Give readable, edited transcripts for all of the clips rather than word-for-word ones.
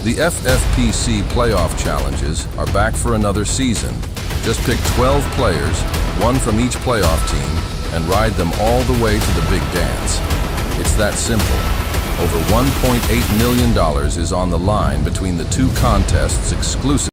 The FFPC Playoff Challenges are back for another season. Just pick 12 players, one from each playoff team, and ride them all the way to the big dance. It's that simple. Over $1.8 million is on the line between the two contests exclusive.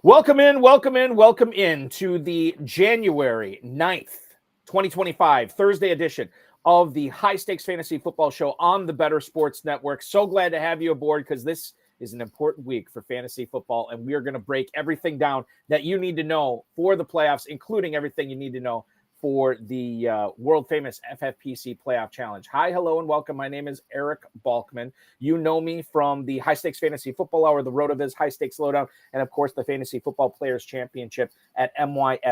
Welcome in to the January 9th, 2025, Thursday edition of the High Stakes Fantasy Football Show on the Better Sports Network. So glad to have you aboard because this is an important week for fantasy football, and we are going to break everything down that you need to know for the playoffs, including everything you need to know for the world-famous FFPC Playoff Challenge. Hi, hello, and welcome. My name is Eric Balkman. You know me from the High Stakes Fantasy Football Hour, the RotoViz High Stakes Lowdown, and, of course, the Fantasy Football Players Championship at myffpc.com.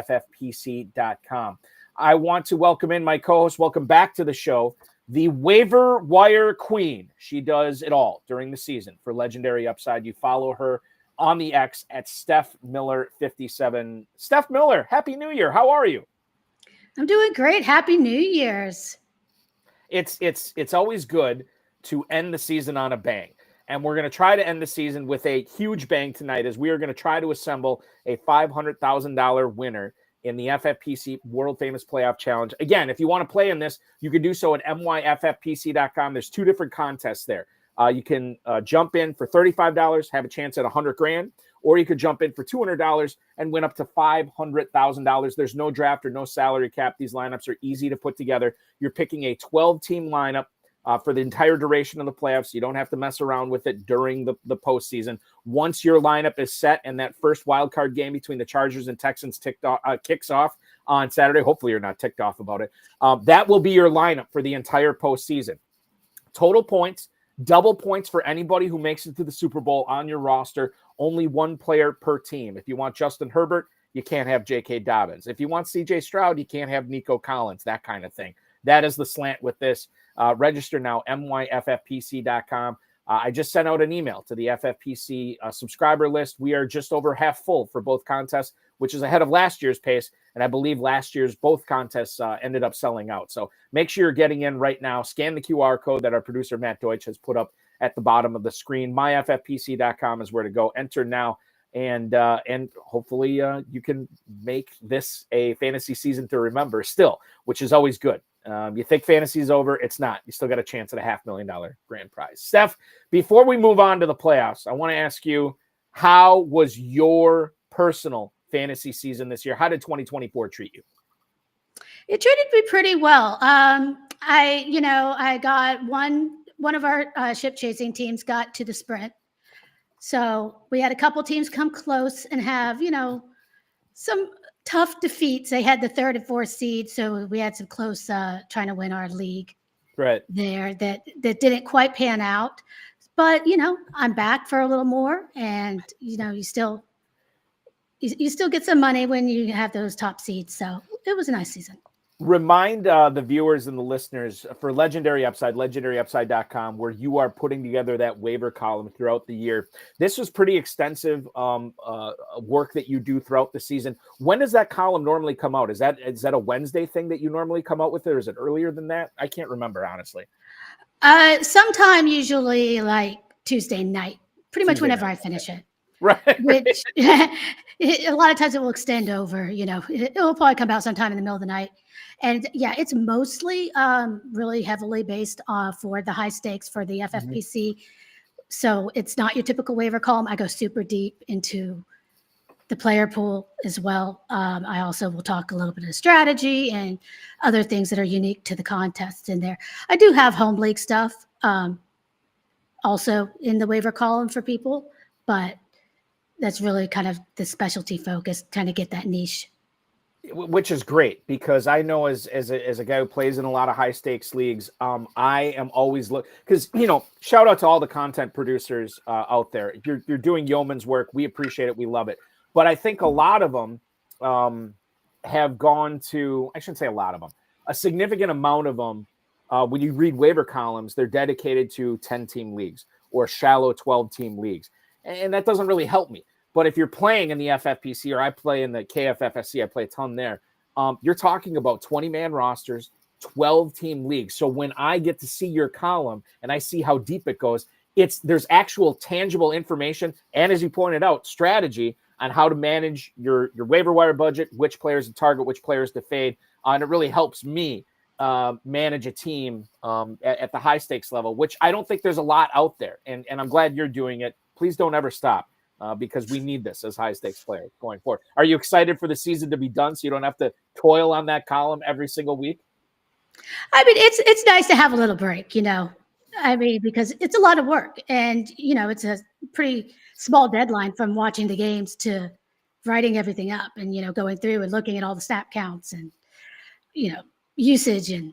I want to welcome in my co-host. Welcome back to the show, the waiver wire queen. She does it all during the season for Legendary Upside. You follow her on the X at Steph Miller 57. Steph Miller, Happy New Year. How are you? I'm doing great. Happy New Year's. It's always good to end the season on a bang. And we're going to try to end the season with a huge bang tonight as we are going to try to assemble a $500,000 winner in the FFPC World Famous Playoff Challenge. Again, if you want to play in this, you can do so at myffpc.com. There's two different contests there. You can jump in for $35, have a chance at $100,000, or you could jump in for $200 and win up to $500,000. There's no draft or no salary cap. These lineups are easy to put together. You're picking a 12-team lineup for the entire duration of the playoffs. You don't have to mess around with it during the postseason. Once your lineup is set and that first wild card game between the Chargers and Texans kicks off on Saturday, hopefully you're not ticked off about it, that will be your lineup for the entire postseason. Total points, double points for anybody who makes it to the Super Bowl on your roster. Only one player per team. If you want Justin Herbert, you can't have J.K. Dobbins. If you want C.J. Stroud, you can't have Nico Collins, that kind of thing. That is the slant with this. Register now, myffpc.com. I just sent out an email to the FFPC subscriber list. We are just over half full for both contests, which is ahead of last year's pace. And I believe last year's both contests ended up selling out. So make sure you're getting in right now. Scan the QR code that our producer, Matt Deutsch, has put up at the bottom of the screen. myffpc.com is where to go. Enter now. And hopefully you can make this a fantasy season to remember still, which is always good. You think fantasy is over. It's not. You still got a chance at a $500,000 grand prize. Steph, before we move on to the playoffs, I want to ask you, how was your personal fantasy season this year? How did 2024 treat you? It treated me pretty well. I got one of our ship chasing teams got to the sprint. So we had a couple teams come close and have, some tough defeats. They had the 3rd and 4th seed, so we had some close trying to win our league there that didn't quite pan out. But, I'm back for a little more, and, you still get some money when you have those top seeds. So it was a nice season. Remind the viewers and the listeners for Legendary Upside, legendaryupside.com, where you are putting together that waiver column throughout the year. This was pretty extensive work that you do throughout the season. When does that column normally come out? Is that a Wednesday thing that you normally come out with, or is it earlier than that? I can't remember, honestly. Sometime usually like Tuesday night, pretty much whenever I finish it. Right. Which a lot of times it will extend over, it will probably come out sometime in the middle of the night. And yeah, it's mostly really heavily based for the high stakes for the FFPC. Mm-hmm. So it's not your typical waiver column. I go super deep into the player pool as well. I also will talk a little bit of strategy and other things that are unique to the contest in there. I do have home league stuff also in the waiver column for people, but that's really kind of the specialty focus, trying to get that niche. Which is great, because I know as a guy who plays in a lot of high stakes leagues, I am always because shout out to all the content producers out there. You're doing yeoman's work. We appreciate it. We love it. But I think a lot of them have gone to, I shouldn't say a lot of them, a significant amount of them. When you read waiver columns, they're dedicated to 10-team leagues or shallow 12-team leagues. and that doesn't really help me. But if you're playing in the FFPC or I play in the KFFSC, I play a ton there. You're talking about 20-man rosters, 12-team leagues. So when I get to see your column and I see how deep it goes, there's actual tangible information and, as you pointed out, strategy on how to manage your waiver wire budget, which players to target, which players to fade. And it really helps me manage a team at the high stakes level, which I don't think there's a lot out there. And I'm glad you're doing it. Please don't ever stop. Because we need this as high-stakes players going forward. Are you excited for the season to be done so you don't have to toil on that column every single week? I mean, it's nice to have a little break, I mean, because it's a lot of work. And, it's a pretty small deadline from watching the games to writing everything up and, going through and looking at all the snap counts and, usage and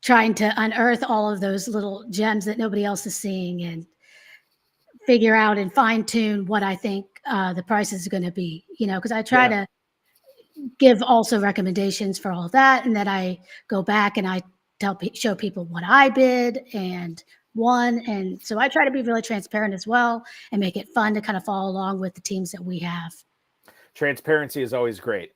trying to unearth all of those little gems that nobody else is seeing and figure out and fine tune what I think the price is going to be, because I try to give also recommendations for all of that. And then I go back and I show people what I bid and won. And so I try to be really transparent as well and make it fun to kind of follow along with the teams that we have. Transparency is always great,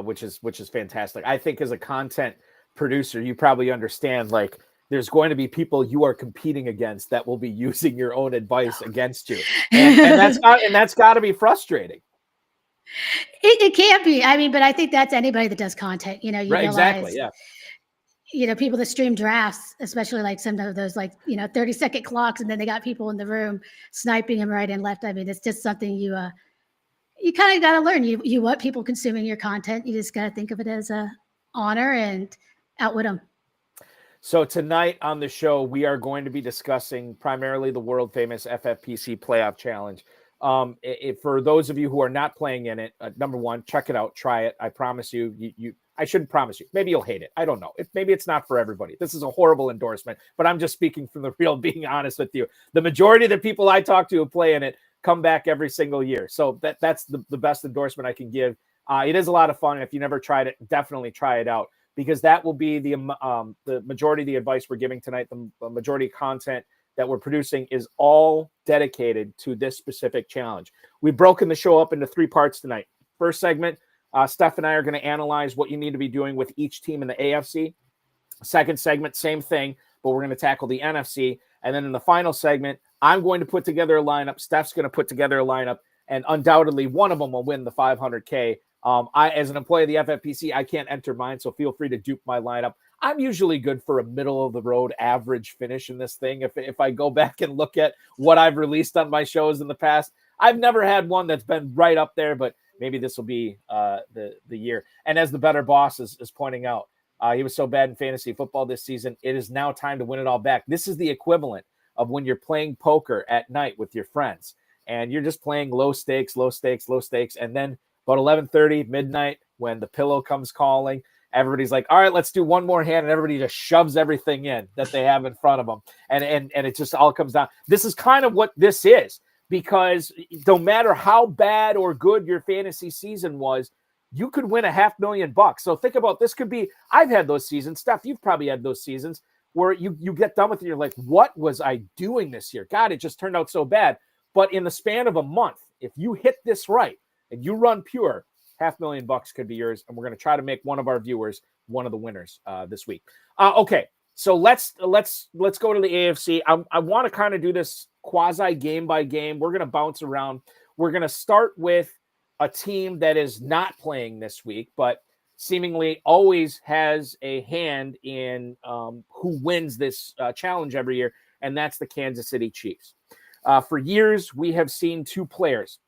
which is fantastic. I think as a content producer, you probably understand, like, there's going to be people you are competing against that will be using your own advice against you. And that's got to be frustrating. It can't be. I mean, but I think that's anybody that does content, you right, realize, exactly. Yeah. People that stream drafts, especially like some of those 30-second clocks, and then they got people in the room sniping them right and left. I mean, it's just something you kind of got to learn. You want people consuming your content. You just got to think of it as a honor and outwit them. So tonight on the show, we are going to be discussing primarily the world famous FFPC Playoff Challenge. For those of you who are not playing in it, number one, check it out, try it. I promise you, I shouldn't promise you. Maybe you'll hate it. I don't know. Maybe it's not for everybody. This is a horrible endorsement, but I'm just speaking from the real, being honest with you. The majority of the people I talk to who play in it come back every single year. So that's the best endorsement I can give. It is a lot of fun. And if you never tried it, definitely try it out, because that will be the majority of the advice we're giving tonight. The majority of content that we're producing is all dedicated to this specific challenge. We've broken the show up into 3 parts tonight. First segment, Steph and I are going to analyze what you need to be doing with each team in the AFC. Second segment, same thing, but we're going to tackle the NFC. And then in the final segment, I'm going to put together a lineup. Steph's going to put together a lineup, and undoubtedly one of them will win the $500K. As an employee of the FFPC, I can't enter mine, so feel free to dupe my lineup. I'm usually good for a middle-of-the-road average finish in this thing. If I go back and look at what I've released on my shows in the past, I've never had one that's been right up there, but maybe this will be the year. And as the better boss is pointing out, he was so bad in fantasy football this season, it is now time to win it all back. This is the equivalent of when you're playing poker at night with your friends, and you're just playing low stakes, and then about 11:30, midnight, when the pillow comes calling, everybody's like, all right, let's do one more hand. And everybody just shoves everything in that they have in front of them. And it just all comes down. This is kind of what this is, because no matter how bad or good your fantasy season was, you could win $500,000. So think about this. Could be, I've had those seasons. Steph, you've probably had those seasons where you get done with it. You're like, what was I doing this year? God, it just turned out so bad. But in the span of a month, if you hit this right, and you run pure, $500,000 could be yours. And we're going to try to make one of our viewers one of the winners this week. Okay, so let's go to the AFC. I want to kind of do this quasi game by game. We're going to bounce around. We're going to start with a team that is not playing this week, but seemingly always has a hand in who wins this challenge every year, and that's the Kansas City Chiefs. For years, we have seen 2 players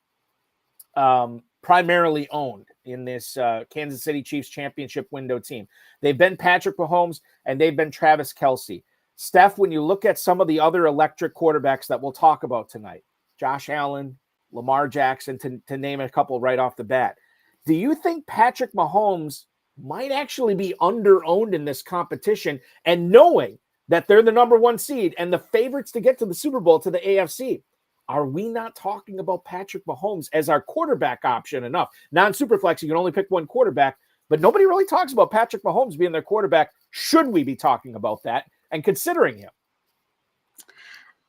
primarily owned in this Kansas City Chiefs championship window team. They've been Patrick Mahomes and they've been Travis Kelce. Steph, when you look at some of the other electric quarterbacks that we'll talk about tonight, Josh Allen, Lamar Jackson, to name a couple right off the bat, do you think Patrick Mahomes might actually be under-owned in this competition, and knowing that they're the number 1 seed and the favorites to get to the Super Bowl, to the AFC? Are we not talking about Patrick Mahomes as our quarterback option enough? Non-Superflex, you can only pick one quarterback, but nobody really talks about Patrick Mahomes being their quarterback. Should we be talking about that and considering him?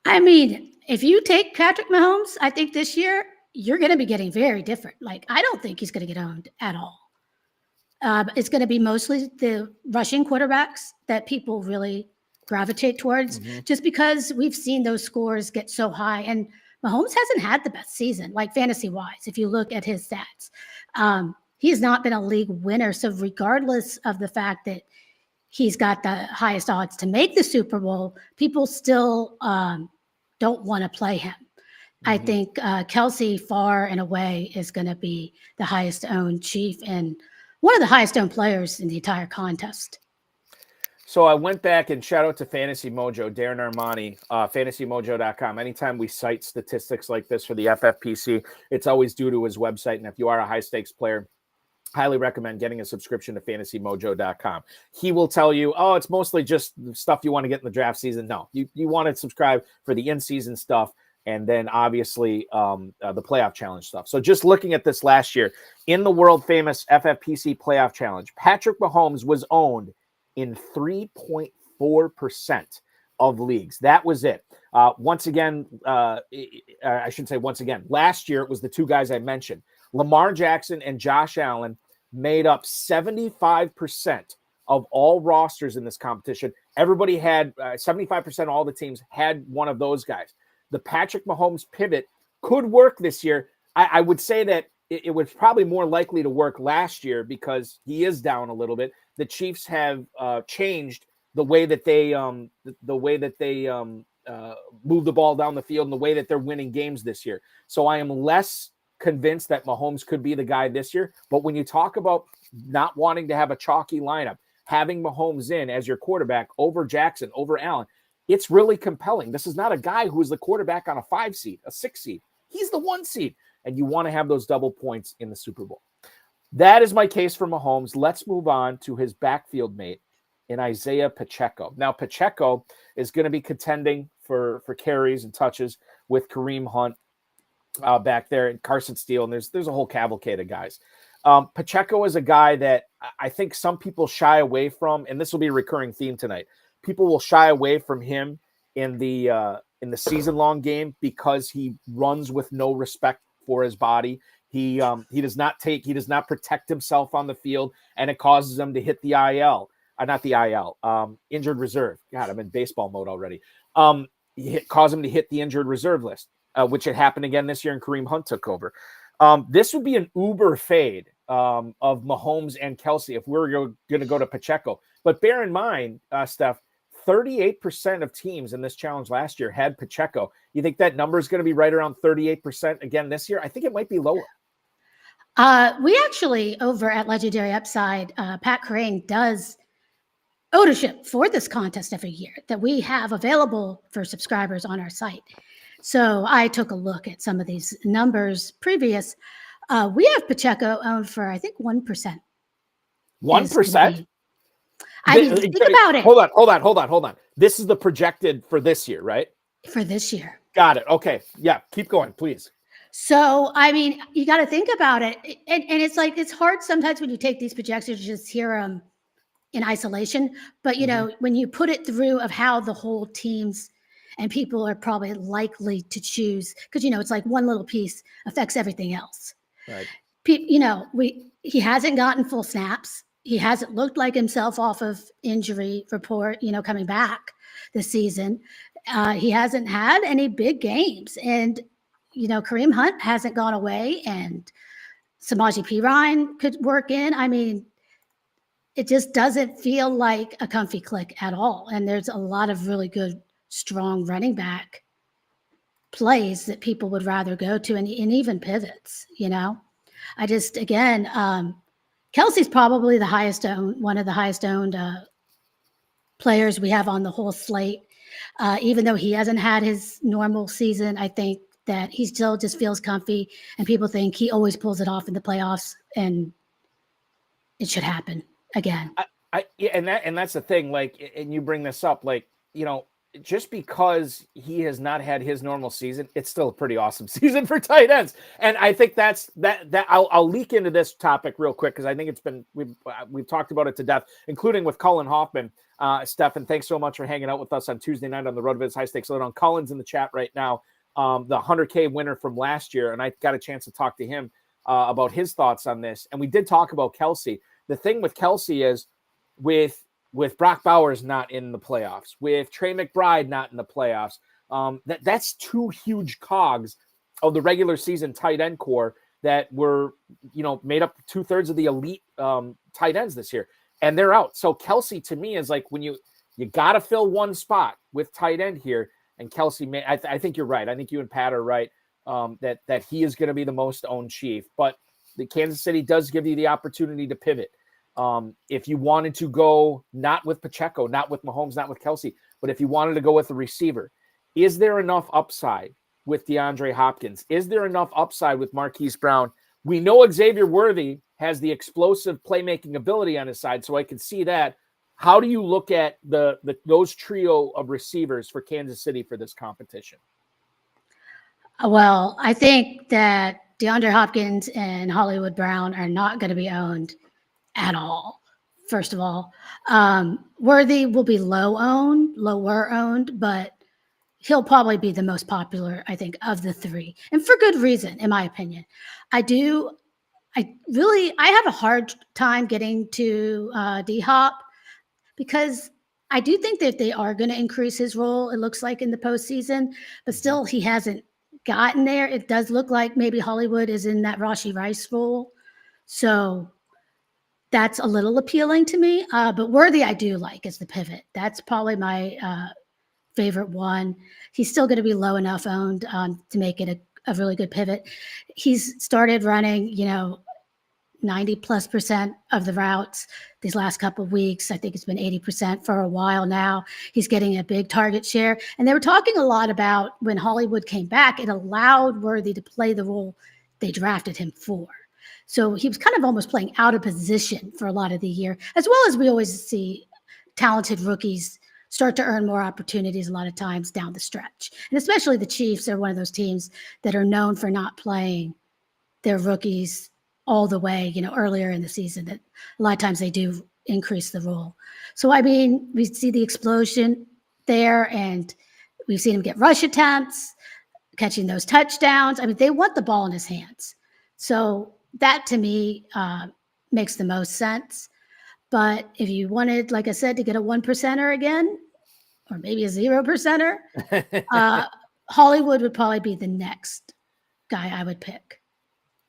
I mean, if you take Patrick Mahomes, I think this year you're going to be getting very different. Like, I don't think he's going to get owned at all. It's going to be mostly the rushing quarterbacks that people really gravitate towards, just because we've seen those scores get so high. And Mahomes hasn't had the best season, like fantasy-wise, if you look at his stats. He has not been a league winner. So regardless of the fact that he's got the highest odds to make the Super Bowl, people still don't want to play him. I think Kelsey far and away is going to be the highest owned Chief and one of the highest owned players in the entire contest. So I went back and shout out to Fantasy Mojo, Darren Armani, fantasymojo.com. Anytime we cite statistics like this for the FFPC, it's always due to his website. And if you are a high stakes player, highly recommend getting a subscription to fantasymojo.com. He will tell you, oh, it's mostly just stuff you want to get in the draft season. No, you want to subscribe for the in-season stuff. And then obviously the playoff challenge stuff. So just looking at this last year, in the world famous FFPC Playoff Challenge, Patrick Mahomes was owned in 3.4% of leagues. That was it. Once again, I shouldn't say once again. Last year, it was the two guys I mentioned. Lamar Jackson and Josh Allen made up 75% of all rosters in this competition. Everybody had 75% of all the teams had one of those guys. The Patrick Mahomes pivot could work this year. I would say that it was probably more likely to work last year because he is down a little bit. The Chiefs have changed the way that they move the ball down the field and the way that they're winning games this year. So I am less convinced that Mahomes could be the guy this year. But when you talk about not wanting to have a chalky lineup, having Mahomes in as your quarterback over Jackson, over Allen, it's really compelling. This is not a guy who is the quarterback on a 5 seed, a 6 seed. He's the 1 seed, and you want to have those double points in the Super Bowl. That is my case for Mahomes. Let's move on to his backfield mate in Isaiah Pacheco. Now, Pacheco is going to be contending for carries and touches with Kareem Hunt back there and Carson Steele, and there's a whole cavalcade of guys. Pacheco is a guy that I think some people shy away from, and this will be a recurring theme tonight. People will shy away from him in the season-long game because he runs with no respect for his body. He does not protect himself on the field, and it causes him to hit the injured reserve. God, I'm in baseball mode already. Caused him to hit the injured reserve list, which had happened again this year, and Kareem Hunt took over. This would be an uber fade of Mahomes and Kelsey if we're going to go to Pacheco. But bear in mind, Steph, 38% of teams in this challenge last year had Pacheco. You think that number is going to be right around 38% again this year? I think it might be lower. We actually, over at Legendary Upside, Pat Crane does ownership for this contest every year that we have available for subscribers on our site. So I took a look at some of these numbers previous. We have Pacheco owned for, I think, 1%. 1%? I mean, think about it. Hold on. This is the projected for this year, right? For this year. Got it. Okay. Yeah. Keep going, please. So, I mean, you got to think about it. And it's like, it's hard sometimes when you take these projections, to just hear them in isolation. But, you know, when you put it through of how the whole teams and people are probably likely to choose, because, you know, it's like one little piece affects everything else. Right. You know, he hasn't gotten full snaps. He hasn't looked like himself off of injury report, you know, coming back this season. He hasn't had any big games. And, you know, Kareem Hunt hasn't gone away, and Samaje Perine could work in. I mean, it just doesn't feel like a comfy click at all. And there's a lot of really good, strong running back plays that people would rather go to, and even pivots, you know. I just, again, Kelsey's probably the highest owned, one of the highest owned players we have on the whole slate. Even though he hasn't had his normal season, I think that he still just feels comfy, and people think he always pulls it off in the playoffs, and it should happen again. And that's the thing. Like, and you bring this up, like, you know, just because he has not had his normal season, it's still a pretty awesome season for tight ends. And I think that I'll leak into this topic real quick because I think it's been we've talked about it to death, including with Cullen Hoffman. Steph, thanks so much for hanging out with us on Tuesday night on the Road to High Stakes Lowdown. Cullen's in the chat right now, the 100K winner from last year, and I got a chance to talk to him about his thoughts on this. And we did talk about Kelsey. The thing with Kelsey is with Brock Bowers not in the playoffs, with Trey McBride not in the playoffs, that's two huge cogs of the regular season tight end core that were, made up 2/3 of the elite tight ends this year, and they're out. So Kelsey, to me, is like when you got to fill one spot with tight end here, and Kelsey, I think you're right. I think you and Pat are right that he is going to be the most owned Chief, but the Kansas City does give you the opportunity to pivot. If you wanted to go not with Pacheco, not with Mahomes, not with Kelsey, but if you wanted to go with the receiver, is there enough upside with DeAndre Hopkins? Is there enough upside with Marquise Brown? We know Xavier Worthy has the explosive playmaking ability on his side, so I can see that. How do you look at those trio of receivers for Kansas City for this competition? Well, I think that DeAndre Hopkins and Hollywood Brown are not going to be owned at all. First of all, Worthy will be lower owned, but he'll probably be the most popular, I think, of the three, and for good reason, in my opinion. I have a hard time getting to D-Hop because I do think that they are going to increase his role, it looks like, in the postseason, but still he hasn't gotten there. It does look like maybe Hollywood is in that Rashee Rice role. So that's a little appealing to me. But Worthy I do like as the pivot. That's probably my favorite one. He's still going to be low enough owned to make it a really good pivot. He's started running, 90+% of the routes these last couple of weeks. I think it's been 80% for a while now. He's getting a big target share. And they were talking a lot about when Hollywood came back, it allowed Worthy to play the role they drafted him for. So he was kind of almost playing out of position for a lot of the year, as well as we always see talented rookies start to earn more opportunities a lot of times down the stretch. And especially the Chiefs are one of those teams that are known for not playing their rookies all the way, earlier in the season, that a lot of times they do increase the role. So, I mean, we see the explosion there, and we've seen him get rush attempts, catching those touchdowns. I mean, they want the ball in his hands. So that, to me, makes the most sense. But if you wanted, like I said, to get a 1%er again, or maybe a 0%er, Hollywood would probably be the next guy I would pick.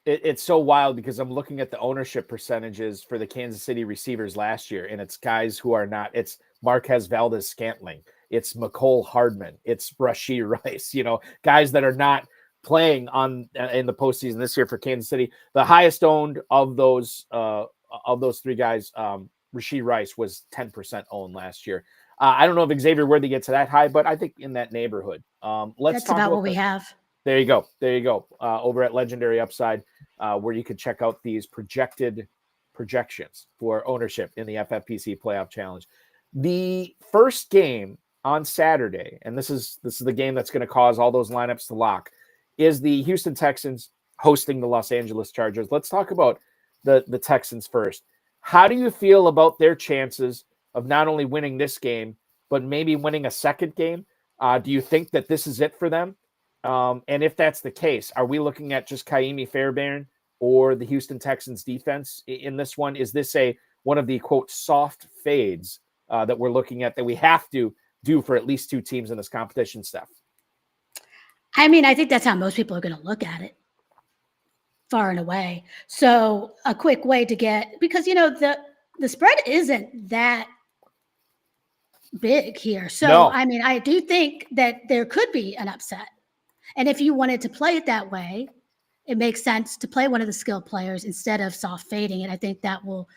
It's so wild because I'm looking at the ownership percentages for the Kansas City receivers last year, and it's guys who are not. It's Marquez Valdez-Scantling. It's McCole Hardman. It's Rashee Rice. Guys that are not playing in the postseason this year for Kansas City. The highest owned of those three guys, Rashee Rice, was 10% owned last year. I don't know if Xavier Worthy gets to that high, but I think in that neighborhood. That's about what we have. There you go. Over at Legendary Upside, where you can check out these projections for ownership in the FFPC Playoff Challenge. The first game on Saturday, and this is the game that's going to cause all those lineups to lock, is the Houston Texans hosting the Los Angeles Chargers. Let's talk about the Texans first. How do you feel about their chances of not only winning this game, but maybe winning a second game? Do you think that this is it for them? And if that's the case, are we looking at just Kaimi Fairbairn or the Houston Texans defense in this one? Is this one of the, quote, soft fades that we're looking at that we have to do for at least two teams in this competition, Steph? I mean, I think that's how most people are going to look at it, far and away. So a quick way to get, because, the spread isn't that big here. So, no. I mean, I do think that there could be an upset. And if you wanted to play it that way, it makes sense to play one of the skilled players instead of soft fading. And I think that will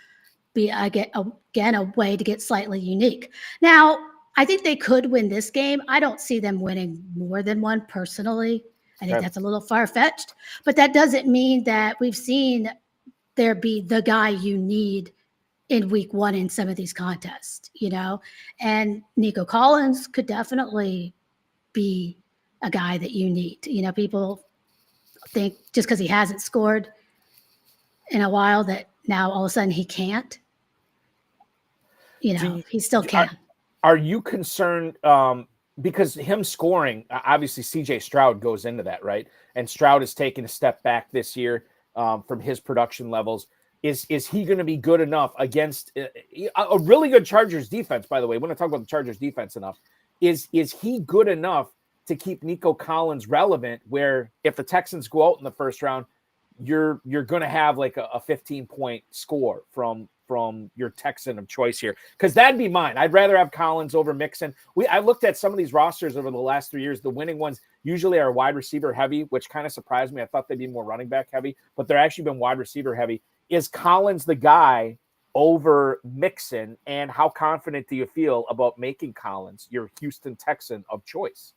be, again, a way to get slightly unique. Now, I think they could win this game. I don't see them winning more than one personally. I think that's a little far-fetched. But that doesn't mean that we've seen there be the guy you need in week one in some of these contests, and Nico Collins could definitely be a guy that you need. People think just because he hasn't scored in a while that now all of a sudden he can't. He still can. Are you concerned because him scoring, obviously CJ Stroud goes into that, right? And Stroud has taken a step back this year from his production levels. Is he going to be good enough against a really good Chargers defense, by the way? We want to talk about the Chargers defense enough. Is he good enough to keep Nico Collins relevant, where if the Texans go out in the first round, you're going to have like a 15-point score from your Texan of choice here? Because that'd be mine. I'd rather have Collins over Mixon. I looked at some of these rosters over the last 3 years. The winning ones usually are wide receiver heavy, which kind of surprised me. I thought they'd be more running back heavy, but they're actually been wide receiver heavy. Is Collins the guy over Mixon? And how confident do you feel about making Collins your Houston Texan of choice?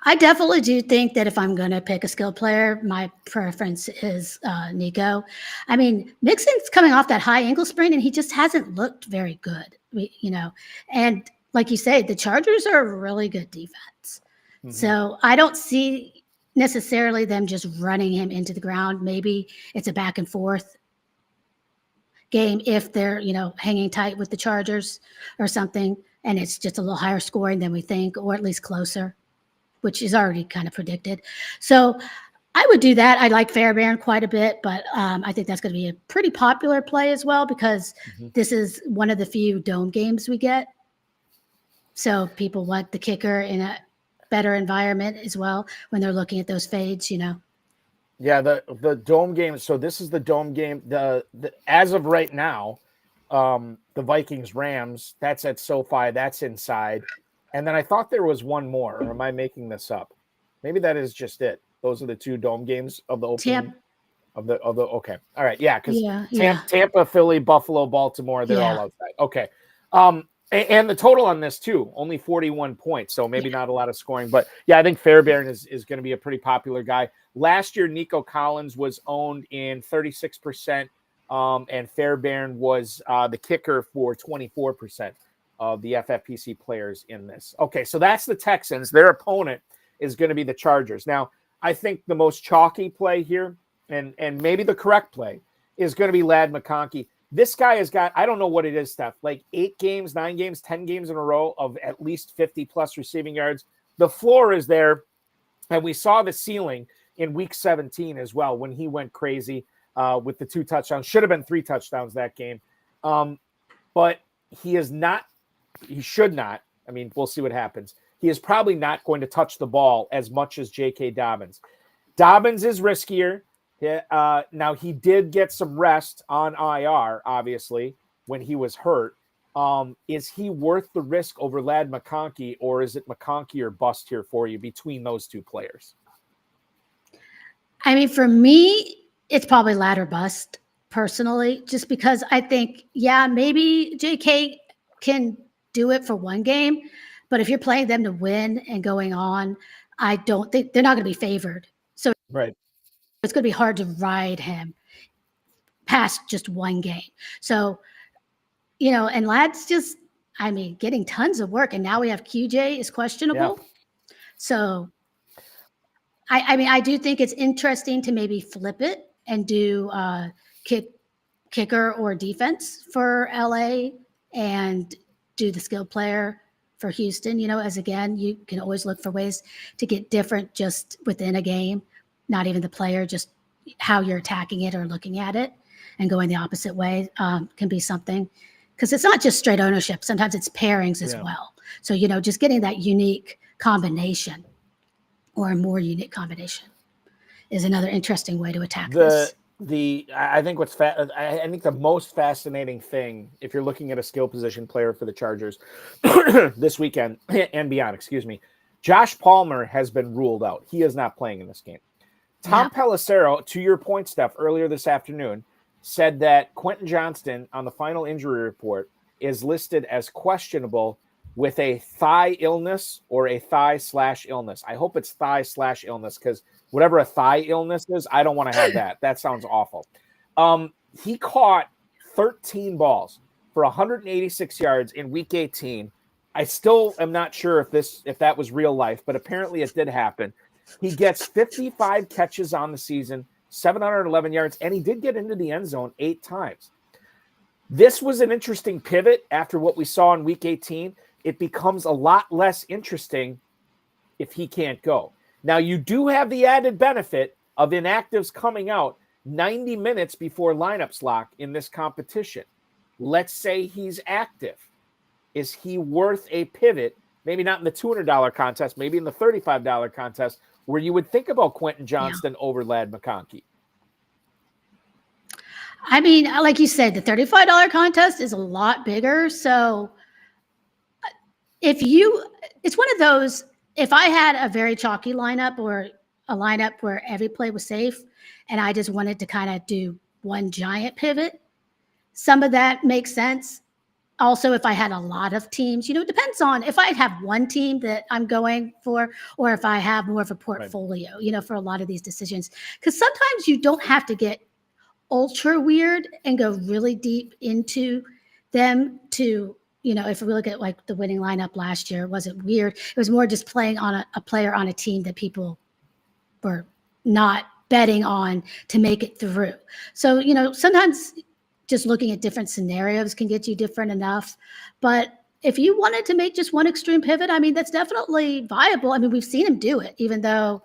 I definitely do think that if I'm going to pick a skill player, my preference is Nico. I mean, Mixon's coming off that high ankle sprain, and he just hasn't looked very good, And like you say, the Chargers are a really good defense. Mm-hmm. So I don't see necessarily them just running him into the ground. Maybe it's a back and forth game if they're, hanging tight with the Chargers or something, and it's just a little higher scoring than we think, or at least closer, which is already kind of predicted. So I would do that. I like Fairbairn quite a bit, but I think that's going to be a pretty popular play as well, because this is one of the few dome games we get. So people want the kicker in a better environment as well when they're looking at those fades, Yeah, the dome game. So this is the dome game. The as of right now, the Vikings Rams, that's at SoFi, that's inside. And then I thought there was one more, or am I making this up? Maybe that is just it. Those are the two dome games of the opening of the okay. All right, yeah, because Tampa, Philly, Buffalo, Baltimore, they're all outside. Okay. And the total on this too, only 41 points. So maybe not a lot of scoring, but I think Fairbairn is going to be a pretty popular guy. Last year, Nico Collins was owned in 36%, and Fairbairn was the kicker for 24% of the FFPC players in this. Okay, so that's the Texans. Their opponent is going to be the Chargers. Now, I think the most chalky play here, and maybe the correct play, is going to be Ladd McConkey. This guy has got, I don't know what it is, Steph, like 8 games, 9 games, 10 games in a row of at least 50-plus receiving yards. The floor is there, and we saw the ceiling in Week 17 as well when he went crazy with the 2 touchdowns. Should have been 3 touchdowns that game. But he is not, he should not, I mean, we'll see what happens. He is probably not going to touch the ball as much as J.K. Dobbins. Dobbins is riskier. Now, he did get some rest on IR, obviously, when he was hurt. Is he worth the risk over Ladd McConkey, or is it McConkey or bust here for you between those two players? I mean, for me, it's probably Ladd or bust, personally, just because I think, maybe J.K. can do it for one game, but if you're playing them to win and going on, I don't think they're not going to be favored. So right. It's going to be hard to ride him past just one game. So, and Ladd's just, getting tons of work. And now we have QJ is questionable. Yeah. So, I do think it's interesting to maybe flip it and do kicker or defense for LA and do the skill player for Houston, as again, you can always look for ways to get different just within a game. Not even the player, just how you're attacking it or looking at it and going the opposite way can be something. Because it's not just straight ownership. Sometimes it's pairings as well. So, just getting that unique combination or a more unique combination is another interesting way to attack this. I think I think the most fascinating thing, if you're looking at a skill position player for the Chargers this weekend and beyond, Josh Palmer has been ruled out. He is not playing in this game. Tom Pelissero, to your point, Steph, earlier this afternoon, said that Quentin Johnston on the final injury report is listed as questionable with a thigh illness or a thigh/illness. I hope it's thigh/illness, because whatever a thigh illness is, I don't want to have that. That sounds awful. He caught 13 balls for 186 yards in week 18. I still am not sure if that was real life, but apparently it did happen. He gets 55 catches on the season, 711 yards, and he did get into the end zone 8 times. This was an interesting pivot after what we saw in week 18. It becomes a lot less interesting if he can't go. Now, you do have the added benefit of inactives coming out 90 minutes before lineups lock in this competition. Let's say he's active. Is he worth a pivot? Maybe not in the $200 contest, maybe in the $35 contest, where you would think about Quentin Johnston over Ladd McConkey. I mean, like you said, the $35 contest is a lot bigger. So it's one of those, if I had a very chalky lineup or a lineup where every play was safe and I just wanted to kind of do one giant pivot, some of that makes sense. Also, if I had a lot of teams, it depends on if I have one team that I'm going for, or if I have more of a portfolio, for a lot of these decisions. Because sometimes you don't have to get ultra weird and go really deep into them to, if we look at like the winning lineup last year, it wasn't weird. It was more just playing on a player on a team that people were not betting on to make it through. So, sometimes just looking at different scenarios can get you different enough. But if you wanted to make just one extreme pivot, I mean, that's definitely viable. I mean, we've seen him do it, even though,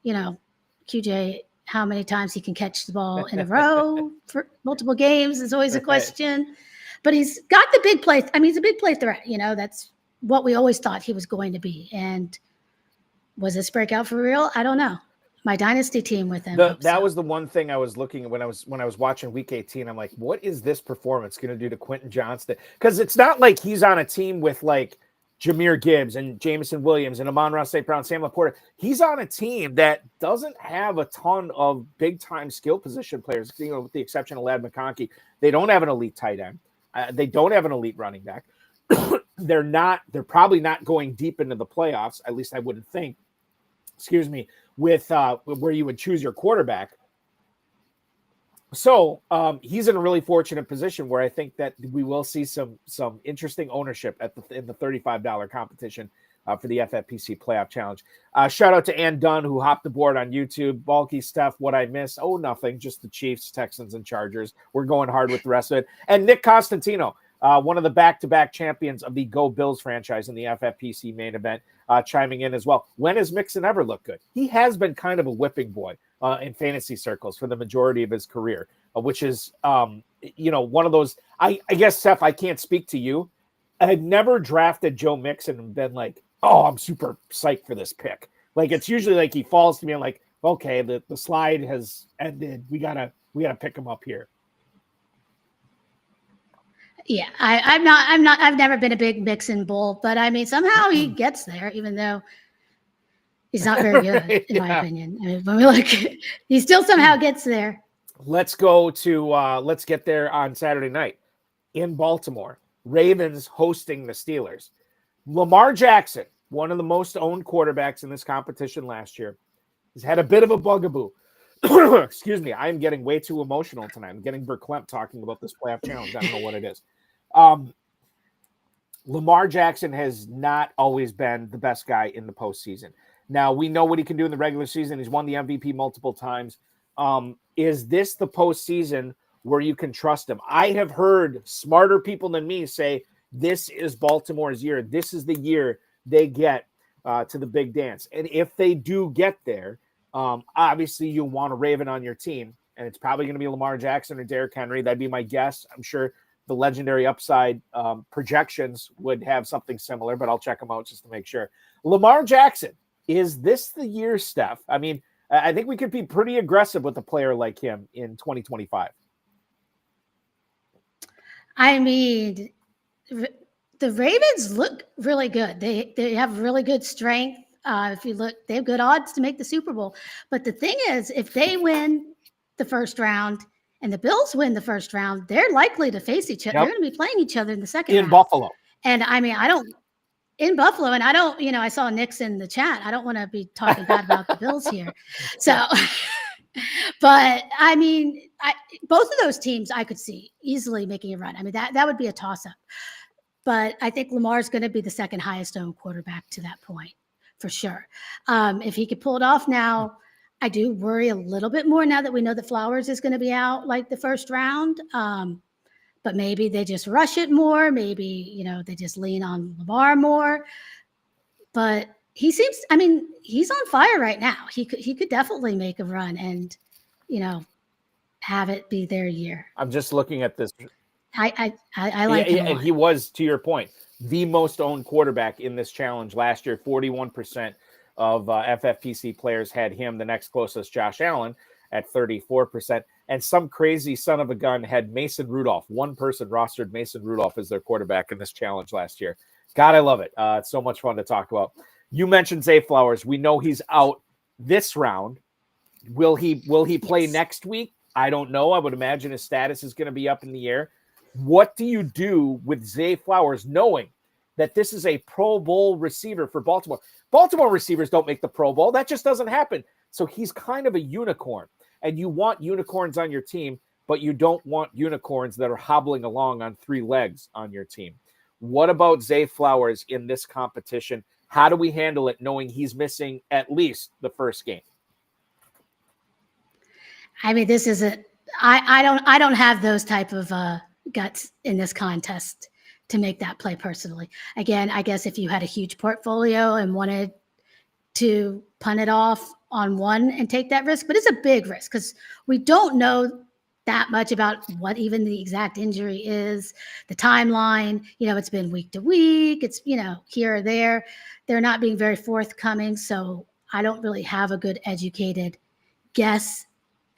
QJ, how many times he can catch the ball in a row for multiple games is always a question. But he's got the big play. I mean, he's a big play threat. That's what we always thought he was going to be. And was this breakout for real? I don't know. My dynasty team with him. That was the one thing I was looking at when I was watching week 18. I'm like, what is this performance going to do to Quentin Johnston? Because it's not like he's on a team with like Jahmyr Gibbs and Jameson Williams and Amon-Ra St. Brown, Sam Laporta. He's on a team that doesn't have a ton of big time skill position players, with the exception of Ladd McConkey. They don't have an elite tight end. They don't have an elite running back. They're probably not going deep into the playoffs. At least I wouldn't think. Excuse me. With where you would choose your quarterback. So he's in a really fortunate position where I think that we will see some interesting ownership in the $35 competition for the FFPC Playoff Challenge. Shout out to Ann Dunn, who hopped aboard on YouTube. Balky, Steph, what I miss? Oh, nothing. Just the Chiefs, Texans, and Chargers. We're going hard with the rest of it. And Nick Costantino, one of the back-to-back champions of the Go Bills franchise in the FFPC main event, chiming in as well. When has Mixon ever looked good? He has been kind of a whipping boy in fantasy circles for the majority of his career, which is, one of those. I guess, Steph, I can't speak to you. I had never drafted Joe Mixon and been like, oh, I'm super psyched for this pick. Like, it's usually like he falls to me and like, okay, the slide has ended. We gotta pick him up here. Yeah, I've never been a big Mixon bull, but I mean, somehow he gets there, even though he's not very good, in my opinion. I mean, when we look, he still somehow gets there. Let's get there on Saturday night in Baltimore. Ravens hosting the Steelers. Lamar Jackson, one of the most owned quarterbacks in this competition last year, has had a bit of a bugaboo. Excuse me, I'm getting way too emotional tonight. I'm getting verklempt talking about this playoff challenge. I don't know what it is. Lamar Jackson has not always been the best guy in the postseason. Now, we know what he can do in the regular season. He's won the MVP multiple times. Is this the postseason where you can trust him? I have heard smarter people than me say this is Baltimore's year. This is the year they get to the big dance. And if they do get there, obviously you want a Raven on your team, and it's probably going to be Lamar Jackson or Derrick Henry. That'd be my guess. I'm sure the legendary upside projections would have something similar, but I'll check them out just to make sure. Lamar Jackson, is this the year, Steph? I mean, I think we could be pretty aggressive with a player like him in 2025. I mean, the Ravens look really good. They have really good strength. If you look, they have good odds to make the Super Bowl. But the thing is, if they win the first round and the Bills win the first round, they're likely to face each other. They're going to be playing each other in the second round. In Buffalo. And I mean, in Buffalo, and I saw Nick's in the chat. I don't want to be talking bad about the Bills here. So, but I mean, both of those teams I could see easily making a run. I mean, that would be a toss-up. But I think Lamar's going to be the second highest owned quarterback to that point, for sure. If he could pull it off now, I do worry a little bit more now that we know that Flowers is going to be out like the first round. But maybe they just rush it more. Maybe, they just lean on Lamar more. But he's on fire right now. He could definitely make a run and, have it be their year. I'm just looking at this. I like him. And he was, to your point, the most owned quarterback in this challenge last year. 41% of FFPC players had him. The next closest, Josh Allen, at 34%. And some crazy son of a gun had Mason Rudolph. One person rostered Mason Rudolph as their quarterback in this challenge last year. God, I love it. It's so much fun to talk about. You mentioned Zay Flowers. We know he's out this round. Will he play next week? I don't know. I would imagine his status is going to be up in the air. What do you do with Zay Flowers, knowing that this is a Pro Bowl receiver for Baltimore? Baltimore receivers don't make the Pro Bowl. That just doesn't happen. So he's kind of a unicorn. And you want unicorns on your team, but you don't want unicorns that are hobbling along on 3 legs on your team. What about Zay Flowers in this competition? How do we handle it knowing he's missing at least the first game? I mean, this is I don't have those type of guts in this contest to make that play personally. Again, I guess if you had a huge portfolio and wanted to punt it off on one and take that risk, but it's a big risk because we don't know that much about what even the exact injury is, the timeline. It's been week to week. It's, here or there. They're not being very forthcoming. So I don't really have a good educated guess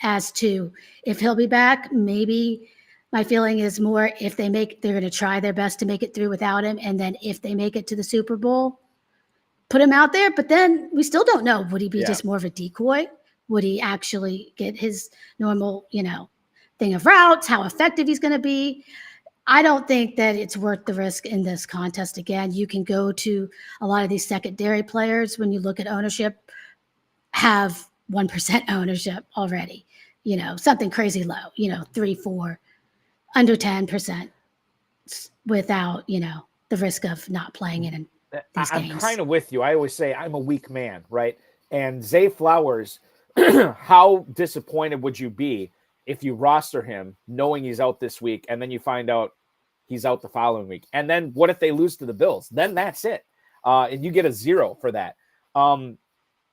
as to if he'll be back. Maybe my feeling is more they're going to try their best to make it through without him. And then if they make it to the Super Bowl, put him out there. But then we still don't know. Would he be just more of a decoy? Would he actually get his normal, thing of routes, how effective he's going to be? I don't think that it's worth the risk in this contest. Again, you can go to a lot of these secondary players when you look at ownership, have 1% ownership already, something crazy low, 3, 4, under 10% without, the risk of not playing it in these games. I'm kind of with you. I always say I'm a weak man, right? And Zay Flowers, how disappointed would you be if you roster him knowing he's out this week and then you find out he's out the following week? And then what if they lose to the Bills? Then that's it. And you get a 0 for that.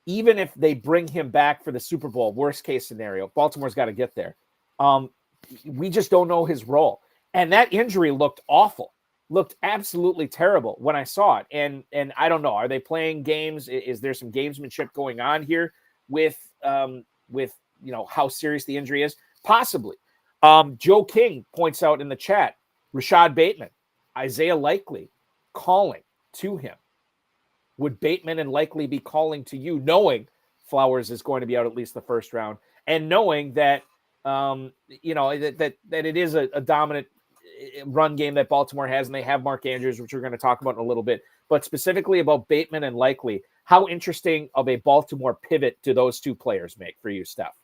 Even if they bring him back for the Super Bowl, worst case scenario, Baltimore's got to get there. We just don't know his role. And that injury looked awful, looked absolutely terrible when I saw it. And I don't know, are they playing games? Is there some gamesmanship going on here with how serious the injury is? Possibly. Joe King points out in the chat, Rashad Bateman, Isaiah Likely calling to him. Would Bateman and Likely be calling to you, knowing Flowers is going to be out at least the first round, and knowing that that it is a dominant run game that Baltimore has, and they have Mark Andrews, which we're going to talk about in a little bit. But specifically about Bateman and Likely, how interesting of a Baltimore pivot do those two players make for you, Steph?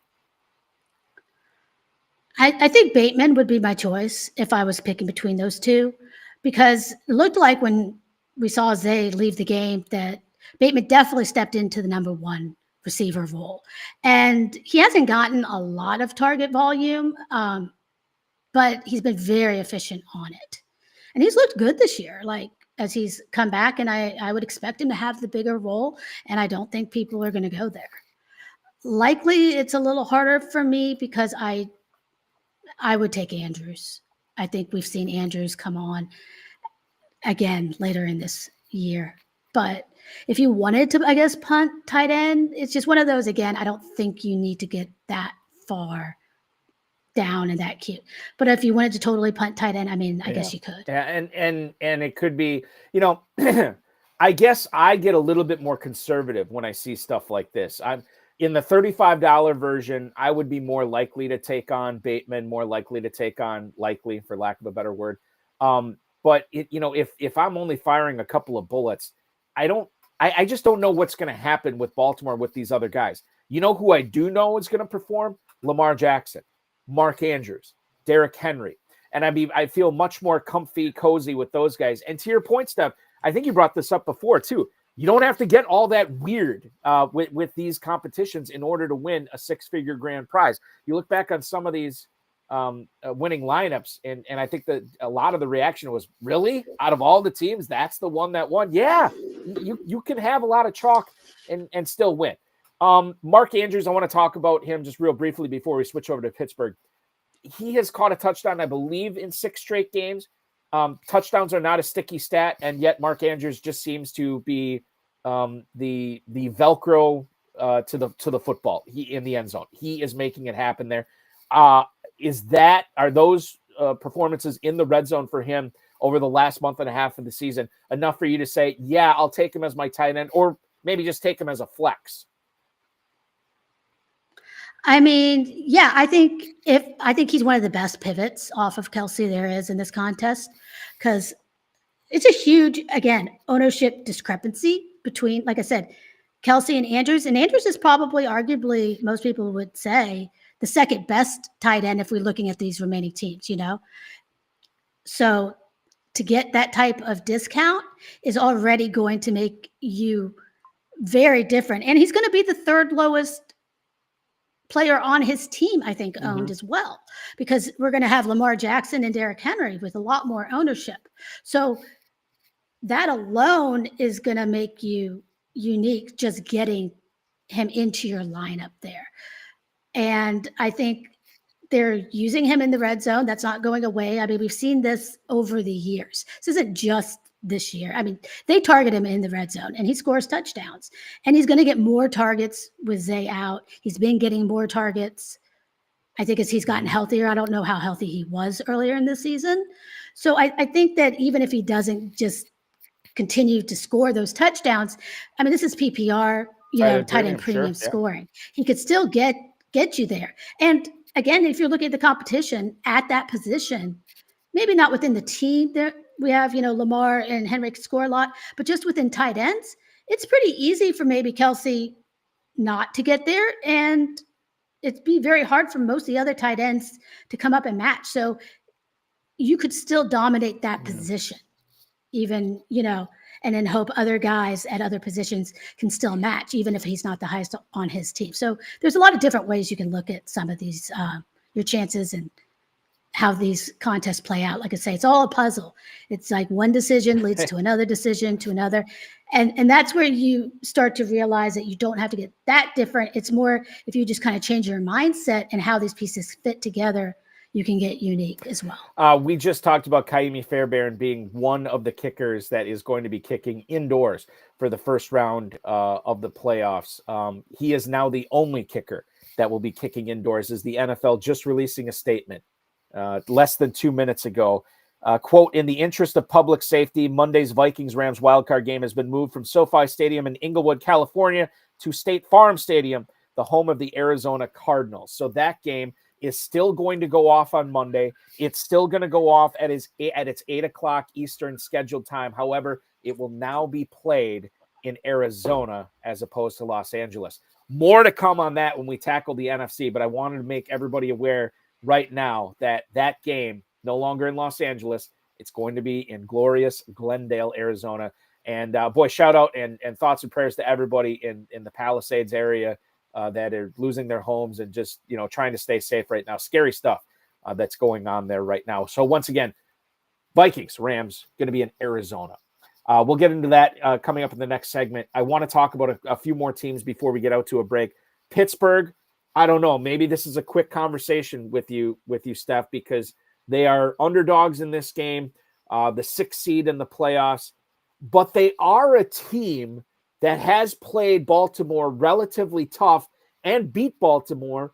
I think Bateman would be my choice if I was picking between those two, because it looked like when we saw Zay leave the game that Bateman definitely stepped into the number 1 receiver role. And he hasn't gotten a lot of target volume, but he's been very efficient on it. And he's looked good this year, like as he's come back, and I would expect him to have the bigger role, and I don't think people are going to go there. Likely it's a little harder for me because I would take Andrews. I think we've seen Andrews come on again later in this year. But if you wanted to, I guess, punt tight end, it's just one of those, again, I don't think you need to get that far down and that cute. But if you wanted to totally punt tight end, I guess you could. Yeah, and it could be, I guess I get a little bit more conservative when I see stuff like this. I'm in the $35 version, I would be more likely to take on Bateman, more likely to take on Likely, for lack of a better word. But if I'm only firing a couple of bullets, I just don't know what's going to happen with Baltimore with these other guys. You know who I do know is going to perform? Lamar Jackson. Mark Andrews, Derrick Henry. And I feel much more comfy, cozy with those guys. And to your point, Steph, I think you brought this up before too. You don't have to get all that weird with these competitions in order to win a six-figure grand prize. You look back on some of these winning lineups, and I think that a lot of the reaction was, really? Out of all the teams, that's the one that won? Yeah, you can have a lot of chalk and still win. Mark Andrews, I want to talk about him just real briefly before we switch over to Pittsburgh. He has caught a touchdown, I believe, in 6 straight games. Touchdowns are not a sticky stat, and yet Mark Andrews just seems to be the Velcro to the football. He in the end zone. He is making it happen there. Are those performances in the red zone for him over the last month and a half of the season enough for you to say, yeah, I'll take him as my tight end, or maybe just take him as a flex? I mean, yeah, I think he's one of the best pivots off of Kelsey there is in this contest, because it's a huge, again, ownership discrepancy between, like I said, Kelsey and Andrews. And Andrews is probably, arguably, most people would say, the second best tight end if we're looking at these remaining teams, So to get that type of discount is already going to make you very different. And he's going to be the third lowest player on his team, I think, owned as well, because we're going to have Lamar Jackson and Derrick Henry with a lot more ownership. So that alone is going to make you unique, just getting him into your lineup there. And I think they're using him in the red zone. That's not going away. I mean, we've seen this over the years. This isn't just this year. I mean, they target him in the red zone and he scores touchdowns, and he's going to get more targets with Zay out. He's been getting more targets, I think, as he's gotten healthier. I don't know how healthy he was earlier in the season. So I think that even if he doesn't just continue to score those touchdowns, I mean, this is PPR, tight end premium scoring. He could still get you there. And again, if you're looking at the competition at that position, maybe not within the team there, we have, Lamar and Henry score a lot, but just within tight ends, it's pretty easy for maybe Kelsey not to get there. And it'd be very hard for most of the other tight ends to come up and match. So you could still dominate that position, even, and then hope other guys at other positions can still match, even if he's not the highest on his team. So there's a lot of different ways you can look at some of these, your chances and how these contests play out. Like I say, it's all a puzzle. It's like one decision leads to another decision to another. And that's where you start to realize that you don't have to get that different. It's more if you just kind of change your mindset and how these pieces fit together, you can get unique as well. We just talked about Kaimi Fairbairn being one of the kickers that is going to be kicking indoors for the first round of the playoffs. He is now the only kicker that will be kicking indoors, is the NFL just releasing a statement less than 2 minutes ago. Quote, in the interest of public safety, Monday's Vikings-Rams wildcard game has been moved from SoFi Stadium in Inglewood, California to State Farm Stadium, the home of the Arizona Cardinals. So that game is still going to go off on Monday. It's still going to go off at its 8 o'clock Eastern scheduled time. However, it will now be played in Arizona as opposed to Los Angeles. More to come on that when we tackle the NFC, but I wanted to make everybody aware right now that that game, no longer in Los Angeles, it's going to be in glorious Glendale, Arizona. And boy, shout out and thoughts and prayers to everybody in the Palisades area that are losing their homes and just, trying to stay safe right now. Scary stuff that's going on there right now. So once again, Vikings, Rams, going to be in Arizona. We'll get into that coming up in the next segment. I want to talk about a few more teams before we get out to a break. Pittsburgh, I don't know. Maybe this is a quick conversation with you, Steph, because they are underdogs in this game, the 6th seed in the playoffs, but they are a team that has played Baltimore relatively tough and beat Baltimore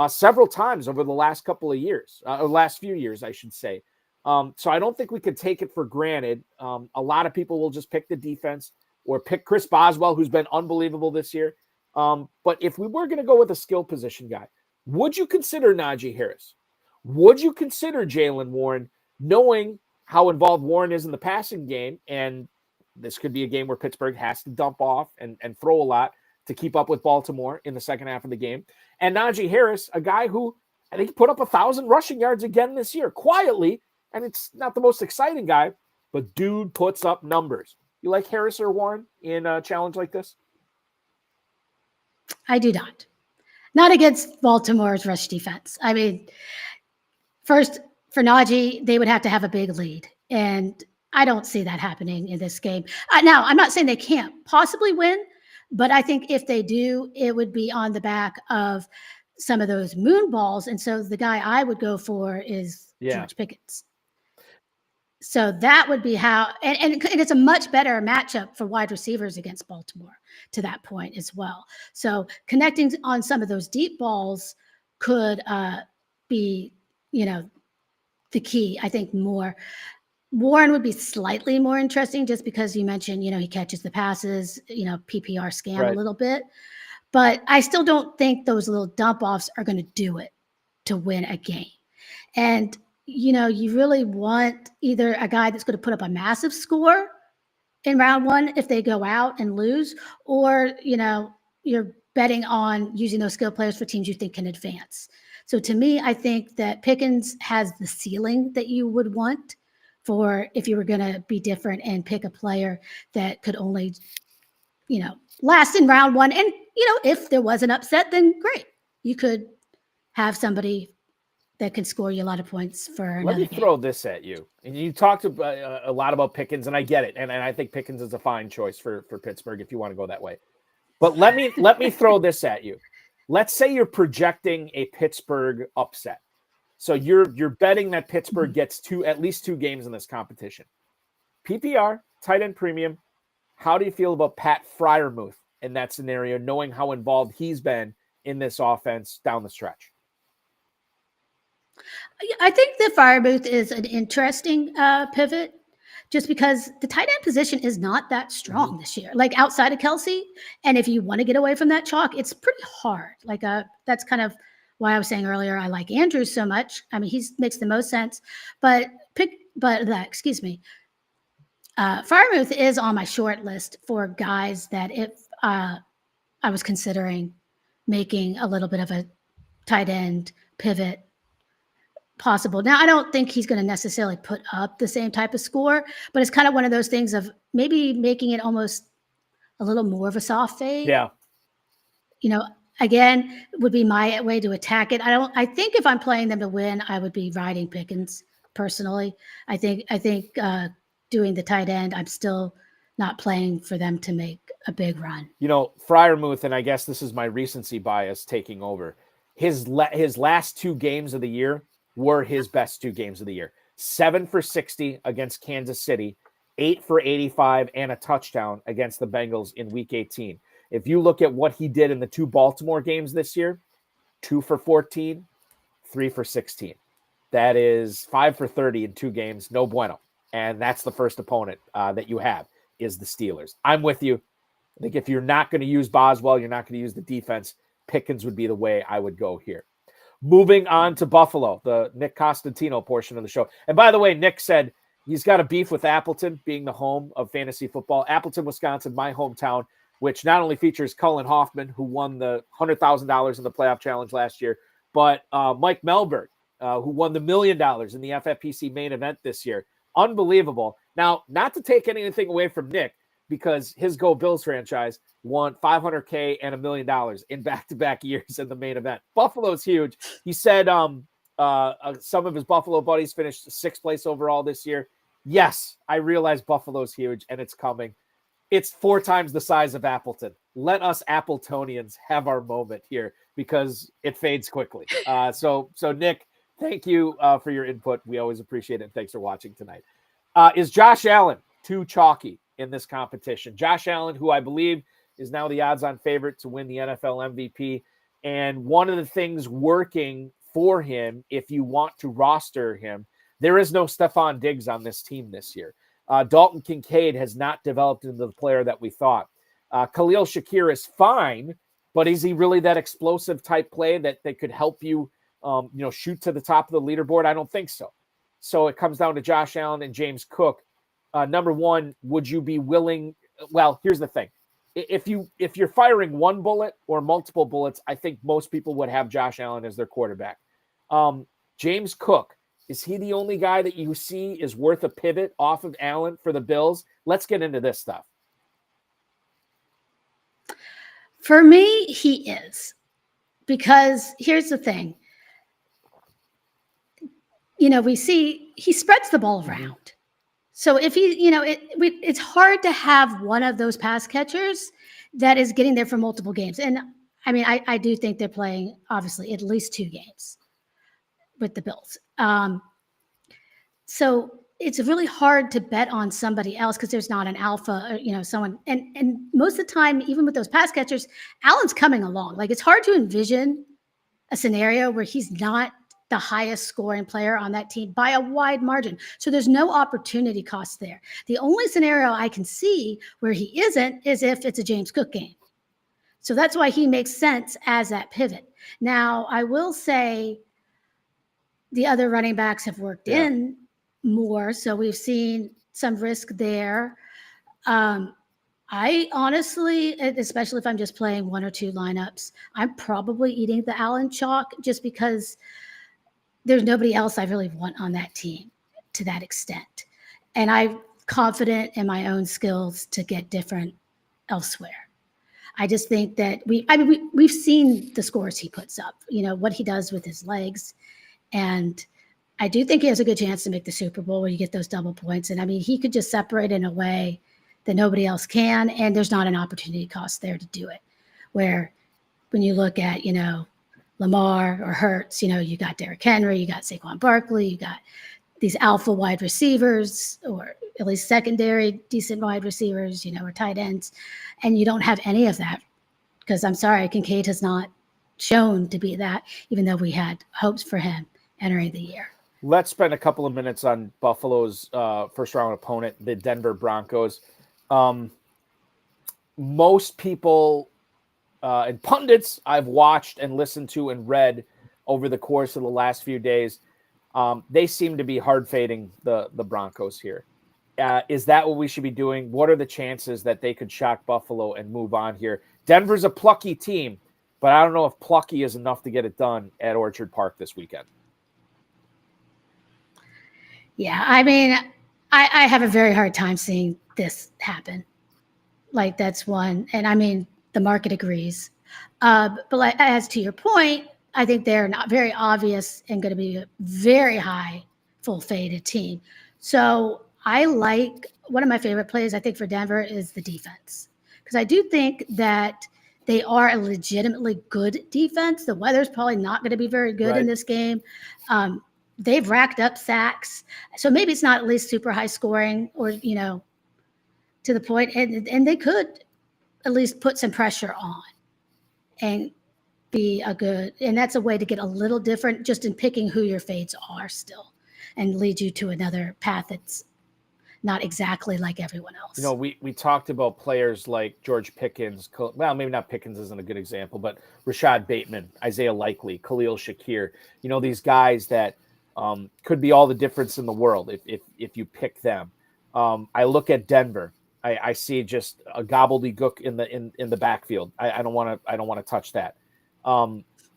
several times over the last couple of years, or last few years, I should say. So I don't think we could take it for granted. A lot of people will just pick the defense or pick Chris Boswell, who's been unbelievable this year. But if we were going to go with a skill position guy, would you consider Najee Harris? Would you consider Jaylen Warren, knowing how involved Warren is in the passing game? And this could be a game where Pittsburgh has to dump off and throw a lot to keep up with Baltimore in the second half of the game. And Najee Harris, a guy who I think he put up 1,000 rushing yards again this year, quietly, and it's not the most exciting guy, but dude puts up numbers. You like Harris or Warren in a challenge like this? I do not. Not against Baltimore's rush defense. I mean, first, for Najee, they would have to have a big lead, and I don't see that happening in this game. Now, I'm not saying they can't possibly win, but I think if they do, it would be on the back of some of those moon balls. And so the guy I would go for is George Pickens. So that would be how, and it's a much better matchup for wide receivers against Baltimore to that point as well. So connecting on some of those deep balls could be, the key. I think more. Warren would be slightly more interesting just because you mentioned, he catches the passes, PPR scam a little bit. But I still don't think those little dump offs are going to do it to win a game. And, you really want either a guy that's going to put up a massive score in round one if they go out and lose, or, you're betting on using those skill players for teams you think can advance. So to me, I think that Pickens has the ceiling that you would want for if you were going to be different and pick a player that could only, last in round one. And, if there was an upset, then great. You could have somebody that could score you a lot of points for another Let me game. throw this at you. And you talked a lot about Pickens, and I get it. And I think Pickens is a fine choice for Pittsburgh if you want to go that way. But let me throw this at you. Let's say you're projecting a Pittsburgh upset. So you're betting that Pittsburgh gets at least two games in this competition. PPR, tight end premium. How do you feel about Pat Freiermuth in that scenario, knowing how involved he's been in this offense down the stretch? I think that Freiermuth is an interesting pivot just because the tight end position is not that strong this year, like outside of Kelsey. And if you want to get away from that chalk, it's pretty hard. Like that's kind of why I was saying earlier, I like Andrews so much. I mean, he makes the most sense, Freiermuth is on my short list for guys that if I was considering making a little bit of a tight end pivot possible. Now, I don't think he's going to necessarily put up the same type of score, but it's kind of one of those things of maybe making it almost a little more of a soft fade. Yeah. Again, would be my way to attack it. I think if I'm playing them to win, I would be riding Pickens personally. I think doing the tight end, I'm still not playing for them to make a big run. Freiermuth, and I guess this is my recency bias taking over. His last two games of the year were his best two games of the year. 7 for 60 against Kansas City, 8 for 85, and a touchdown against the Bengals in Week 18. If you look at what he did in the two Baltimore games this year, 2 for 14, 3 for 16. That is 5 for 30 in two games. No bueno. And that's the first opponent that you have is the Steelers. I'm with you. I think if you're not going to use Boswell, you're not going to use the defense, Pickens would be the way I would go here. Moving on to Buffalo, the Nick Costantino portion of the show. And by the way, Nick said he's got a beef with Appleton being the home of fantasy football. Appleton, Wisconsin, my hometown, which not only features Cullen Hoffman, who won the $100,000 in the playoff challenge last year, but Mike Melberg, who won the $1 million in the FFPC main event this year. Unbelievable. Now, not to take anything away from Nick, because his Go Bills franchise won $500K and $1 million in back-to-back years in the main event. Buffalo's huge. He said some of his Buffalo buddies finished 6th place overall this year. Yes, I realize Buffalo's huge, and it's coming. It's 4 times the size of Appleton. Let us Appletonians have our moment here because it fades quickly. So Nick, thank you for your input. We always appreciate it. And thanks for watching tonight. Is Josh Allen too chalky in this competition? Josh Allen, who I believe is now the odds-on favorite to win the NFL MVP. And one of the things working for him, if you want to roster him, there is no Stephon Diggs on this team this year. Dalton Kincaid has not developed into the player that we thought. Khalil Shakir is fine, but is he really that explosive type play that could help you, shoot to the top of the leaderboard? I don't think so. So it comes down to Josh Allen and James Cook. Number one, would you be willing? Well, here's the thing. If you're firing one bullet or multiple bullets, I think most people would have Josh Allen as their quarterback. James Cook, is he the only guy that you see is worth a pivot off of Allen for the Bills? Let's get into this stuff. For me, he is. Because here's the thing. We see he spreads the ball around. So if he, it's hard to have one of those pass catchers that is getting there for multiple games. And I mean, I do think they're playing, obviously, at least 2 games with the Bills. So it's really hard to bet on somebody else because there's not an alpha, someone. And most of the time, even with those pass catchers, Allen's coming along. Like, it's hard to envision a scenario where he's not the highest scoring player on that team by a wide margin. So there's no opportunity cost there. The only scenario I can see where he isn't is if it's a James Cook game. So that's why he makes sense as that pivot. Now, I will say the other running backs have worked in more. So we've seen some risk there. I honestly, especially if I'm just playing 1 or 2 lineups, I'm probably eating the Allen chalk just because there's nobody else I really want on that team to that extent. And I'm confident in my own skills to get different elsewhere. I just think that we've seen the scores he puts up, what he does with his legs. And I do think he has a good chance to make the Super Bowl where you get those double points. And I mean, he could just separate in a way that nobody else can. And there's not an opportunity cost there to do it. Where when you look at, Lamar or Hurts, you got Derrick Henry, you got Saquon Barkley, you got these alpha wide receivers, or at least secondary decent wide receivers, or tight ends. And you don't have any of that because I'm sorry, Kincaid has not shown to be that, even though we had hopes for him entering the year. Let's spend a couple of minutes on Buffalo's first round opponent, the Denver Broncos. Most people and pundits I've watched and listened to and read over the course of the last few days, they seem to be hard fading the Broncos here. Is that what we should be doing? What are the chances that they could shock Buffalo and move on here? Denver's a plucky team, but I don't know if plucky is enough to get it done at Orchard Park this weekend. Yeah, I mean, I have a very hard time seeing this happen. Like, that's one. And I mean, the market agrees. But like, as to your point, I think they're not very obvious and going to be a very high full faded team. So I like, one of my favorite plays, I think, for Denver is the defense. Because I do think that they are a legitimately good defense. The weather's probably not going to be very good in this game. They've racked up sacks. So maybe it's not at least super high scoring or, to the point. And they could at least put some pressure on and be and that's a way to get a little different just in picking who your fades are still and lead you to another path that's not exactly like everyone else. We talked about players like George Pickens. Well, maybe not Pickens isn't a good example, but Rashad Bateman, Isaiah Likely, Khalil Shakir, these guys that could be all the difference in the world if you pick them. I look at Denver. I see just a gobbledygook in the backfield. I don't want to touch that.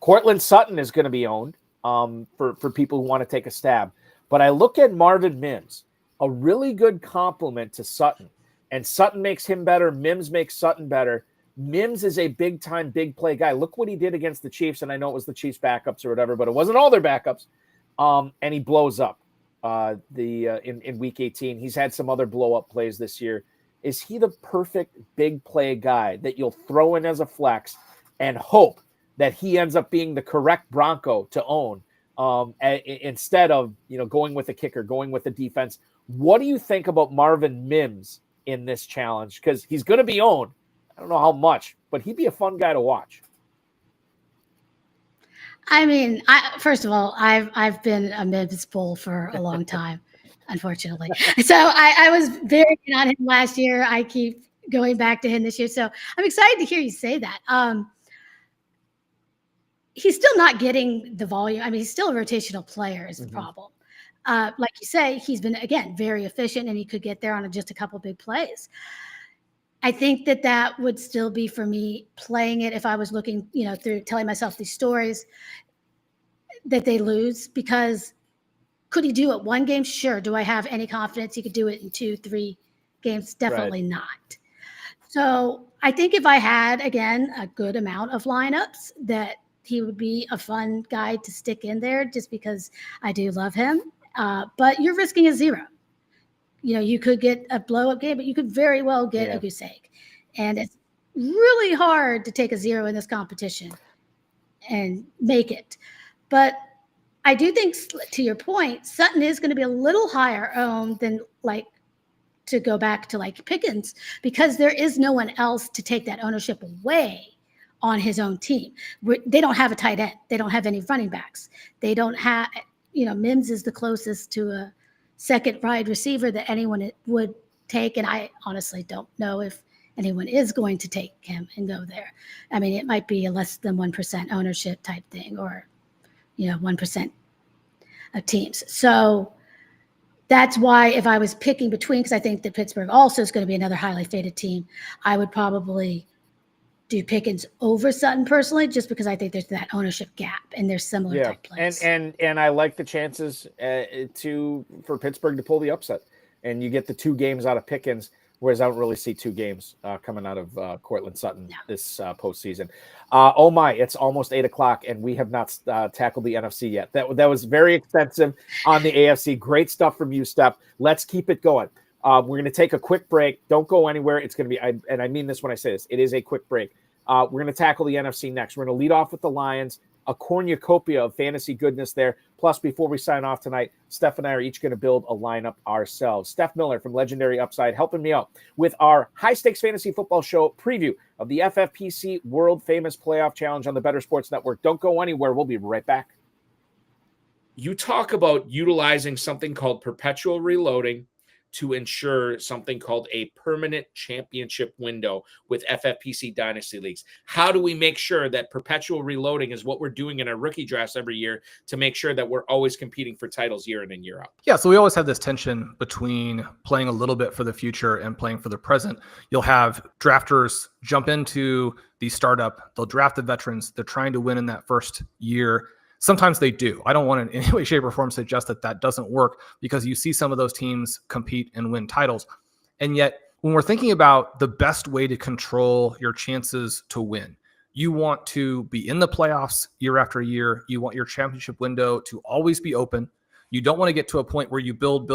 Cortland Sutton is going to be owned for people who want to take a stab. But I look at Marvin Mims, a really good compliment to Sutton. And Sutton makes him better. Mims makes Sutton better. Mims is a big-time, big-play guy. Look what he did against the Chiefs, and I know it was the Chiefs' backups or whatever, but it wasn't all their backups. And he blows up in Week 18. He's had some other blow-up plays this year. Is he the perfect big-play guy that you'll throw in as a flex and hope that he ends up being the correct Bronco to own instead of going with a kicker, going with a defense? What do you think about Marvin Mims in this challenge? Because he's going to be owned. I don't know how much, but he'd be a fun guy to watch. I mean, first of all, I've been a Mims bull for a long time, unfortunately. So I was very keen on him last year. I keep going back to him this year. So I'm excited to hear you say that. He's still not getting the volume. I mean, he's still a rotational player is the problem. Like you say, he's been, again, very efficient, and he could get there on just a couple big plays. I think that would still be for me playing it if I was looking, through telling myself these stories. that they lose, because could he do it one game? Sure. Do I have any confidence he could do it in 2-3 games? Definitely not. So I think if I had, again, a good amount of lineups, that he would be a fun guy to stick in there just because I do love him. But you're risking a 0. You could get a blow-up game, but you could very well get a goose egg. And it's really hard to take a 0 in this competition and make it. But I do think, to your point, Sutton is going to be a little higher owned than, like, to go back to like Pickens, because there is no one else to take that ownership away on his own team. They don't have a tight end. They don't have any running backs. They don't have, Mims is the closest to a second wide receiver that anyone would take. And I honestly don't know if anyone is going to take him and go there. I mean, it might be a less than 1% ownership type thing, or, 1% of teams. So that's why, if I was picking between, because I think that Pittsburgh also is going to be another highly faded team, I would probably do Pickens over Sutton personally, just because I think there's that ownership gap and there's similar type plays. And I like the chances for Pittsburgh to pull the upset, and you get the 2 games out of Pickens, whereas I don't really see 2 games coming out of Cortland Sutton this postseason. Oh my, it's almost 8:00, and we have not tackled the NFC yet. That was very extensive on the AFC. Great stuff from you, Steph. Let's keep it going. We're going to take a quick break. Don't go anywhere. It's going to be, and I mean this when I say this, it is a quick break. We're going to tackle the NFC next. We're going to lead off with the Lions, a cornucopia of fantasy goodness there. Plus, before we sign off tonight, Steph and I are each going to build a lineup ourselves. Steph Miller from Legendary Upside helping me out with our high-stakes fantasy football show preview of the FFPC World Famous Playoff Challenge on the Better Sports Network. Don't go anywhere. We'll be right back. You talk about utilizing something called perpetual reloading to ensure something called a permanent championship window with FFPC Dynasty Leagues. How do we make sure that perpetual reloading is what we're doing in our rookie drafts every year to make sure that we're always competing for titles year in and year out? Yeah, so we always have this tension between playing a little bit for the future and playing for the present. You'll have drafters jump into the startup. They'll draft the veterans. They're trying to win in that first year. Sometimes they do. I don't want to in any way, shape, or form suggest that doesn't work, because you see some of those teams compete and win titles. And yet, when we're thinking about the best way to control your chances to win, you want to be in the playoffs year after year. You want your championship window to always be open. You don't want to get to a point where you build,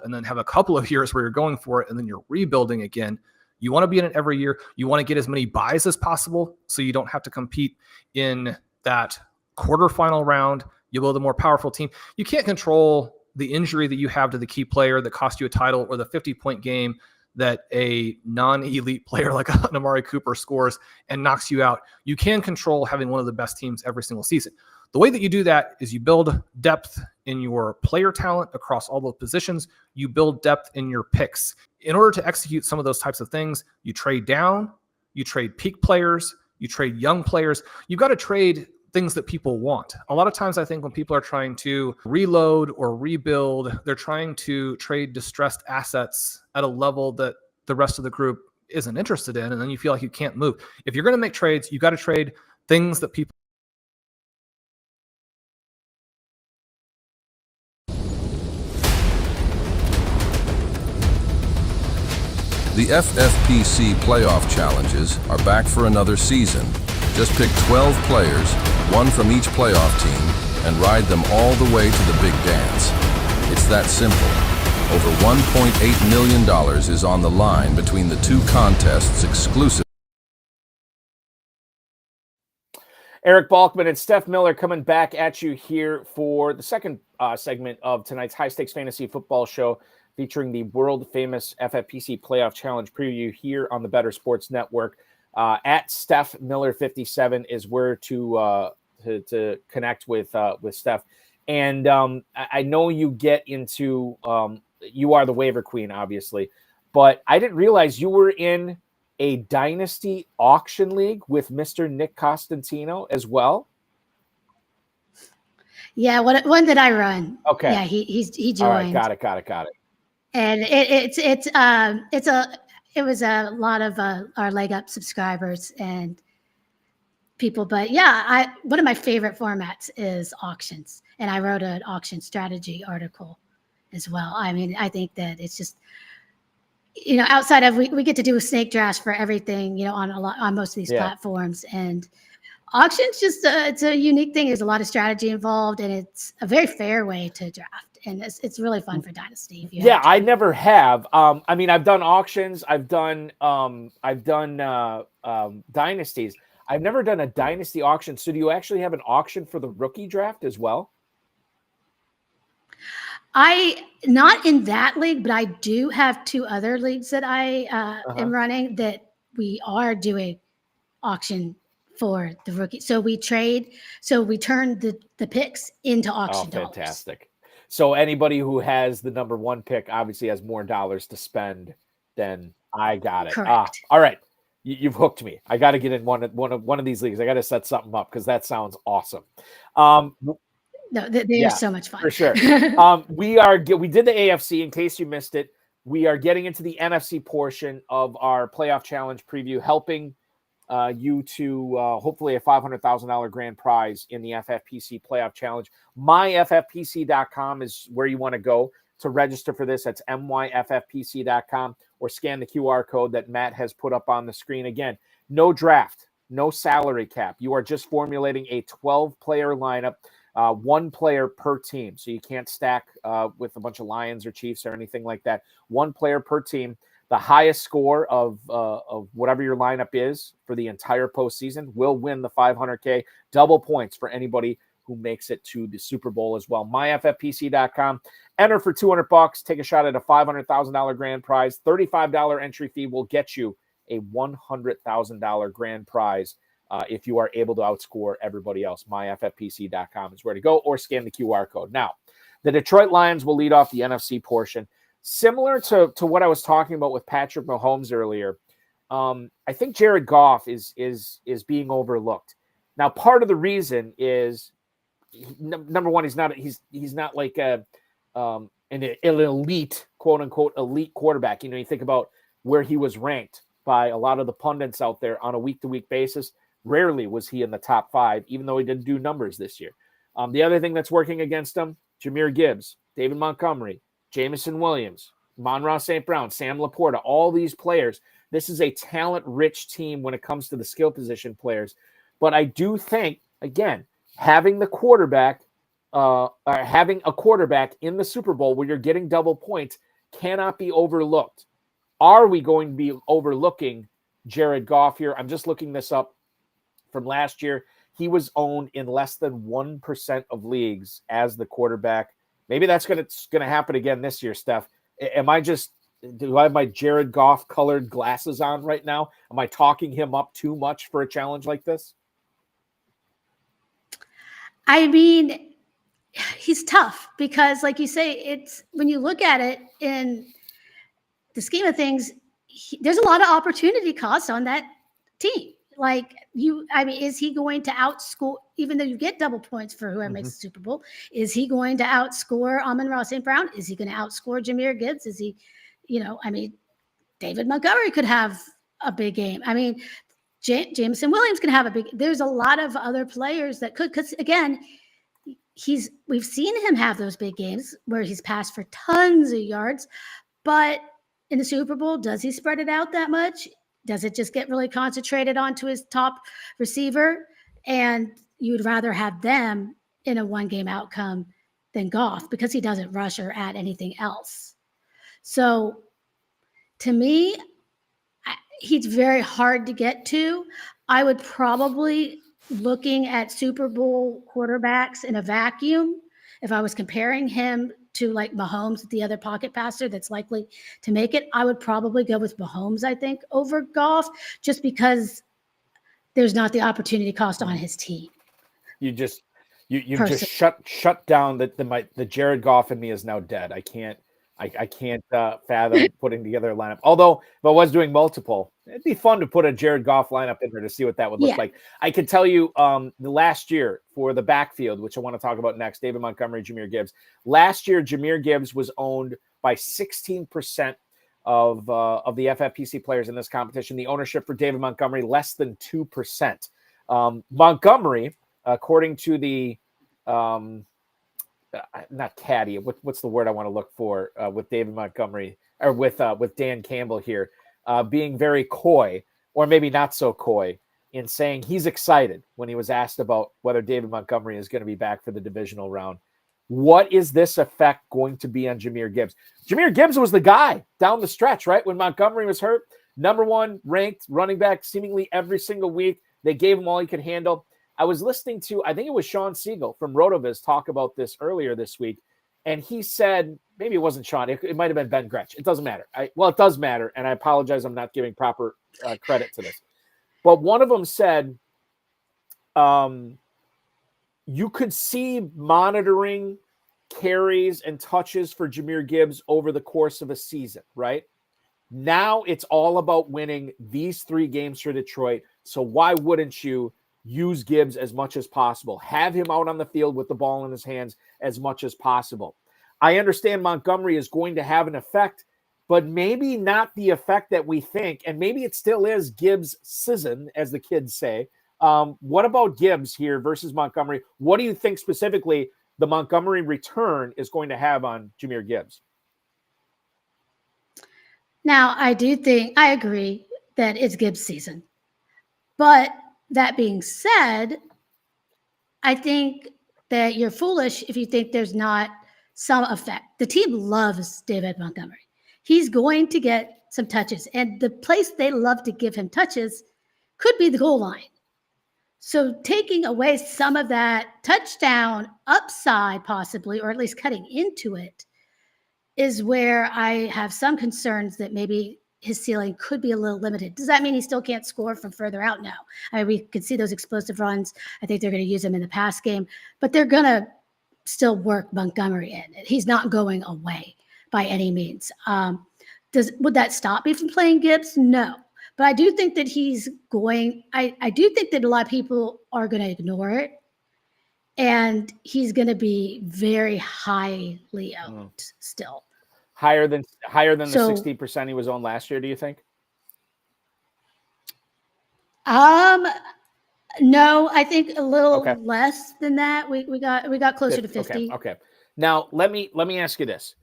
and then have a couple of years where you're going for it and then you're rebuilding again. You want to be in it every year. You want to get as many buys as possible so you don't have to compete in that quarterfinal round. You build a more powerful team. You can't control the injury that you have to the key player that cost you a title, or the 50-point game that a non-elite player like Amari Cooper scores and knocks you out. You can control having one of the best teams every single season. The way that you do that is you build depth in your player talent across all those positions. You build depth in your picks. In order to execute some of those types of things, you trade down, you trade peak players, you trade young players. You've got to trade things that people want. A lot of times I think when people are trying to reload or rebuild, they're trying to trade distressed assets at a level that the rest of the group isn't interested in, and then you feel like you can't move. If you're going to make trades, you got to trade things that people The FFPC Playoff Challenges are back for another season. Just pick 12 players, one from each playoff team, and ride them all the way to the big dance. It's that simple. Over $1.8 million is on the line between the 2 contests exclusive. Eric Balkman and Steph Miller coming back at you here for the second segment of tonight's High Stakes Fantasy Football Show, featuring the world famous FFPC Playoff Challenge preview here on the Better Sports Network. At Steph Miller 57 is where to connect with Steph. And I know you get into you are the waiver queen, obviously, but I didn't realize you were in a dynasty auction league with Mr. Nick Costantino as well. Yeah, one that I run. Okay. Yeah, he joined. All right, got it. And it was a lot of our leg up subscribers, and people. But yeah, one of my favorite formats is auctions, and I wrote an auction strategy article as well. I mean, I think that it's just, outside of we get to do snake drafts for everything, on most of these platforms, and auctions just it's a unique thing. There's a lot of strategy involved, and it's a very fair way to draft, and it's really fun for Dynasty. I never have. I mean, I've done auctions. I've done dynasties. I've never done a dynasty auction. So do you actually have an auction for the rookie draft as well? Not in that league, but I do have 2 other leagues that I am running that we are doing auction for the rookie. So we trade. So we turn the picks into auction dollars. Fantastic. So anybody who has the number 1 pick obviously has more dollars to spend than I got it. Correct. All right. You've hooked me. I got to get in one of these leagues. I got to set something up because that sounds awesome. No, they're so much fun. For sure. We did the AFC in case you missed it. We are getting into the NFC portion of our playoff challenge preview, helping you to hopefully a $500,000 grand prize in the FFPC Playoff Challenge. MyFFPC.com is where you want to go to register for this. That's myffpc.com, or scan the QR code that Matt has put up on the screen. Again, no draft, no salary cap. You are just formulating a 12-player lineup, 1 player per team. So you can't stack with a bunch of Lions or Chiefs or anything like that. 1 player per team. The highest score of whatever your lineup is for the entire postseason will win the $500K. Double points for anybody who makes it to the Super Bowl as well. MyFFPC.com. Enter for $200. Take a shot at a $500,000 grand prize. $35 entry fee will get you a $100,000 grand prize if you are able to outscore everybody else. MyFFPC.com is where to go, or scan the QR code. Now, the Detroit Lions will lead off the NFC portion. Similar to what I was talking about with Patrick Mahomes earlier, I think Jared Goff is being overlooked. Now, part of the reason is, number one, he's not like an elite, quote unquote, elite quarterback. You think about where he was ranked by a lot of the pundits out there on a week-to-week basis. Rarely was he in the top 5, even though he didn't do numbers this year. The other thing that's working against him, Jahmyr Gibbs, David Montgomery, Jamison Williams, Monroe St. Brown, Sam Laporta, all these players. This is a talent-rich team when it comes to the skill position players. But I do think, again, having a quarterback in the Super Bowl where you're getting double points cannot be overlooked. Are we going to be overlooking Jared Goff here? I'm just looking this up from last year. He was owned in less than 1% of leagues as the quarterback. Maybe that's going to happen again this year, Steph. Do I have my Jared Goff colored glasses on right now? Am I talking him up too much for a challenge like this? I mean, he's tough because, like you say, it's when you look at it in the scheme of things, there's a lot of opportunity cost on that team. Is he going to outscore, even though you get double points for whoever makes the Super Bowl, is he going to outscore Amon-Ra St. Brown? Is he going to outscore Jahmyr Gibbs? Is he, David Montgomery could have a big game. Jameson Williams can have there's a lot of other players that could, because again, we've seen him have those big games where he's passed for tons of yards, but in the Super Bowl, does he spread it out that much? Does it just get really concentrated onto his top receiver? And you'd rather have them in a 1-game outcome than Goff because he doesn't rush or add anything else. So to me, he's very hard to get to. I would probably, looking at Super Bowl quarterbacks in a vacuum, if I was comparing him to like Mahomes, the other pocket passer that's likely to make it, I would probably go with Mahomes, I think, over Goff, just because there's not the opportunity cost on his team. You just shut down the Jared Goff in me is now dead. I can't fathom putting together a lineup. Although if I was doing multiple, it'd be fun to put a Jared Goff lineup in there to see what that would look like. I can tell you the last year for the backfield, which I want to talk about next, David Montgomery, Jahmyr Gibbs. Last year, Jahmyr Gibbs was owned by 16% of the FFPC players in this competition. The ownership for David Montgomery, less than 2%. Montgomery, according to the not caddy, what's the word I want to look for with David Montgomery or with Dan Campbell here, being very coy or maybe not so coy in saying he's excited when he was asked about whether David Montgomery is going to be back for the divisional round. What is this effect going to be on Jahmyr Gibbs? Jahmyr Gibbs was the guy down the stretch, right? When Montgomery was hurt, number one ranked running back seemingly every single week. They gave him all he could handle. I was listening to, I think it was Sean Siegel from RotoViz talk about this earlier this week. And he said, maybe it wasn't Sean. It might have been Ben Gretsch. It doesn't matter. Well, it does matter. And I apologize. I'm not giving proper credit to this. But one of them said, you could see monitoring carries and touches for Jahmyr Gibbs over the course of a season, right? Now it's all about winning these 3 games for Detroit. So why wouldn't you use Gibbs as much as possible? Have him out on the field with the ball in his hands as much as possible. I understand Montgomery is going to have an effect, but maybe not the effect that we think. And maybe it still is Gibbs' season, as the kids say. What about Gibbs here versus Montgomery? What do you think specifically the Montgomery return is going to have on Jahmyr Gibbs? Now, I agree that it's Gibbs' season. But that being said, I think that you're foolish if you think there's not some effect. The team loves David Montgomery. He's going to get some touches. And the place they love to give him touches could be the goal line. So taking away some of that touchdown upside possibly, or at least cutting into it, is where I have some concerns that maybe his ceiling could be a little limited. Does that mean he still can't score from further out? No. I mean, we could see those explosive runs. I think they're going to use him in the pass game, but they're going to still work Montgomery in. He's not going away by any means. Would that stop me from playing Gibbs? No. But I do think that he's going – I do think that a lot of people are going to ignore it, and he's going to be very highly owned still. Higher than the 60% he was on last year, do you think? No, I think a little less than that. We got closer to 50. Okay. Now let me ask you this.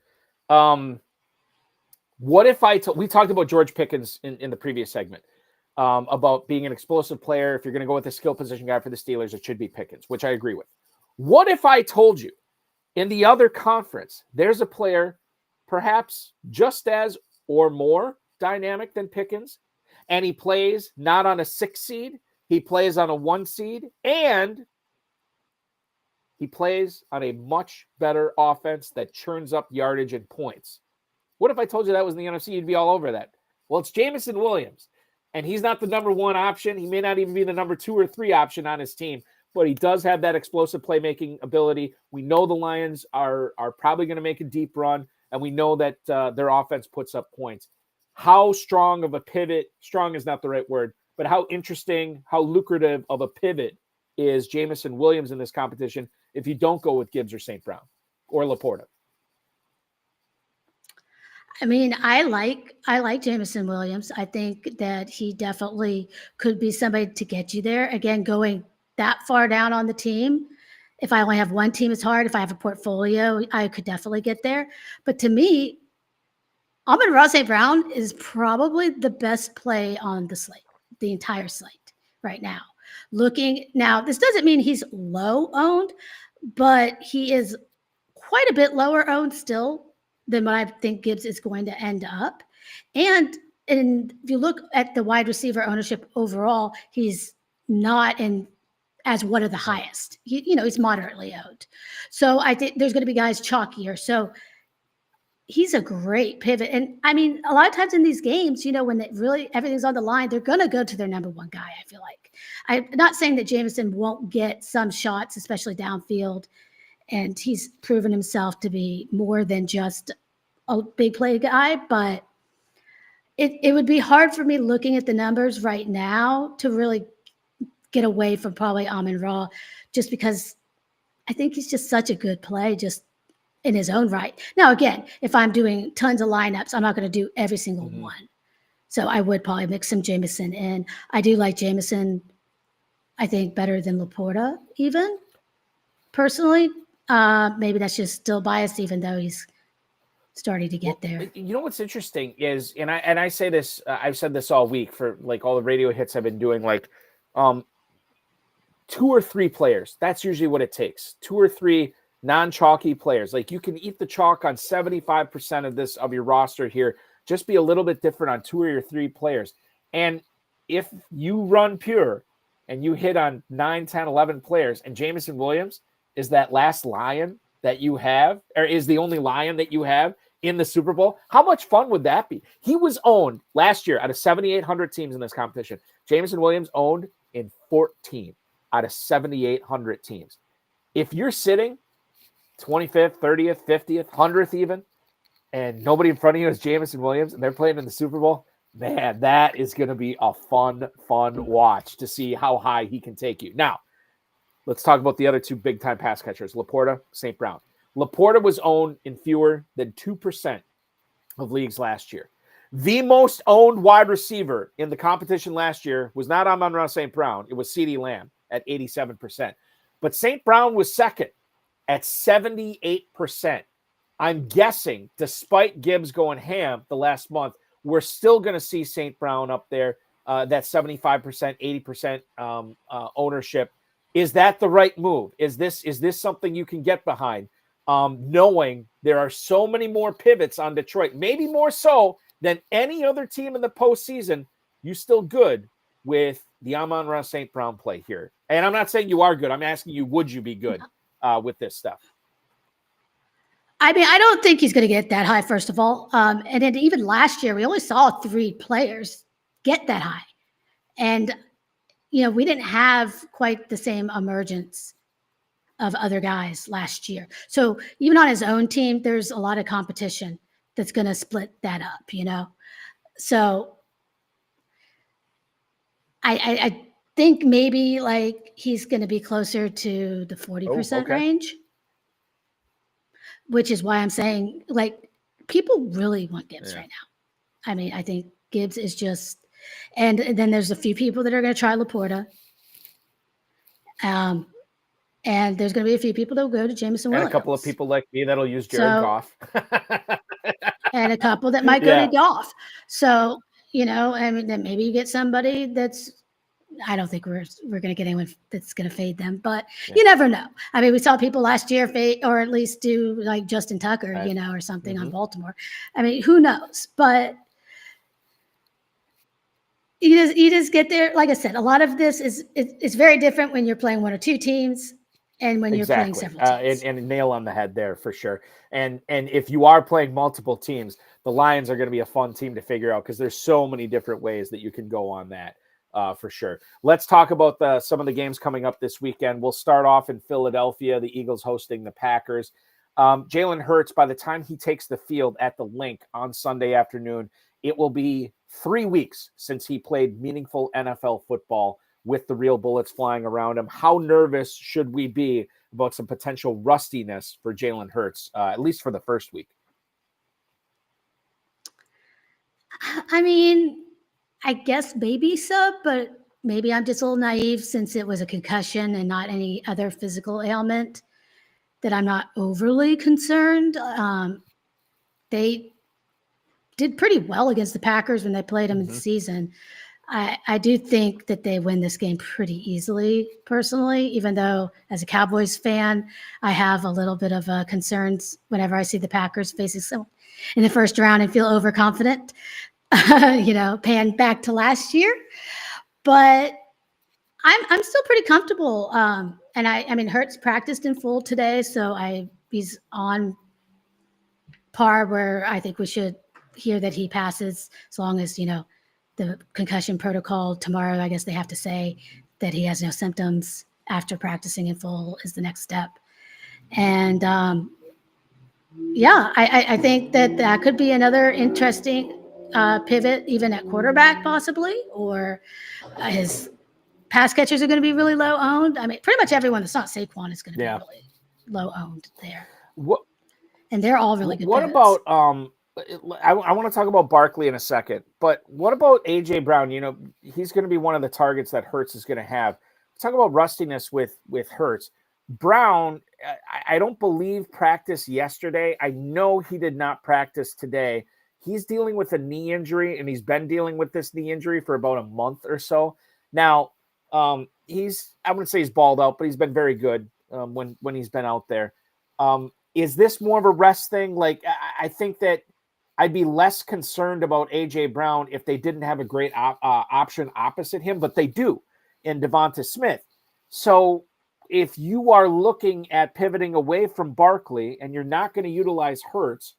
What if we talked about George Pickens in the previous segment about being an explosive player. If you're going to go with a skill position guy for the Steelers, it should be Pickens, which I agree with. What if I told you in the other conference, there's a player perhaps just as or more dynamic than Pickens, and he plays not on a 6 seed, he plays on a 1 seed, and he plays on a much better offense that churns up yardage and points? What if I told you that was in the NFC? You'd be all over that. Well, it's Jameson Williams, and he's not the number 1 option. He may not even be the number 2 or 3 option on his team, but he does have that explosive playmaking ability. We know the Lions are probably going to make a deep run, and we know that their offense puts up points. How strong of a pivot, strong is not the right word, but how interesting, how lucrative of a pivot is Jameson Williams in this competition if you don't go with Gibbs or St. Brown or Laporta? I mean, I like Jameson Williams. I think that he definitely could be somebody to get you there. Again, going that far down on the team, if I only have one team, it's hard. If I have a portfolio, I could definitely get there. But to me, Amon-Ra St. Brown is probably the best play on the slate, the entire slate right now. Now, this doesn't mean he's low owned, but he is quite a bit lower owned still than what I think Gibbs is going to end up. And if you look at the wide receiver ownership overall, he's not as one of the highest. He's moderately owned. So I think there's going to be guys chalkier. So he's a great pivot. And I mean, a lot of times in these games, when everything's on the line, they're going to go to their number 1 guy, I feel like. I'm not saying that Jameson won't get some shots, especially downfield. And he's proven himself to be more than just a big play guy. But it would be hard for me looking at the numbers right now to really get away from probably Amon-Ra, just because I think he's just such a good play just in his own right. Now, again, if I'm doing tons of lineups, I'm not going to do every single one. So I would probably mix some Jameson in. I do like Jameson I think, better than Laporta, even personally. Maybe that's just still biased, even though he's starting to get there. You know what's interesting is, and I say this, I've said this all week for like all the radio hits I've been doing, like 2 or 3 players. That's usually what it takes. 2 or 3 non-chalky players. Like you can eat the chalk on 75% of your roster here. Just be a little bit different on 2 or 3 players. And if you run pure and you hit on 9, 10, 11 players, and Jameson Williams is that last lion that you have, or is the only lion that you have in the Super Bowl, how much fun would that be? He was owned last year out of 7,800 teams in this competition. Jameson Williams owned in 14 out of 7,800 teams. If you're sitting 25th, 30th, 50th, 100th even, and nobody in front of you is Jameson Williams, and they're playing in the Super Bowl, man, that is going to be a fun watch to see how high he can take you. Now, let's talk about the other 2 big-time pass catchers, Laporta, St. Brown. Laporta was owned in fewer than 2% of leagues last year. The most owned wide receiver in the competition last year was not Amon-Ra St. Brown. It was CeeDee Lamb at 87%. But St. Brown was second at 78%. I'm guessing, despite Gibbs going ham the last month, we're still going to see St. Brown up there, that 75%, 80% ownership. Is that the right move? Is this something you can get behind? Knowing there are so many more pivots on Detroit, maybe more so than any other team in the postseason, you still good with the Amon-Ra St. Brown play here? And I'm not saying you are good. I'm asking you, would you be good with this stuff? I mean, I don't think he's going to get that high, first of all. And then even last year, we only saw 3 players get that high. And, we didn't have quite the same emergence of other guys last year. So even on his own team, there's a lot of competition that's going to split that up, So I think maybe like he's going to be closer to the 40% range, which is why I'm saying like people really want Gibbs right now. I mean, I think Gibbs is just, and then there's a few people that are going to try Laporta. And there's going to be a few people that will go to Jameson Williams. And a couple of people like me that'll use Jared Goff. And a couple that might go to Goff. So, I mean, then maybe you get somebody that's, I don't think we're going to get anyone that's going to fade them, but you never know. I mean, we saw people last year fade, or at least do like Justin Tucker, or something on Baltimore. I mean, who knows? But you just get there. Like I said, a lot of this it's very different when you're playing 1 or 2 teams and when you're playing several teams. And nail on the head there for sure. And if you are playing multiple teams, the Lions are going to be a fun team to figure out because there's so many different ways that you can go on that. For sure. Let's talk about some of the games coming up this weekend. We'll start off in Philadelphia, the Eagles hosting the Packers. Jalen Hurts, by the time he takes the field at the Link on Sunday afternoon, it will be 3 weeks since he played meaningful NFL football with the real bullets flying around him. How nervous should we be about some potential rustiness for Jalen Hurts, at least for the first week? I mean, I guess maybe so, but maybe I'm just a little naive since it was a concussion and not any other physical ailment that I'm not overly concerned. They did pretty well against the Packers when they played them in the season. I do think that they win this game pretty easily, personally, even though as a Cowboys fan, I have a little bit of concerns whenever I see the Packers facing someone in the first round and feel overconfident. Pan back to last year, but I'm still pretty comfortable. And I mean, Hurts practiced in full today, so he's on par where I think we should hear that he passes as long as, the concussion protocol tomorrow, I guess they have to say that he has no symptoms after practicing in full is the next step. And I think that could be another interesting pivot, even at quarterback possibly, or his pass catchers are going to be really low owned. I mean, pretty much everyone that's not Saquon is going to be really low owned there. And they're all really good. What pivots. about I want to talk about Barkley in a second, but what about AJ Brown? He's going to be one of the targets that Hurts is going to have. talk about rustiness with Hurts. Brown, I don't believe practiced yesterday. I know he did not practice today. He's dealing with a knee injury, and he's been dealing with this knee injury for about a month or so. Now, I wouldn't say he's balled out, but he's been very good when he's been out there. Is this more of a rest thing? Like, I think that I'd be less concerned about A.J. Brown if they didn't have a great option opposite him, but they do in Devonta Smith. So if you are looking at pivoting away from Barkley and you're not going to utilize Hurts,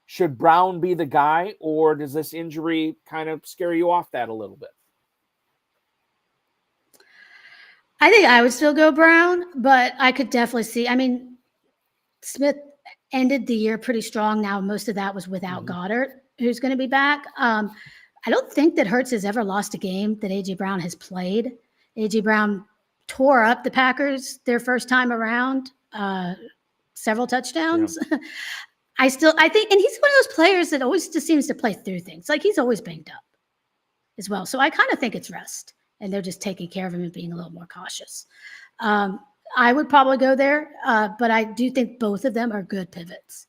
should Brown be the guy, or does this injury kind of scare you off that a little bit? I think I would still go Brown, but I could definitely see. I mean, Smith ended the year pretty strong. Now, most of that was without Goddard, who's going to be back. I don't think that Hurts has ever lost a game that A.J. Brown has played. A.J. Brown tore up the Packers their first time around, several touchdowns. Yeah. I think, and he's one of those players that always just seems to play through things. Like, he's always banged up as well. So I kind of think it's rest, and they're just taking care of him and being a little more cautious. I would probably go there, but I do think both of them are good pivots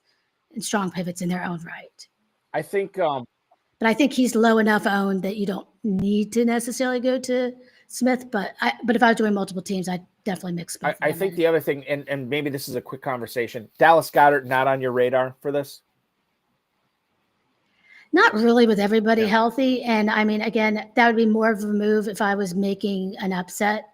and strong pivots in their own right. I think, but I think he's low enough owned that you don't need to necessarily go to Smith. But if I was doing multiple teams, I'd definitely mix both. I think the other thing, and maybe this is a quick conversation, Dallas Goedert not on your radar for this? Not really, with everybody healthy. And I mean, again, that would be more of a move if I was making an upset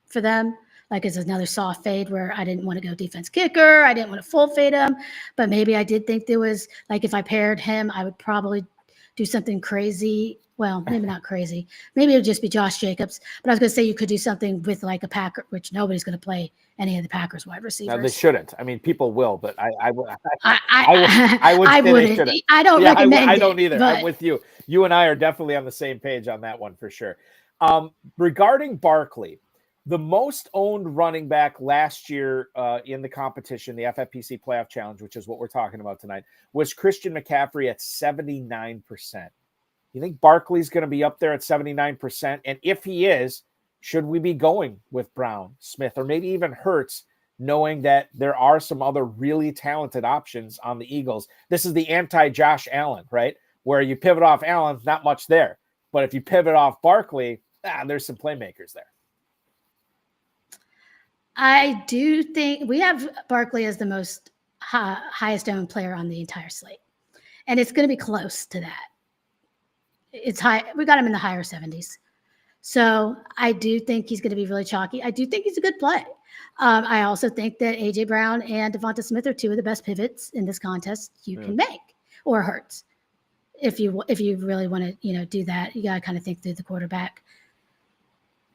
for them. Like, it's another soft fade where I didn't want to go defense kicker. I didn't want to full fade him. But maybe I did think there was, like, if I paired him, I would probably do something crazy. Well, maybe not crazy. Maybe it would just be Josh Jacobs. But I was going to say you could do something with, like, a Packer, which nobody's going to play any of the Packers wide receivers. No, they shouldn't. I mean, people will, but I wouldn't. I don't recommend it. I don't either. But... I'm with you. You and I are definitely on the same page on that one for sure. Regarding Barkley, the most owned running back last year in the competition, the FFPC Playoff Challenge, which is what we're talking about tonight, was Christian McCaffrey at 79%. You think Barkley's going to be up there at 79%? And if he is, should we be going with Brown, Smith, or maybe even Hurts, knowing that there are some other really talented options on the Eagles? This is the anti-Josh Allen, right? Where you pivot off Allen, not much there. But if you pivot off Barkley, there's some playmakers there. I do think we have Barkley as the most highest owned player on the entire slate. And it's going to be close to that. It's high. We got him in the higher 70s. So I do think he's going to be really chalky. I do think he's a good play. I also think that A.J. Brown and Devonta Smith are two of the best pivots in this contest you can make, or Hurts. If you really want to, do that, you got to kind of think through the quarterback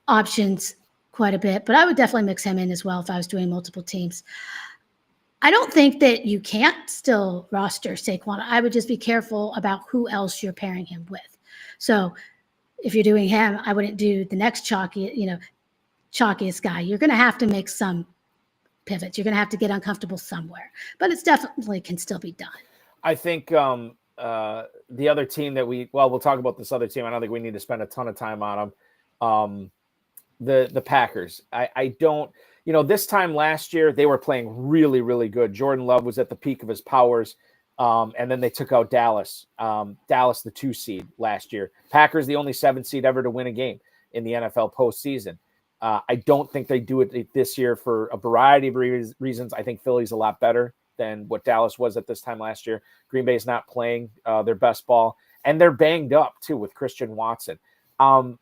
options quite a bit, but I would definitely mix him in as well if I was doing multiple teams. I don't think that you can't still roster Saquon. I would just be careful about who else you're pairing him with. So if you're doing him, I wouldn't do the next chalkiest guy. You're going to have to make some pivots. You're going to have to get uncomfortable somewhere, but it's definitely can still be done. I think the other team that we'll talk about this other team. I don't think we need to spend a ton of time on them. The Packers. I don't, this time last year, they were playing really, really good. Jordan Love was at the peak of his powers. And then they took out Dallas, the 2 seed last year. Packers, the only 7 seed ever to win a game in the NFL postseason. I don't think they do it this year for a variety of reasons. I think Philly's a lot better than what Dallas was at this time last year. Green Bay's not playing their best ball, and they're banged up too with Christian Watson. To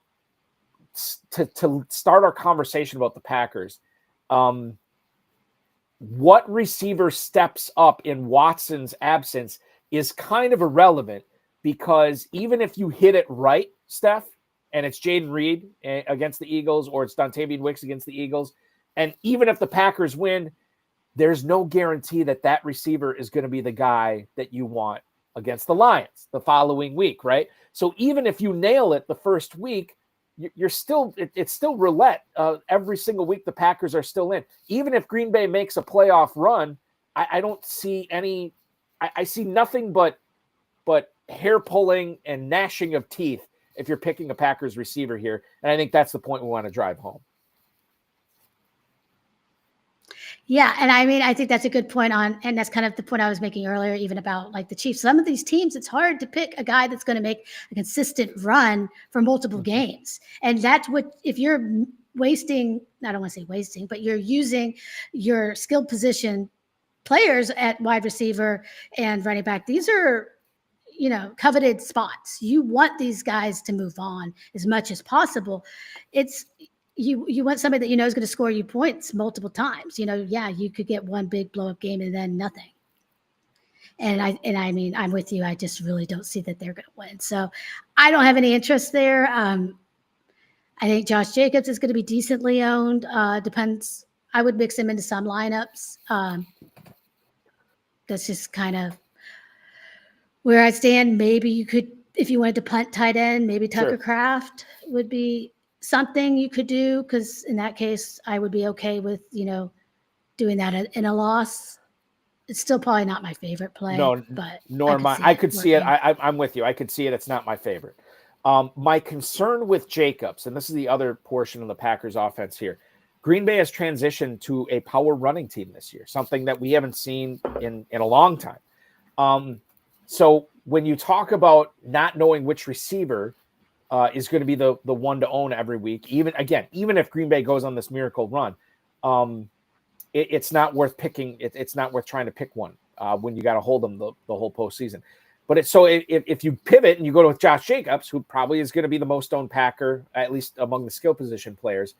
start our conversation about the Packers, what receiver steps up in Watson's absence is kind of irrelevant, because even if you hit it right, Steph, and it's Jaden Reed against the Eagles, or it's Dontavian Wicks against the Eagles, and even if the Packers win, there's no guarantee that receiver is going to be the guy that you want against the Lions the following week, right? So even if you nail it the first week, it's still roulette. Every single week the Packers are still in. Even if Green Bay makes a playoff run, I don't see any. I see nothing but hair pulling and gnashing of teeth if you're picking a Packers receiver here, and I think that's the point we want to drive home. Yeah, and I mean, I think that's a good point and that's kind of the point I was making earlier, even about like the Chiefs. Some of these teams, it's hard to pick a guy that's going to make a consistent run for multiple games. And that's what, if you're wasting, I don't want to say wasting, but you're using your skilled position players at wide receiver and running back. These are, coveted spots. You want these guys to move on as much as possible. You want somebody that is going to score you points multiple times. You could get one big blow up game and then nothing. And I mean, I'm with you. I just really don't see that they're going to win. So I don't have any interest there. I think Josh Jacobs is going to be decently owned. Depends. I would mix him into some lineups. That's just kind of where I stand. Maybe you could, if you wanted to punt tight end, maybe Tucker Kraft would be something you could do, because in that case, I would be okay with, doing that in a loss. It's still probably not my favorite play. No, but nor mine. I could see it. I'm with you. I could see it. It's not my favorite. My concern with Jacobs, and this is the other portion of the Packers offense here, Green Bay has transitioned to a power running team this year, something that we haven't seen in a long time. So when you talk about not knowing which receiver is going to be the one to own every week, even if Green Bay goes on this miracle run, it's not worth picking. It's not worth trying to pick one when you got to hold them the whole postseason. But if you pivot and you go with Josh Jacobs, who probably is going to be the most owned Packer, at least among the skill position players,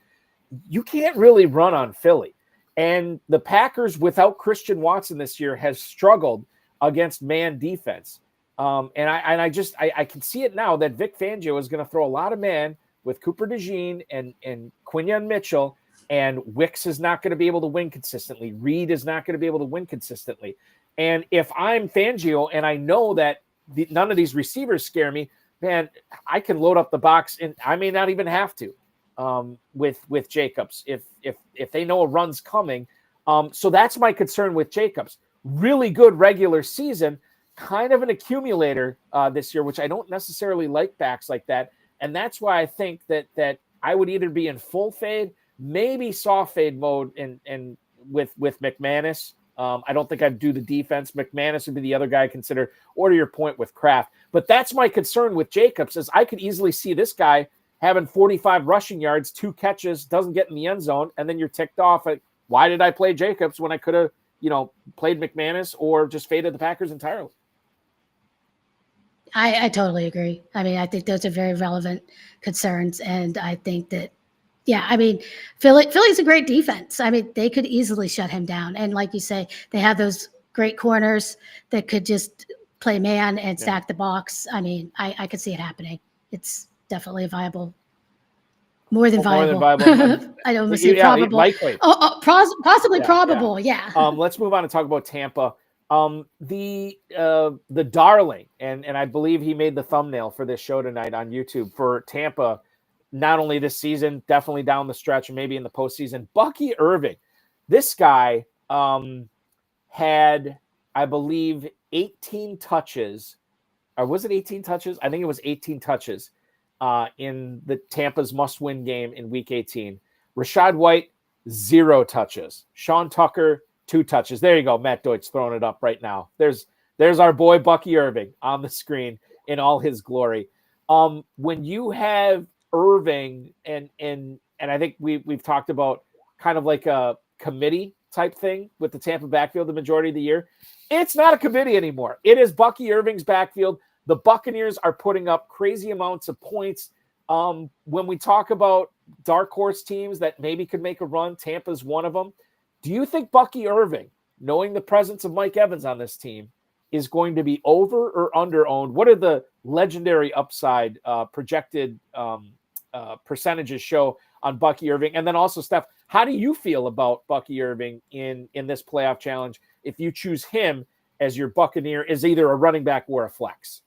you can't really run on Philly. And the Packers without Christian Watson this year has struggled against man defense. And I can see it now that Vic Fangio is going to throw a lot of man with Cooper DeJean and Quinyon Mitchell, and Wicks is not going to be able to win consistently. Reed is not going to be able to win consistently. And if I'm Fangio and I know that none of these receivers scare me, man, I can load up the box and I may not even have to with Jacobs if they know a run's coming. So that's my concern with Jacobs. Really good regular season, kind of an accumulator this year, which I don't necessarily like backs like that. And that's why I think that I would either be in full fade, maybe soft fade mode and with McManus. I don't think I'd do the defense. McManus would be the other guy I consider, or to your point with Kraft. But that's my concern with Jacobs, is I could easily see this guy having 45 rushing yards, 2 catches, doesn't get in the end zone, and then you're ticked off at, why did I play Jacobs when I could have, played McManus or just faded the Packers entirely? I totally agree. I mean, I think those are very relevant concerns. And I think that, Philly's a great defense. I mean, they could easily shut him down. And like you say, they have those great corners that could just play man and stack the box. I mean, I could see it happening. It's definitely more than viable. I don't say probable. Likely. Possibly probable. Yeah. Let's move on and talk about Tampa. The darling, and I believe he made the thumbnail for this show tonight on YouTube for Tampa, not only this season, definitely down the stretch, and maybe in the postseason. Bucky Irving, this guy had, I believe, 18 touches, or was it 18 touches? I think it was 18 touches in the Tampa's must-win game in Week 18. Rachaad White, 0 touches. Sean Tucker, 2 touches. There you go. Matt Deutsch throwing it up right now. There's our boy Bucky Irving on the screen in all his glory. When you have Irving and I think we've talked about kind of like a committee type thing with the Tampa backfield the majority of the year. It's not a committee anymore. It is Bucky Irving's backfield. The Buccaneers are putting up crazy amounts of points. When we talk about dark horse teams that maybe could make a run, Tampa's one of them. Do you think Bucky Irving, knowing the presence of Mike Evans on this team, is going to be over or under owned? What are the legendary upside projected percentages show on Bucky Irving? And then also, Steph, how do you feel about Bucky Irving in this playoff challenge if you choose him as your Buccaneer as either a running back or a flex?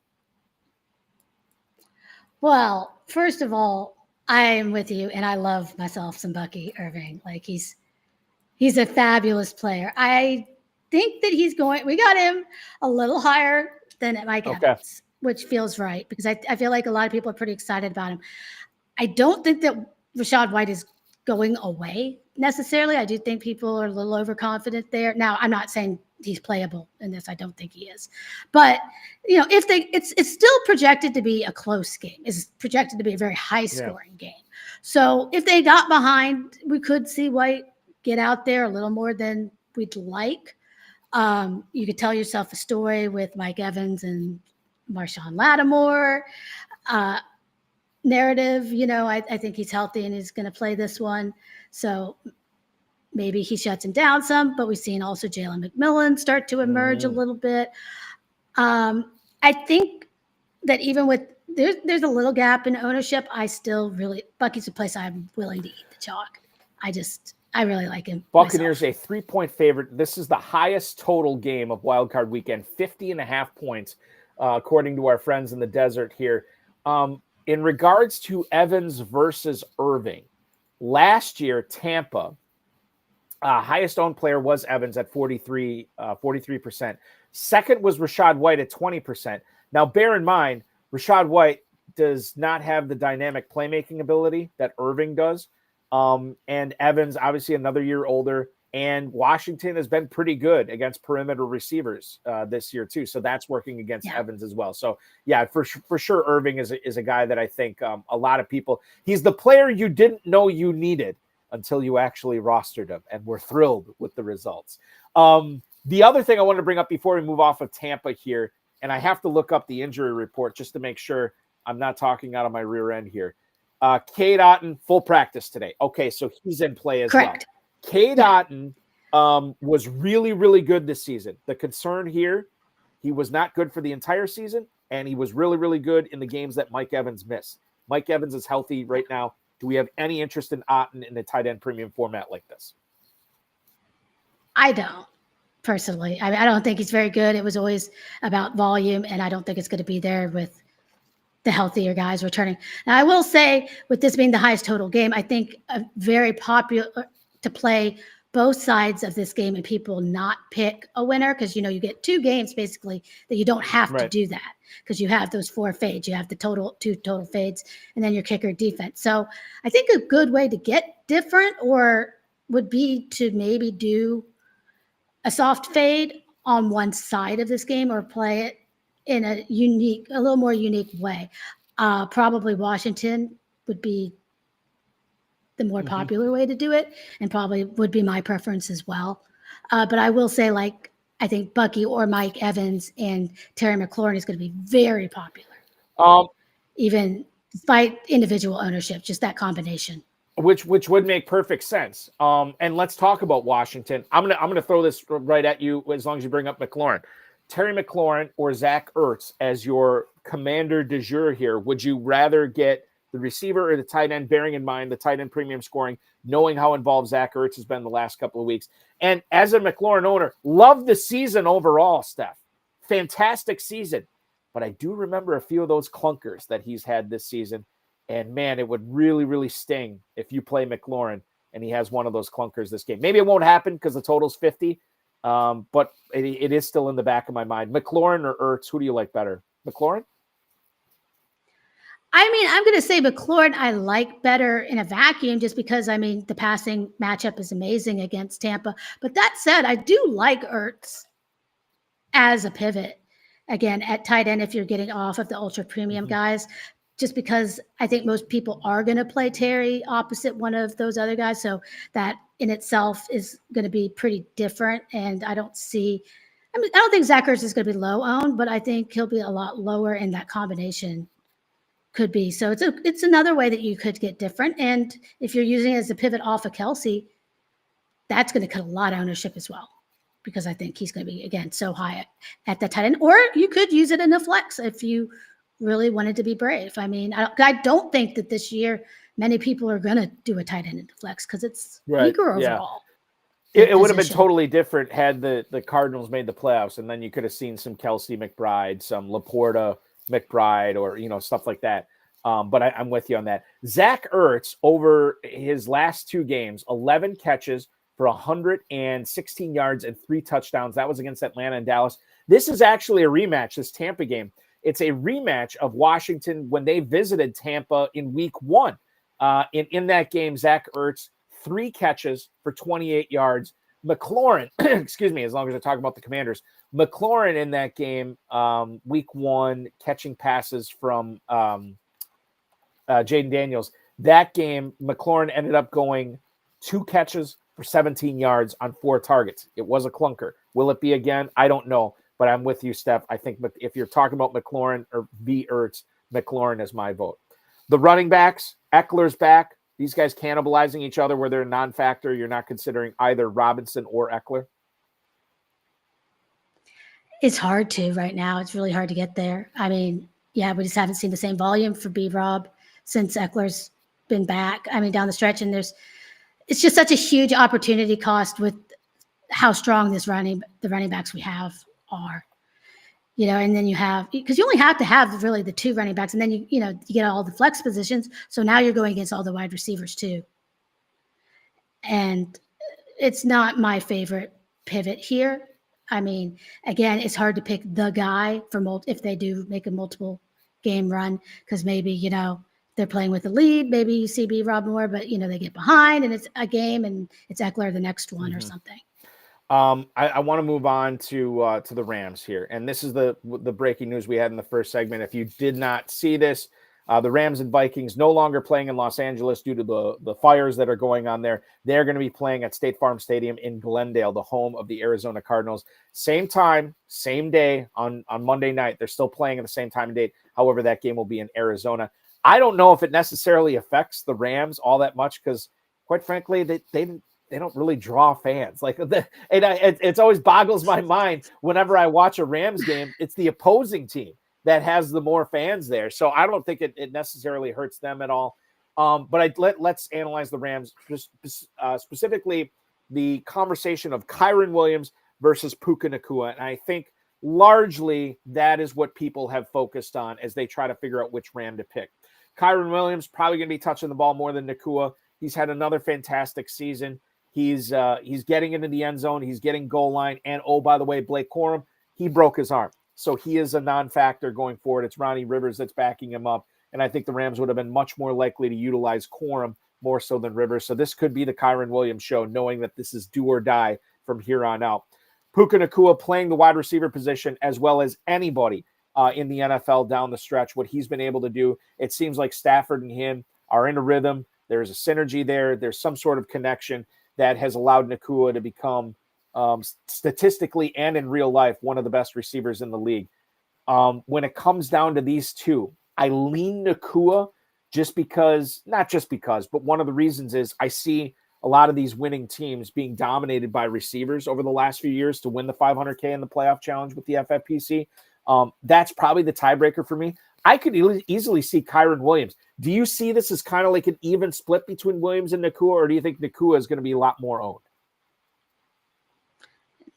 Well, first of all, I am with you, and I love myself some Bucky Irving. Like he's a fabulous player. I think that we got him a little higher than Mike Evans, which feels right, because I feel like a lot of people are pretty excited about him. I don't think that Rachaad White is going away necessarily. I do think people are a little overconfident there. Now, I'm not saying he's playable in this. I don't think he is. But, if it's still projected to be a close game. It's projected to be a very high-scoring game. So if they got behind, we could see White get out there a little more than we'd like. You could tell yourself a story with Mike Evans and Marshawn Lattimore. Narrative, I think he's healthy and he's going to play this one. So maybe he shuts him down some, but we've seen also Jalen McMillan start to emerge a little bit. I think that even with there's a little gap in ownership, I still really Bucky's a place I'm willing to eat the chalk. I really like him. Buccaneers a 3-point favorite. This is the highest total game of Wild Card Weekend, 50.5 points, according to our friends in the desert here. In regards to Evans versus Irving, last year, Tampa, highest owned player was Evans at 43%. Second was Rachaad White at 20%. Now, bear in mind, Rachaad White does not have the dynamic playmaking ability that Irving does. And Evans, obviously another year older, and Washington has been pretty good against perimeter receivers this year too. So that's working against Evans as well. So yeah, for sure, Irving is a guy that I think a lot of people, he's the player you didn't know you needed until you actually rostered him, and we're thrilled with the results. The other thing I wanted to bring up before we move off of Tampa here, and I have to look up the injury report just to make sure I'm not talking out of my rear end here. Cade Otton, full practice today. Okay, so he's in play as well. Cade Otton was really, really good this season. The concern here, he was not good for the entire season, and he was really, really good in the games that Mike Evans missed. Mike Evans is healthy right now. Do we have any interest in Otton in the tight end premium format like this? I don't, personally. I don't think he's very good. It was always about volume, and I don't think it's going to be there with the healthier guys returning. Now, I will say, with this being the highest total game, I think a very popular to play both sides of this game and people not pick a winner, because you get two games basically that you don't have to do that, because you have those 4 fades, you have the two total fades, and then your kicker defense. So I think a good way to get different would be to maybe do a soft fade on one side of this game, or play it in a little more unique way. Probably Washington would be the more popular way to do it, and probably would be my preference as well. But I will say, I think Bucky or Mike Evans and Terry McLaurin is going to be very popular. Even despite individual ownership, just that combination. Which would make perfect sense. And let's talk about Washington. I'm gonna throw this right at you as long as you bring up McLaurin. Terry McLaurin or Zach Ertz as your commander de jour here. Would you rather get the receiver or the tight end, bearing in mind the tight end premium scoring, knowing how involved Zach Ertz has been the last couple of weeks? And as a McLaurin owner, love the season overall, Steph. Fantastic season. But I do remember a few of those clunkers that he's had this season. And man, it would really, really sting if you play McLaurin and he has one of those clunkers this game. Maybe it won't happen because the total's 50. But it is still in the back of my mind. McLaurin or Ertz, who do you like better? McLaurin? I mean, I'm going to say McLaurin I like better in a vacuum, just because, the passing matchup is amazing against Tampa. But that said, I do like Ertz as a pivot, again, at tight end if you're getting off of the ultra premium guys, just because I think most people are going to play Terry opposite one of those other guys. So that in itself is going to be pretty different. And I don't think Zach Ertz is going to be low owned, but I think he'll be a lot lower, and that combination could be. So it's another way that you could get different. And if you're using it as a pivot off of Kelsey, that's going to cut a lot of ownership as well, because I think he's going to be, again, so high at the tight end. Or you could use it in a flex if you really wanted to be brave. I don't think that this year many people are going to do a tight end in the flex, because it's weaker overall. It would have been totally different had the Cardinals made the playoffs, and then you could have seen some Kelsey McBride, some Laporta McBride, or stuff like that. But I'm with you on that. Zach Ertz, over his last 2 games, 11 catches for 116 yards and 3 touchdowns. That was against Atlanta and Dallas. This is actually a rematch, this Tampa game. It's a rematch of Washington when they visited Tampa in week 1. In that game, Zach Ertz 3 catches for 28 yards. McLaurin, excuse me, as long as I talk about the Commanders, McLaurin in that game, week 1, catching passes from Jaden Daniels. That game, McLaurin ended up going 2 catches for 17 yards on 4 targets. It was a clunker. Will it be again? I don't know, but I'm with you, Steph. I think if you're talking about McLaurin or B. Ertz, McLaurin is my vote. The running backs, Eckler's back. These guys cannibalizing each other where they're a non-factor. You're not considering either Robinson or Eckler? It's hard to right now. It's really hard to get there. I mean, yeah, we just haven't seen the same volume for B-Rob since Eckler's been back. I mean, down the stretch, and it's just such a huge opportunity cost with how strong the running backs we have are. And then you have, because you only have to have really the 2 running backs, and then you get all the flex positions. So now you're going against all the wide receivers too. And it's not my favorite pivot here. I mean, again, it's hard to pick the guy for if they do make a multiple game run, because maybe, they're playing with the lead. Maybe you see B-Rob more, but they get behind and it's a game and it's Eckler the next one or something. I want to move on to the Rams here. And this is the breaking news we had in the first segment. If you did not see this, the Rams and Vikings no longer playing in Los Angeles due to the fires that are going on there. They're going to be playing at State Farm Stadium in Glendale, the home of the Arizona Cardinals. Same time, same day on Monday night. They're still playing at the same time and date. However, that game will be in Arizona. I don't know if it necessarily affects the Rams all that much because, quite frankly, they don't really draw fans. It's always boggles my mind whenever I watch a Rams game. It's the opposing team that has the more fans there. So I don't think it necessarily hurts them at all. But let's analyze the Rams, specifically the conversation of Kyren Williams versus Puka Nacua. And I think largely that is what people have focused on as they try to figure out which Ram to pick. Kyren Williams probably going to be touching the ball more than Nacua. He's had another fantastic season. He's getting into the end zone. He's getting goal line. And, oh, by the way, Blake Corum, he broke his arm. So he is a non-factor going forward. It's Ronnie Rivers that's backing him up. And I think the Rams would have been much more likely to utilize Corum more so than Rivers. So this could be the Kyren Williams show, knowing that this is do or die from here on out. Puka Nacua playing the wide receiver position as well as anybody in the NFL down the stretch. What he's been able to do, it seems like Stafford and him are in a rhythm. There's a synergy there. There's some sort of connection that has allowed Nacua to become statistically and in real life one of the best receivers in the league. When it comes down to these two, I lean Nacua not just because, but one of the reasons is I see a lot of these winning teams being dominated by receivers over the last few years to win the 500K in the playoff challenge with the FFPC. That's probably the tiebreaker for me. I could easily see Kyren Williams. Do you see this as kind of like an even split between Williams and Nacua, or do you think Nacua is going to be a lot more owned?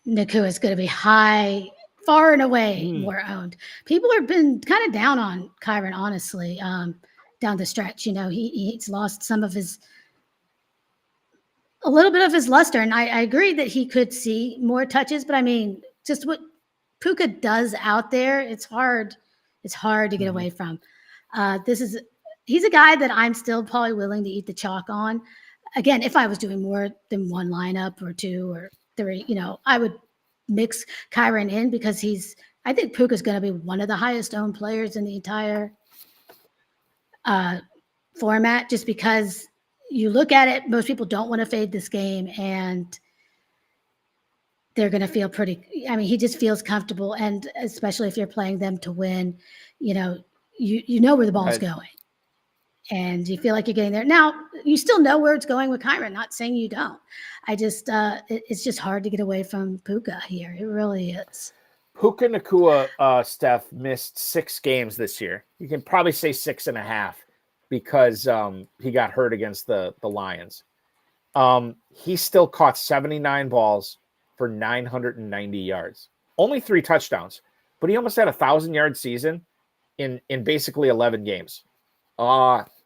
Nacua is going to be far and away more owned. People have been kind of down on Kyren, honestly, down the stretch. He's lost a little bit of his luster. And I agree that he could see more touches, but I mean, just what Puka does out there, it's hard to get away from. He's a guy that I'm still probably willing to eat the chalk on. Again, if I was doing more than one lineup or 2 or 3, I would mix Kyren in because I think Puka's going to be one of the highest owned players in the entire format, just because you look at it, most people don't want to fade this game, and they're going to feel he just feels comfortable. And especially if you're playing them to win, you know where the ball's going and you feel like you're getting there. Now, you still know where it's going with Kyren, not saying you don't. It's just hard to get away from Puka here. It really is. Puka Nacua, Steph, missed 6 games this year. You can probably say 6.5 because he got hurt against the Lions. He still caught 79 balls for 990 yards. Only 3 touchdowns, but he almost had a 1,000-yard season in basically 11 games.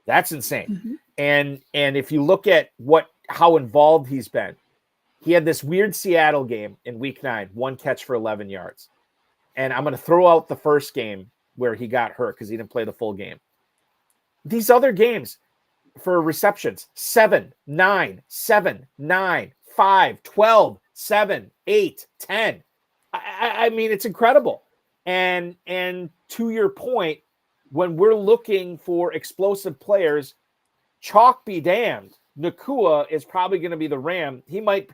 That's insane. Mm-hmm. And if you look at how involved he's been, he had this weird Seattle game in week 9, 1 catch for 11 yards. And I'm going to throw out the first game where he got hurt because he didn't play the full game. These other games, for receptions. 7, 9, 7, 9, 5, 12, 7, 8, 10. I mean, it's incredible. And to your point, when we're looking for explosive players, chalk be damned, Nacua is probably going to be the Ram. He might,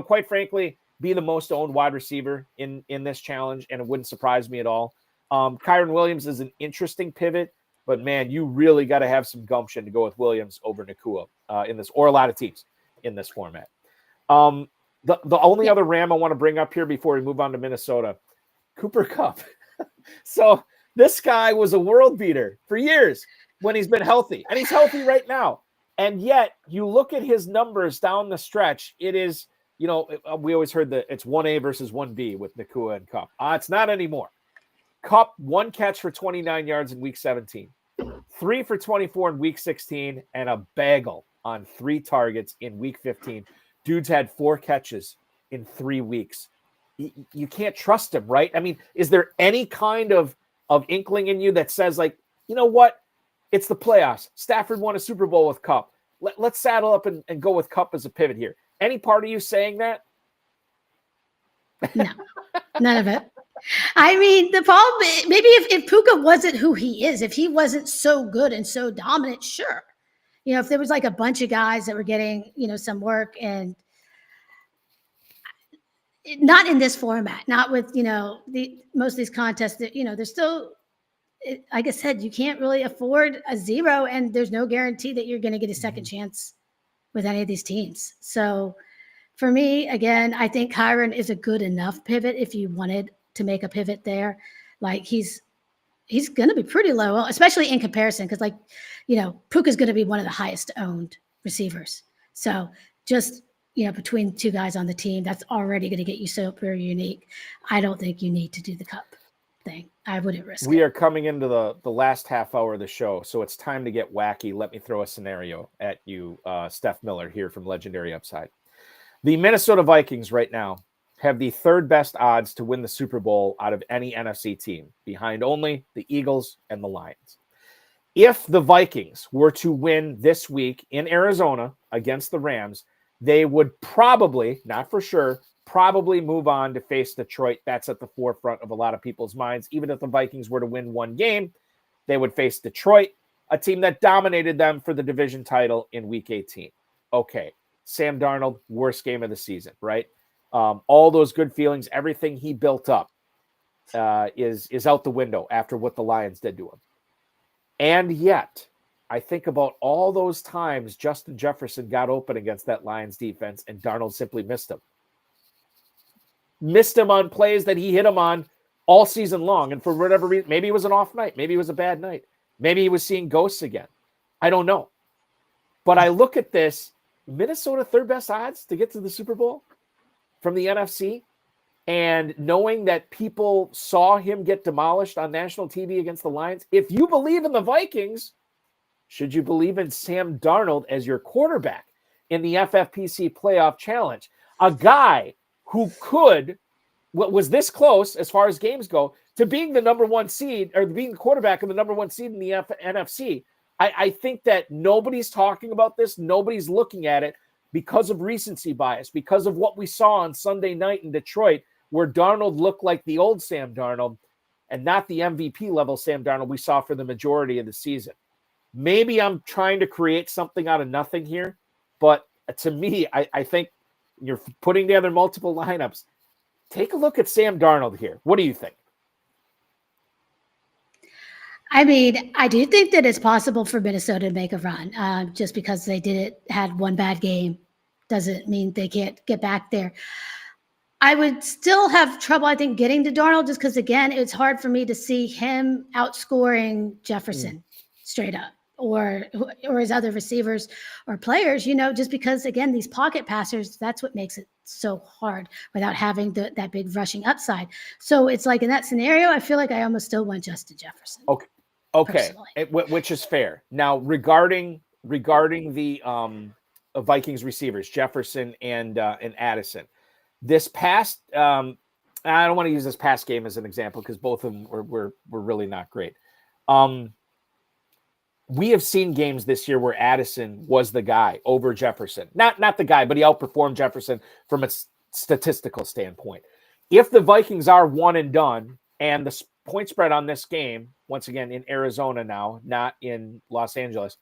quite frankly, be the most owned wide receiver in this challenge, and it wouldn't surprise me at all. Kyron Williams is an interesting pivot, but man, you really got to have some gumption to go with Williams over Nacua in this, or a lot of teams in this format. The only other Ram I want to bring up here before we move on to Minnesota, Cooper Kupp. So this guy was a world beater for years when he's been healthy, and he's healthy right now. And yet you look at his numbers down the stretch, it is, we always heard that it's 1A versus 1B with Nacua and Kupp. It's not anymore. Kupp, 1 catch for 29 yards in week 17, 3 for 24 in week 16, and a bagel on 3 targets in week 15. Dude's had 4 catches in 3 weeks. You can't trust him, right? I mean, is there any kind of inkling in you that says, like, you know what? It's the playoffs. Stafford won a Super Bowl with Kupp. Let's saddle up and go with Kupp as a pivot here. Any part of you saying that? No, none of it. I mean, the problem, maybe if Puka wasn't who he is, if he wasn't so good and so dominant, sure. If there was like a bunch of guys that were getting, some work, and not in this format, not with, most of these contests that, there's still, like I said, you can't really afford a 0, and there's no guarantee that you're going to get a second chance with any of these teams. So for me, again, I think Kyron is a good enough pivot if you wanted to make a pivot there. Like he's going to be pretty low, especially in comparison, because Puka's going to be one of the highest owned receivers. So just, between 2 guys on the team, that's already going to get you super unique. I don't think you need to do the Kupp thing. I wouldn't risk it. We are coming into the last half hour of the show, so it's time to get wacky. Let me throw a scenario at you, Steph Miller here from Legendary Upside. The Minnesota Vikings right now have the 3rd best odds to win the Super Bowl out of any NFC team, behind only the Eagles and the Lions. If the Vikings were to win this week in Arizona against the Rams, they would probably, not for sure, probably move on to face Detroit. That's at the forefront of a lot of people's minds. Even if the Vikings were to win 1 game, they would face Detroit, a team that dominated them for the division title in week 18. Okay, Sam Darnold, worst game of the season, right? All those good feelings, everything he built up is out the window after what the Lions did to him. And yet, I think about all those times Justin Jefferson got open against that Lions defense, and Darnold simply missed him. Missed him on plays that he hit him on all season long. And for whatever reason, maybe it was an off night. Maybe it was a bad night. Maybe he was seeing ghosts again. I don't know. But I look at this, Minnesota 3rd best odds to get to the Super Bowl from the NFC, and knowing that people saw him get demolished on national TV against the Lions. If you believe in the Vikings, should you believe in Sam Darnold as your quarterback in the FFPC Playoff Challenge? A guy who was this close as far as games go to being the number 1 seed, or being the quarterback of the number 1 seed in the NFC. I think that nobody's talking about this. Nobody's looking at it because of recency bias, because of what we saw on Sunday night in Detroit, where Darnold looked like the old Sam Darnold and not the MVP level Sam Darnold we saw for the majority of the season. Maybe I'm trying to create something out of nothing here, but to me, I think you're putting together multiple lineups. Take a look at Sam Darnold here. What do you think? I mean, I do think that it's possible for Minnesota to make a run. Just because they had 1 bad game doesn't mean they can't get back there. I would still have trouble, I think, getting to Darnold, just because, again, it's hard for me to see him outscoring Jefferson straight up, or his other receivers or players, just because, again, these pocket passers, that's what makes it so hard without having that big rushing upside. So it's like in that scenario, I feel like I almost still want Justin Jefferson. Okay. Which is fair. Now, regarding the Vikings receivers, Jefferson and Addison, this past, I don't want to use this past game as an example because both of them were really not great. we have seen games this year where Addison was the guy over Jefferson. Not the guy, but he outperformed Jefferson from a statistical standpoint. If the Vikings are one and done, and the point spread on this game, once again in Arizona now, not in Los Angeles,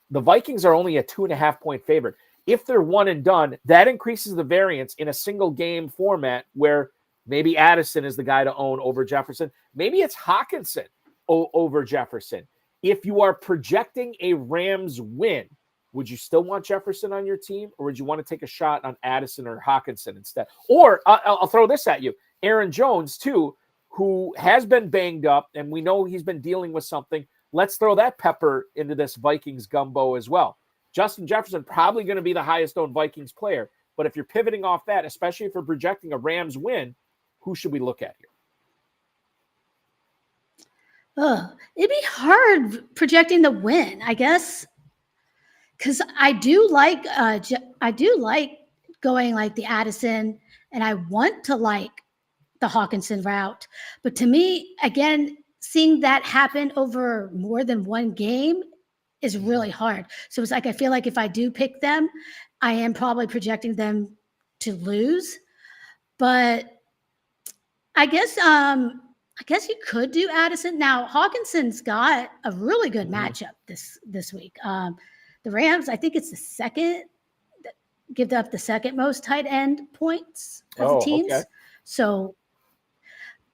the Vikings are only a 2.5 point favorite. If they're one and done, that increases the variance in a single game format where maybe Addison is the guy to own over Jefferson. Maybe it's Hawkinson over Jefferson. If you are projecting a Rams win, would you still want Jefferson on your team, or would you want to take a shot on Addison or Hawkinson instead? Or I'll throw this at you. Aaron Jones, too, who has been banged up, and we know he's been dealing with something. Let's throw that pepper into this Vikings gumbo as well. Justin Jefferson probably going to be the highest owned Vikings player, but if you're pivoting off that, especially if you're projecting a Rams win, who should we look at here? It'd be hard projecting the win, I guess, because I do like going like the Addison, and I want to like the Hawkinson route. But to me, again, seeing that happen over more than one game is really hard. So it's like I feel like if I do pick them, I am probably projecting them to lose. But I guess you could do Addison. Now, Hawkinson's got a really good matchup this week. The Rams, I think it's the second, give up the second most tight end points of the teams. Okay. So,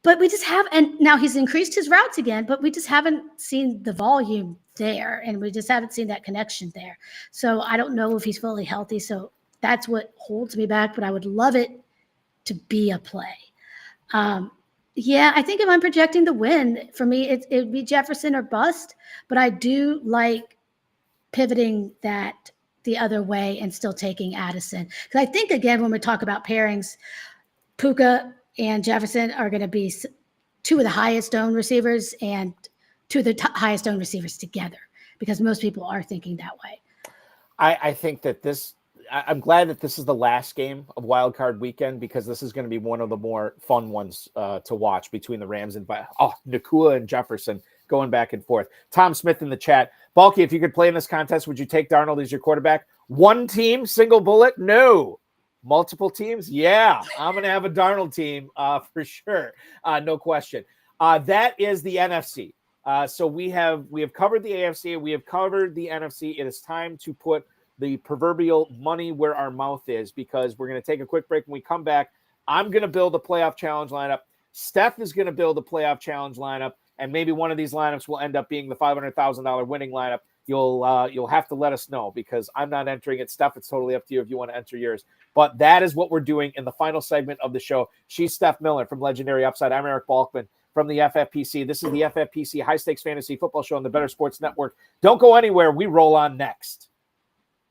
but we just have, and now he's increased his routes again, but we just haven't seen the volume there, and we just haven't seen that connection there. So I don't know if he's fully healthy. So that's what holds me back, but I would love it to be a play. Yeah, I think if I'm projecting the win, for me, it would be Jefferson or bust, but I do like pivoting that the other way and still taking Addison. Because I think, again, when we talk about pairings, Puka and Jefferson are going to be two of the highest owned receivers and two of the highest owned receivers together, because most people are thinking that way. I think that I'm glad that this is the last game of Wild Card Weekend, because this is going to be one of the more fun ones to watch between the Rams and Nakua and Jefferson going back and forth. Tom Smith in the chat. Balky, if you could play in this contest, would you take Darnold as your quarterback? One team, single bullet? No. Multiple teams? Yeah. I'm going to have a Darnold team for sure. No question. That is the NFC. So we have covered the AFC. We have covered the NFC. It is time to put the proverbial money where our mouth is, because we're going to take a quick break. When we come back, I'm going to build a playoff challenge lineup. Steph is going to build a playoff challenge lineup, and maybe one of these lineups will end up being the $500,000 winning lineup. You'll have to let us know, because I'm not entering it. Steph, it's totally up to you if you want to enter yours. But that is what we're doing in the final segment of the show. She's Steph Miller from Legendary Upside. I'm Eric Balkman from the FFPC. This is the FFPC High Stakes Fantasy Football Show on the Better Sports Network. Don't go anywhere. We roll on next.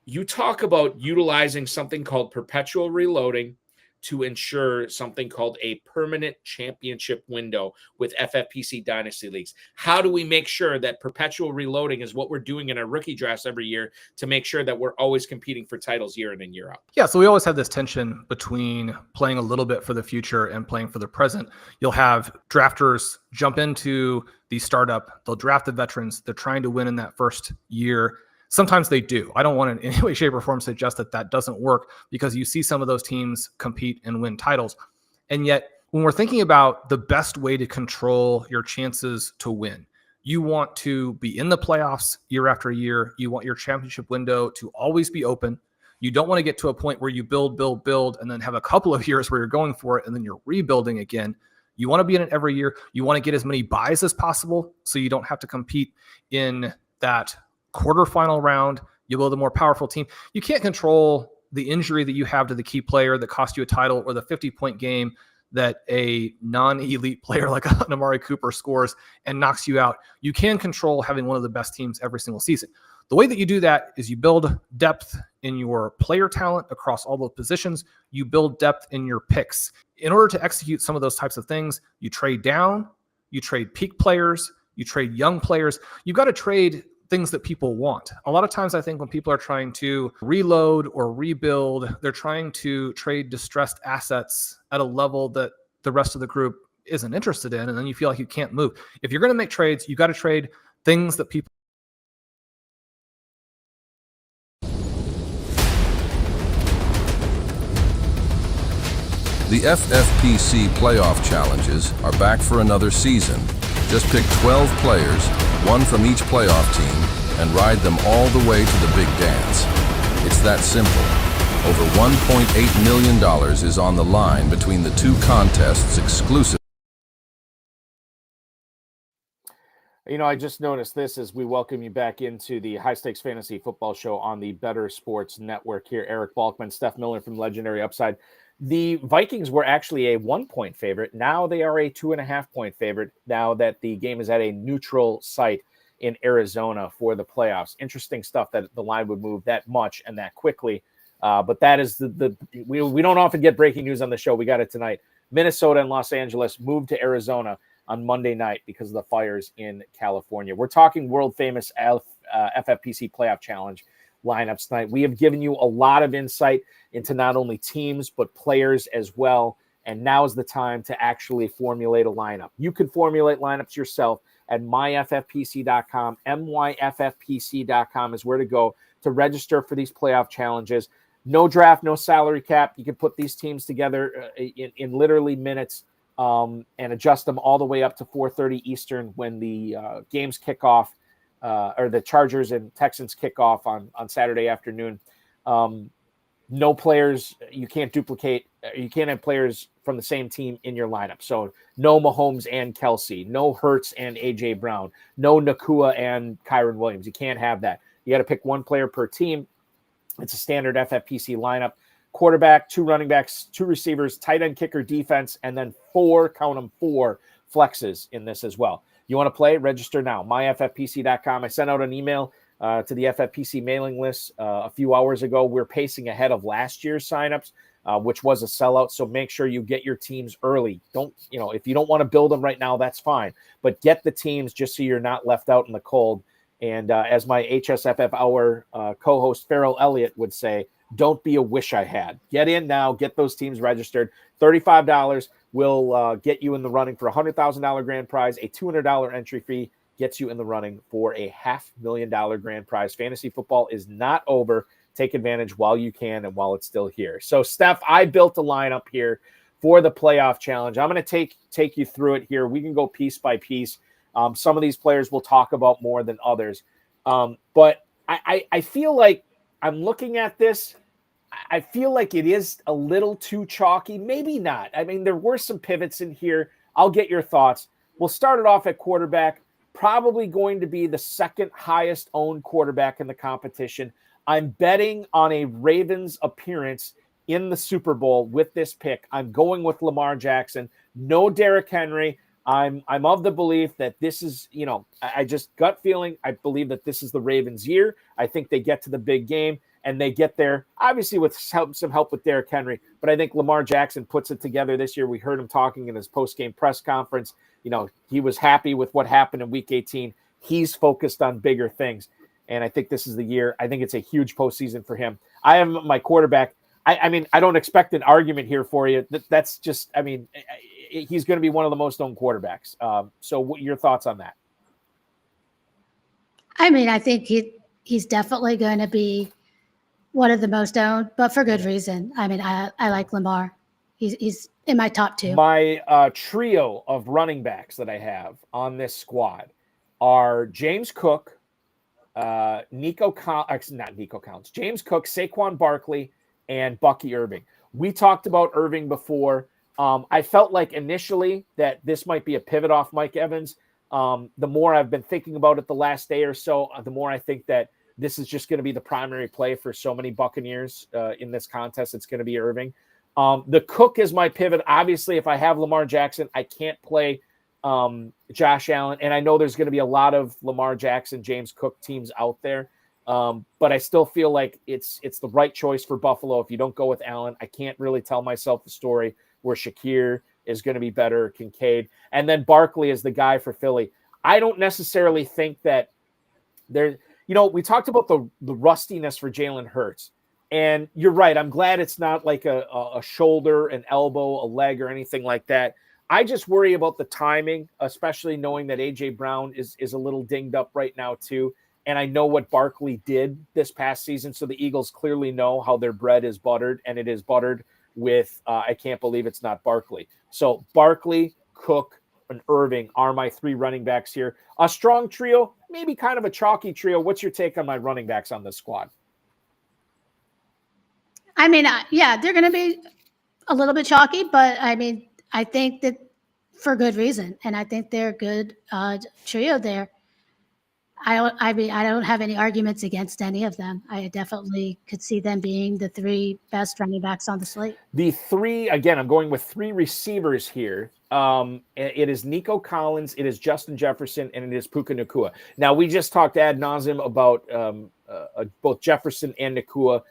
You talk about utilizing something called perpetual reloading to ensure something called a permanent championship window with FFPC Dynasty Leagues. How do we make sure that perpetual reloading is what we're doing in our rookie drafts every year to make sure that we're always competing for titles year in and year out? Yeah, so we always have this tension between playing a little bit for the future and playing for the present. You'll have drafters jump into the startup. They'll draft the veterans. They're trying to win in that first year. Sometimes they do. I don't want to in any way, shape, or form suggest that that doesn't work, because you see some of those teams compete and win titles. And yet, when we're thinking about the best way to control your chances to win, you want to be in the playoffs year after year. You want your championship window to always be open. You don't want to get to a point where you build, and then have a couple of years where you're going for it and then you're rebuilding again. You want to be in it every year. You want to get as many buys as possible so you don't have to compete in that quarterfinal round. You build a more powerful team. You can't control the injury that you have to the key player that cost you a title, or the 50-point game that a non-elite player like an Amari Cooper scores and knocks you out. You can control having one of the best teams every single season. The way that you do that is you build depth in your player talent across all those positions. You build depth in your picks. In order to execute some of those types of things, you trade down, you trade peak players, you trade young players. You've got to trade things that people want. A lot of times I think when people are trying to reload or rebuild, they're trying to trade distressed assets at a level that the rest of the group isn't interested in, and then you feel like you can't move. If you're going to make trades, you got to trade things that people The FFPC Playoff Challenges are back for another season. Just pick 12 players, one from each playoff team, and ride them all the way to the big dance. It's that simple. Over $1.8 million is on the line between the two contests exclusive. You know, I just noticed this as we welcome you back into the High Stakes Fantasy Football Show on the Better Sports Network here. Eric Balkman, Steph Miller from Legendary Upside. The Vikings were actually a 1-point favorite. Now they are a 2.5-point favorite now that the game is at a neutral site in Arizona for the playoffs. Interesting stuff that the line would move that much and that quickly. But that is we don't often get breaking news on the show. We got it tonight. Minnesota and Los Angeles moved to Arizona on Monday night because of the fires in California. We're talking world famous FFPC Playoff Challenge lineups tonight. We have given you a lot of insight into not only teams, but players as well. And now is the time to actually formulate a lineup. You can formulate lineups yourself at myffpc.com. myffpc.com is where to go to register for these playoff challenges. No draft, no salary cap. You can put these teams together in literally minutes and adjust them all the way up to 4:30 Eastern when the games kick off, or the Chargers and Texans kick off on Saturday afternoon. No players, you can't duplicate, you can't have players from the same team in your lineup. So no Mahomes and Kelsey, no Hurts and A.J. Brown, no Nakua and Kyron Williams. You can't have that. You got to pick one player per team. It's a standard FFPC lineup. Quarterback, 2 running backs, 2 receivers, tight end, kicker, defense, and then 4 flexes in this as well. You want to play? Register now. myffpc.com. I sent out an email to the FFPC mailing list a few hours ago. We're pacing ahead of last year's signups, which was a sellout. So make sure you get your teams early. If you don't want to build them right now, that's fine. But get the teams just so you're not left out in the cold. And as my HSFF Hour co-host Farrell Elliott would say, don't be a wish I had. Get in now. Get those teams registered. $35 will get you in the running for a $100,000 grand prize. A $200 entry fee gets you in the running for a $500,000 grand prize. Fantasy football is not over. Take advantage while you can and while it's still here. So, Steph, I built a lineup here for the playoff challenge. I'm going to take you through it here. We can go piece by piece. Some of these players we'll talk about more than others. But I feel like I'm looking at this. I feel like it is a little too chalky. Maybe not. I mean, there were some pivots in here. I'll get your thoughts. We'll start it off at quarterback. Probably going to be the second highest owned quarterback in the competition. I'm betting on a Ravens appearance in the Super Bowl with this pick. I'm going with Lamar Jackson. No Derrick Henry. I'm of the belief that this is, I just gut feeling. I believe that this is the Ravens' year. I think they get to the big game and they get there, obviously with some help with Derrick Henry. But I think Lamar Jackson puts it together this year. We heard him talking in his post-game press conference. He was happy with what happened in Week 18. He's focused on bigger things. And I think this is the year. I think it's a huge postseason for him. I have my quarterback. I mean, I don't expect an argument here for you. That's just, he's going to be one of the most owned quarterbacks. So what your thoughts on that? I think he's definitely going to be one of the most owned, but for good reason. I like Lamar. He's in my top 2. My trio of running backs that I have on this squad are James Cook, James Cook, Saquon Barkley, and Bucky Irving. We talked about Irving before. I felt like initially that this might be a pivot off Mike Evans. The more I've been thinking about it the last day or so, the more I think that this is just going to be the primary play for so many Buccaneers in this contest. It's going to be Irving. The Cook is my pivot. Obviously, if I have Lamar Jackson, I can't play Josh Allen. And I know there's going to be a lot of Lamar Jackson, James Cook teams out there. But I still feel like it's the right choice for Buffalo. If you don't go with Allen, I can't really tell myself the story where Shakir is going to be better, Kincaid. And then Barkley is the guy for Philly. I don't necessarily think that there, we talked about the rustiness for Jalen Hurts. And you're right. I'm glad it's not like a shoulder, an elbow, a leg, or anything like that. I just worry about the timing, especially knowing that A.J. Brown is a little dinged up right now too. And I know what Barkley did this past season. So the Eagles clearly know how their bread is buttered, and it is buttered with I can't believe it's not Barkley. So Barkley, Cook, and Irving are my 3 running backs here. A strong trio, maybe kind of a chalky trio. What's your take on my running backs on this squad? I mean, yeah, they're going to be a little bit chalky, but I mean, I think that for good reason, and I think they're a good trio there. I mean, I don't have any arguments against any of them. I definitely could see them being the 3 best running backs on the slate. The 3, again, I'm going with 3 receivers here. It is Nico Collins, it is Justin Jefferson, and it is Puka Nacua. Now, we just talked ad nauseum about both Jefferson and Nacua.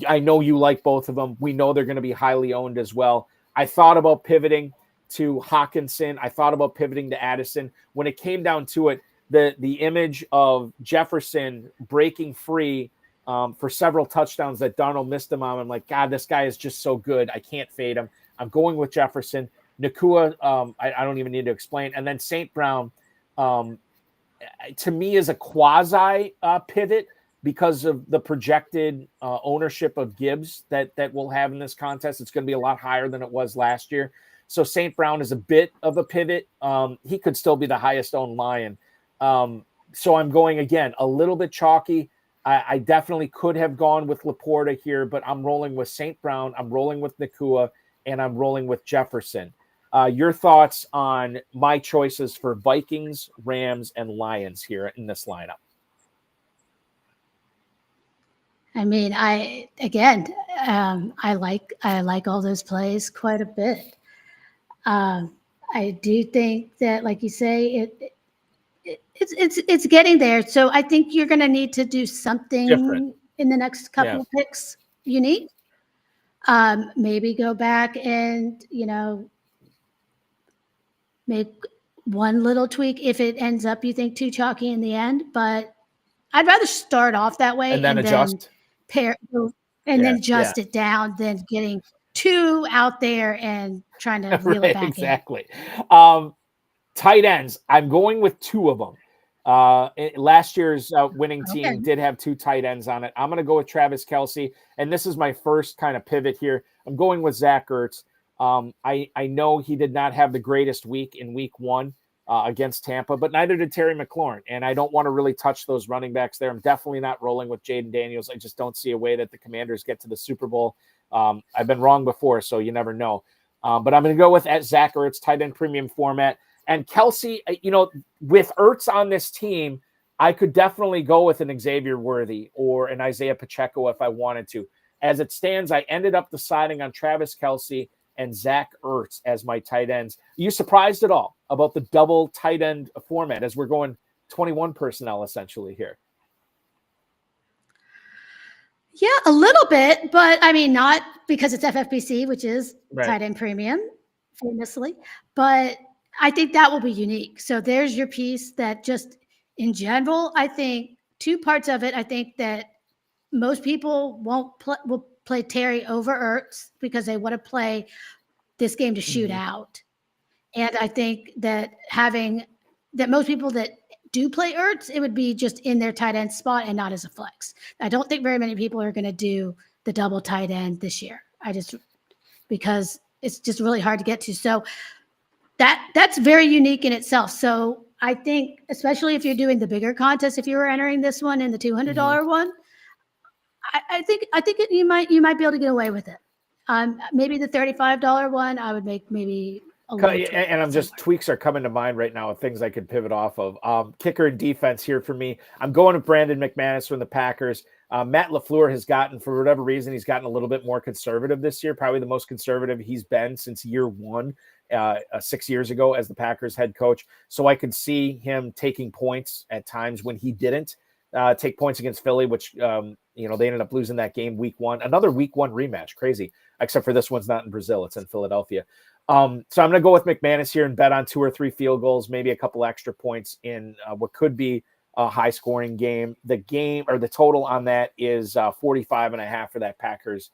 I know you like both of them. We know they're going to be highly owned as well. I thought about pivoting to Hawkinson. I thought about pivoting to Addison. When it came down to it, the image of Jefferson breaking free for several touchdowns that Darnold missed him on, I'm like, God, this guy is just so good. I can't fade him. I'm going with Jefferson. Nacua, I don't even need to explain. And then St. Brown, to me, is a quasi pivot because of the projected ownership of Gibbs that we'll have in this contest. It's going to be a lot higher than it was last year. So St. Brown is a bit of a pivot. He could still be the highest owned Lion. So I'm going, again, a little bit chalky. I definitely could have gone with Laporta here, but I'm rolling with St. Brown. I'm rolling with Nacua, and I'm rolling with Jefferson. Your thoughts on my choices for Vikings, Rams, and Lions here in this lineup? I mean, I like all those plays quite a bit. I do think that, like you say, it's getting there. So I think you're going to need to do something different in the next couple of picks. Unique. Maybe go back and make one little tweak if it ends up you think too chalky in the end. But I'd rather start off that way and then adjust. Then adjust it down than getting too out there and trying to reel it back exactly. Tight ends. I'm going with 2 of them. Last year's winning team did have 2 tight ends on it. I'm going to go with Travis Kelce, and this is my first kind of pivot here. I'm going with Zach Ertz. I know he did not have the greatest week in week 1 against Tampa, but neither did Terry McLaurin, and I don't want to really touch those running backs there. I'm definitely not rolling with Jaden Daniels. I just don't see a way that the Commanders get to the Super Bowl. I've been wrong before, so you never know. But I'm going to go with Zach Ertz, tight end premium format. And Kelce, with Ertz on this team, I could definitely go with an Xavier Worthy or an Isaiah Pacheco if I wanted to. As it stands, I ended up deciding on Travis Kelce and Zach Ertz as my tight ends. Are you surprised at all about the double tight end format as we're going 21 personnel essentially here? Yeah, a little bit, but I mean, not because it's FFPC, which is tight end premium, famously, but I think that will be unique. So there's your piece that just in general, I think 2 parts of it. I think that most people will play Terry over Ertz because they want to play this game to shoot out. And I think that most people that do play Ertz, it would be just in their tight end spot and not as a flex. I don't think very many people are going to do the double tight end this year. Because it's just really hard to get to. So that's very unique in itself. So I think, especially if you're doing the bigger contest, if you were entering this one in the $200 one, I think you might be able to get away with it. Maybe the $35 one, I would make maybe a little tweak. And I'm just tweaks are coming to mind right now of things I could pivot off of. Kicker and defense here for me. I'm going with Brandon McManus from the Packers. Matt LaFleur has gotten, for whatever reason, he's gotten a little bit more conservative this year, probably the most conservative he's been since year 1. 6 years ago as the Packers head coach. So I could see him taking points at times when he didn't take points against Philly, which, they ended up losing that game week 1. Another week 1 rematch. Crazy. Except for this one's not in Brazil. It's in Philadelphia. So I'm going to go with McManus here and bet on 2 or 3 field goals, maybe a couple extra points in what could be a high scoring game. The total on that is 45.5 for that Packers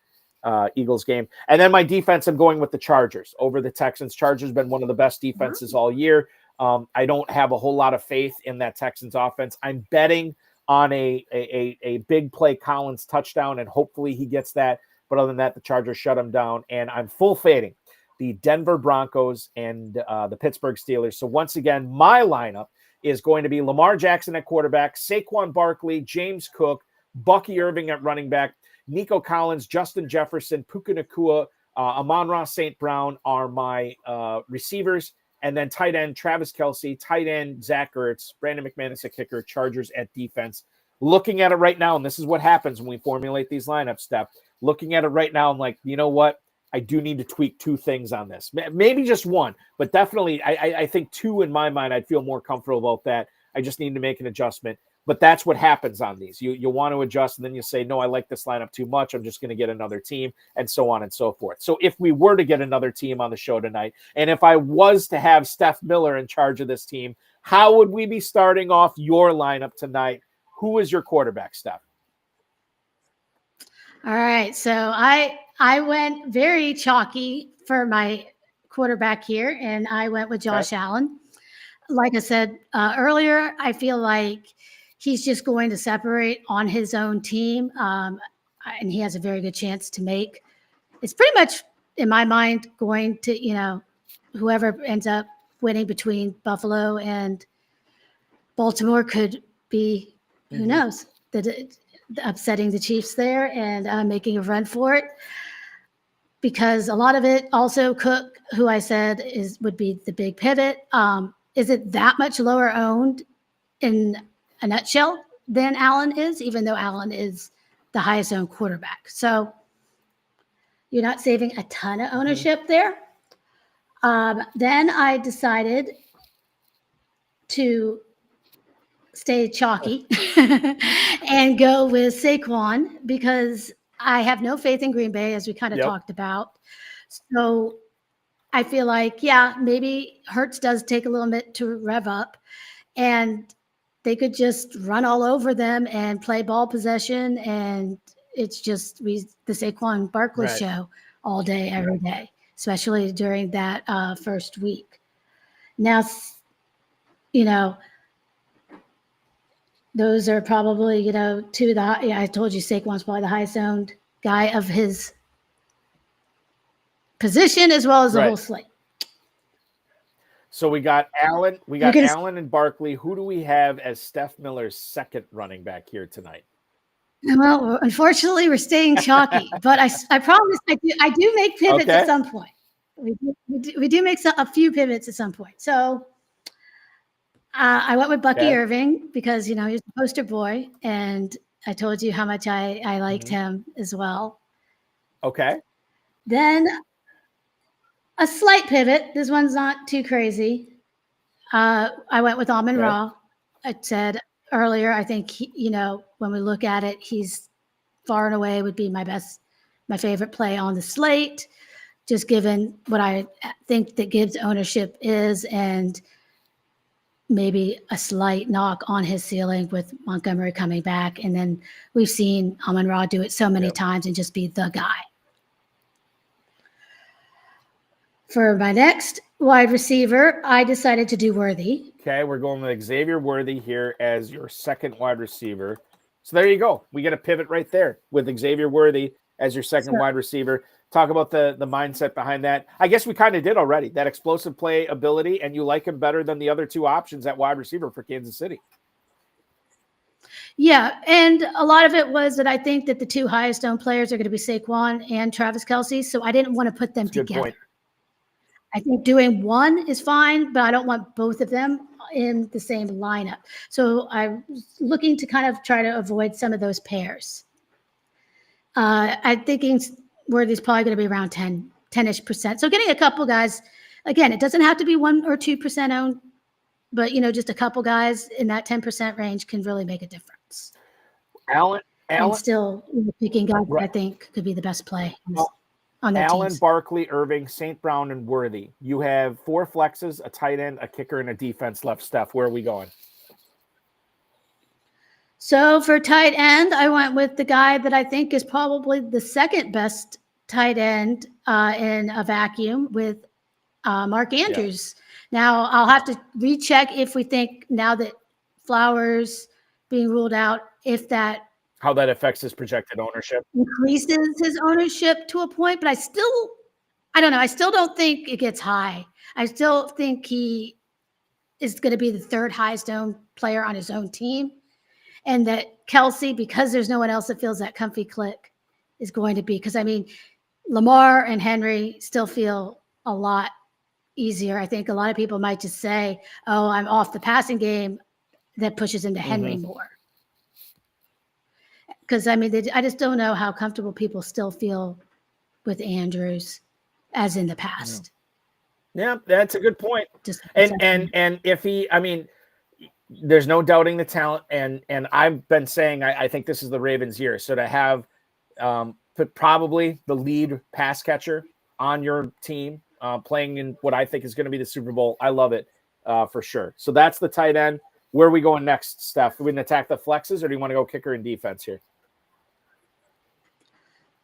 Eagles game. And then my defense, I'm going with the Chargers over the Texans. Chargers been one of the best defenses all year. I don't have a whole lot of faith in that Texans offense. I'm betting on a big play Collins touchdown, and hopefully he gets that. But other than that, the Chargers shut them down. And I'm full fading the Denver Broncos and the Pittsburgh Steelers. So once again, my lineup is going to be Lamar Jackson at quarterback, Saquon Barkley, James Cook, Bucky Irving at running back, Nico Collins, Justin Jefferson, Puka Nacua, Amon-Ra St. Brown are my receivers. And then tight end, Travis Kelce, tight end, Zach Ertz, Brandon McManus at kicker, Chargers at defense. Looking at it right now, and this is what happens when we formulate these lineups, Steph. Looking at it right now, I'm like, you know what? I do need to tweak 2 things on this. Maybe just 1, but definitely I think 2 in my mind. I'd feel more comfortable about that. I just need to make an adjustment. But that's what happens on these. You want to adjust, and then you say, no, I like this lineup too much. I'm just going to get another team, and so on and so forth. So if we were to get another team on the show tonight, and if I was to have Steph Miller in charge of this team, how would we be starting off your lineup tonight? Who is your quarterback, Steph? All right. So I went very chalky for my quarterback here, and I went with Josh Allen. Like I said earlier, I feel like he's just going to separate on his own team, and he has a very good chance to make. It's pretty much, in my mind, going to, whoever ends up winning between Buffalo and Baltimore could be, who knows, the upsetting the Chiefs there and making a run for it. Because a lot of it also Cook, who I said would be the big pivot. Is it that much lower owned in a nutshell than Allen is, even though Allen is the highest owned quarterback? So you're not saving a ton of ownership there. Then I decided to stay chalky and go with Saquon because I have no faith in Green Bay, as we kind of talked about. So I feel like, maybe Hurts does take a little bit to rev up, and they could just run all over them and play ball possession. And it's just the Saquon Barkley show all day, every day, especially during that first week. Now, those are probably, two of the, I told you Saquon's probably the highest owned guy of his position as well as the whole slate. So we got Allen, Allen and Barkley. Who do we have as Steph Miller's second running back here tonight? Well, unfortunately, we're staying chalky, but I promise I do make pivots at some point. We do make a few pivots at some point. So I went with Bucky Irving because, he's the poster boy, and I told you how much I liked him as well. Okay. Then a slight pivot. This one's not too crazy. I went with Amon-Ra. I said earlier, I think, when we look at it, he's far and away would be my favorite play on the slate, just given what I think that Gibbs' ownership is, and maybe a slight knock on his ceiling with Montgomery coming back. And then we've seen Amon-Ra do it so many times and just be the guy. For my next wide receiver, I decided to do Worthy. Okay, we're going with Xavier Worthy here as your second wide receiver. So there you go. We get a pivot right there with Xavier Worthy as your second wide receiver. Talk about the mindset behind that. I guess we kind of did already. That explosive play ability, and you like him better than the other 2 options at wide receiver for Kansas City. Yeah, and a lot of it was that I think that the 2 highest owned players are going to be Saquon and Travis Kelce, so I didn't want to put them together. Good point. I think doing one is fine, but I don't want both of them in the same lineup. So I'm looking to kind of try to avoid some of those pairs. I'm thinking Worthy's probably going to be around 10-ish%. So getting a couple guys, again, it doesn't have to be 1 or 2% owned, but, just a couple guys in that 10% range can really make a difference. Allen and still picking guys I think could be the best play on their Allen, teams. Barkley, Irving, St. Brown, and Worthy. You have 4 flexes, a tight end, a kicker, and a defense left. Steph, where are we going? So for tight end, I went with the guy that I think is probably the second best tight end in a vacuum with Mark Andrews. Now, I'll have to recheck if we think now that Flowers being ruled out, if that How that affects his projected ownership. increases his ownership to a point, but I don't know. I still don't think it gets high. I still think he is going to be the third highest owned player on his own team. And that Kelsey, because there's no one else that feels that comfy click, is going to be, because I mean, Lamar and Henry still feel a lot easier. I think a lot of people might just say, oh, I'm off the passing game. That pushes into Henry more. Because I mean, I just don't know how comfortable people still feel with Andrews as in the past. Yeah, that's a good point. Just And if he, I mean, there's no doubting the talent. And I've been saying I think this is the Ravens' year. So to have probably the lead pass catcher on your team playing in what I think is going to be the Super Bowl, I love it for sure. So that's the tight end. Where are we going next, Steph? Are we going to attack the flexes, or do you want to go kicker and defense here?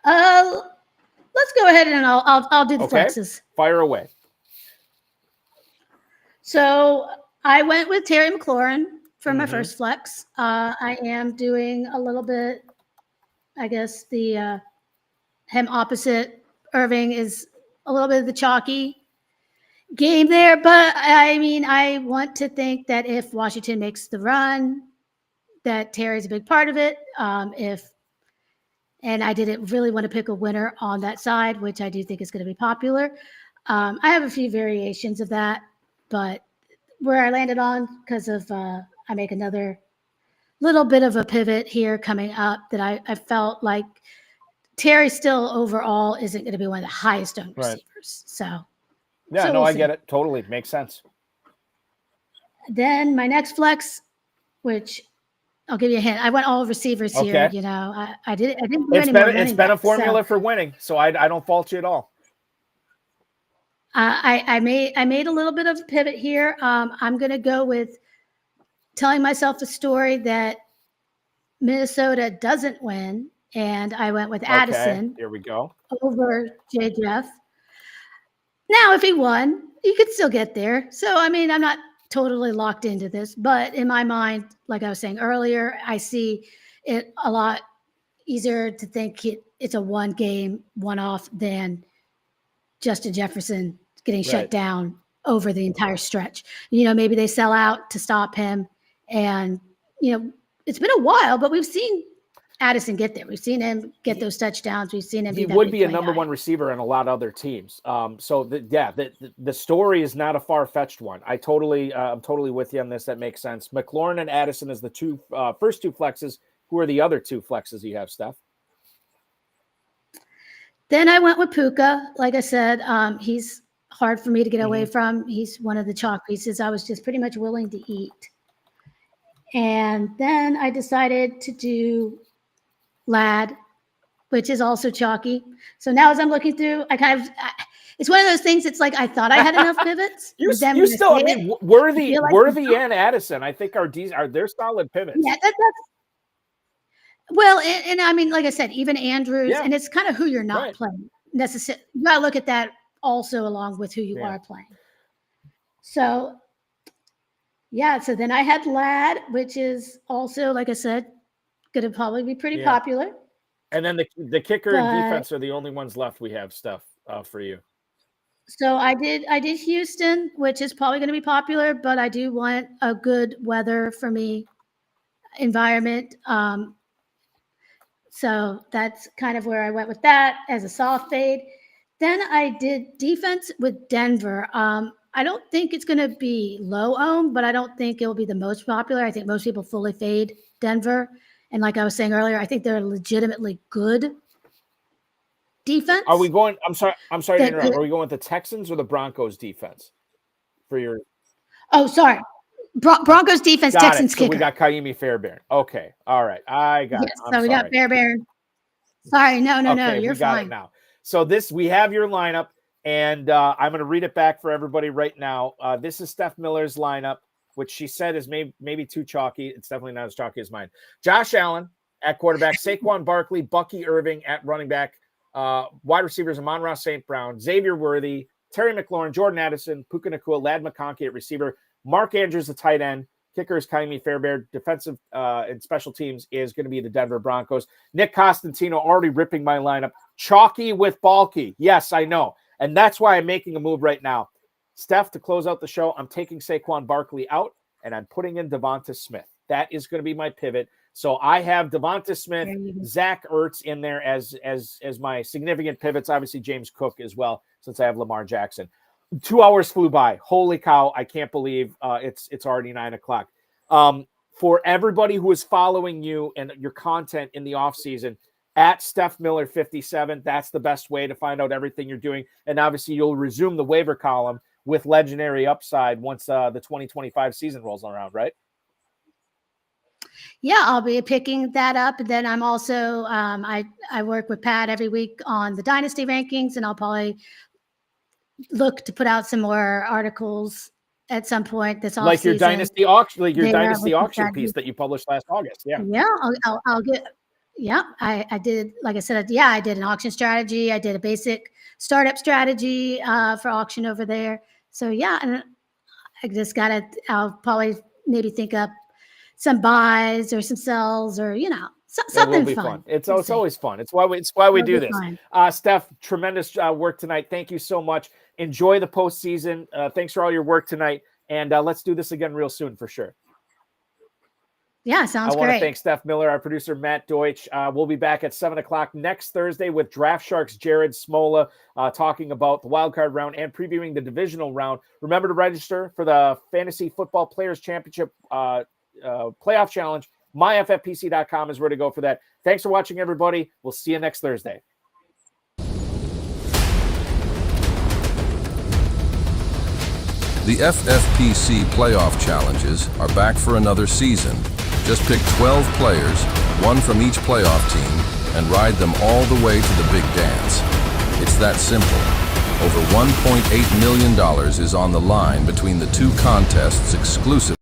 Let's go ahead and I'll do the flexes. Fire away. So I went with Terry McLaurin for my first flex. I am doing a little bit, I guess the him opposite Irving is a little bit of the chalky game there, but I mean, I want to think that if Washington makes the run, that Terry's a big part of it. And I didn't really want to pick a winner on that side, which I do think is going to be popular. I have a few variations of that, but where I landed on, because of I make another little bit of a pivot here coming up, that I felt like Terry still overall isn't going to be one of the highest owned receivers. So we'll I get it. Totally makes sense. Then my next flex, which I'll give you a hint. I went all receivers here. You know, I didn't do any more It's been a formula for winning, so I don't fault you at all. I made a little bit of a pivot here. I'm going to go with telling myself a story that Minnesota doesn't win, and I went with Addison. Here we go. Over J. Jeff. Now, if he won, you could still get there. So, I mean, I'm not totally locked into this, but in my mind, like I was saying earlier, I see it a lot easier to think it's a one game, one off than Justin Jefferson getting shut down over the entire stretch. You know, maybe they sell out to stop him, and, you know, it's been a while, but we've seen Addison get there. We've seen him get those touchdowns. We've seen him. He would be a number one receiver in a lot of other teams. So the story is not a far-fetched one. I'm totally with you on this. That makes sense. McLaurin and Addison is the first two flexes. Who are the other two flexes you have, Steph? Then I went with Puka. Like I said, he's hard for me to get away from. He's one of the chalk pieces I was just pretty much willing to eat. And then I decided to do Lad, which is also chalky. So now as I'm looking through, it's one of those things. It's like, I thought I had enough pivots. you still, I mean, Worthy and Addison, I think they're solid pivots. Yeah, that's well, and I mean, like I said, even Andrews, and it's kind of who you're not playing necessarily. You got to look at that also along with who you are playing. So, so then I had Lad, which is also, like I said, going to probably be pretty popular. And then the kicker and defense are the only ones left we have, Steph, for you. So I did Houston, which is probably going to be popular, but I do want a good weather for me environment. So that's kind of where I went with that as a soft fade. Then I did defense with Denver. I don't think it's going to be low owned, but I don't think it'll be the most popular. I think most people fully fade Denver. And like I was saying earlier, I think they're a legitimately good defense. Are we going? I'm sorry to interrupt. Are we going with the Texans or the Broncos defense for your? Oh, sorry. Broncos defense, got Texans so kicker. We got Kaimi Fairbairn. Okay. All right. I got it. So we got Fairbairn. Sorry. No. You're we got fine. it now. So we have your lineup, and I'm going to read it back for everybody right now. This is Steph Miller's lineup, which she said is maybe too chalky. It's definitely not as chalky as mine. Josh Allen at quarterback, Saquon Barkley, Bucky Irving at running back, wide receivers, Amon-Ra St. Brown, Xavier Worthy, Terry McLaurin, Jordan Addison, Puka Nacua, Lad McConkey at receiver, Mark Andrews, the tight end, Kicker is Kaimi Fairbairn. Defensive and special teams is going to be the Denver Broncos. Nick Costantino already ripping my lineup. Chalky with bulky. Yes, I know. And that's why I'm making a move right now. Steph, to close out the show, I'm taking Saquon Barkley out, and I'm putting in Devonta Smith. That is going to be my pivot. So I have Devonta Smith, Zach Ertz in there as my significant pivots. Obviously, James Cook as well, since I have Lamar Jackson. 2 hours flew by. Holy cow. I can't believe it's already 9 o'clock. For everybody who is following you and your content in the offseason, at Steph Miller 57, that's the best way to find out everything you're doing. And obviously, you'll resume the waiver column with legendary upside once the 2025 season rolls around, right? Yeah, I'll be picking that up. And then I'm also, I work with Pat every week on the Dynasty rankings, and I'll probably look to put out some more articles at some point this like your off-season. Dynasty auction, like your Dynasty auction piece that you published last August. Yeah. Yeah, I'll get. Yeah, I did. Like I said, yeah, I did an auction strategy. I did a basic startup strategy for auction over there. So yeah, and I just gotta. I'll probably maybe think up some buys or some sells or something fun. It's always fun. It's why we do this. Steph, tremendous work tonight. Thank you so much. Enjoy the postseason. Thanks for all your work tonight, and let's do this again real soon for sure. Yeah, sounds great. I want to thank Steph Miller, our producer, Matt Deutsch. We'll be back at 7 o'clock next Thursday with Draft Sharks Jared Smola talking about the wildcard round and previewing the divisional round. Remember to register for the Fantasy Football Players Championship Playoff Challenge. MyFFPC.com is where to go for that. Thanks for watching, everybody. We'll see you next Thursday. The FFPC Playoff Challenges are back for another season. Just pick 12 players, one from each playoff team, and ride them all the way to the big dance. It's that simple. Over $1.8 million is on the line between the two contests exclusively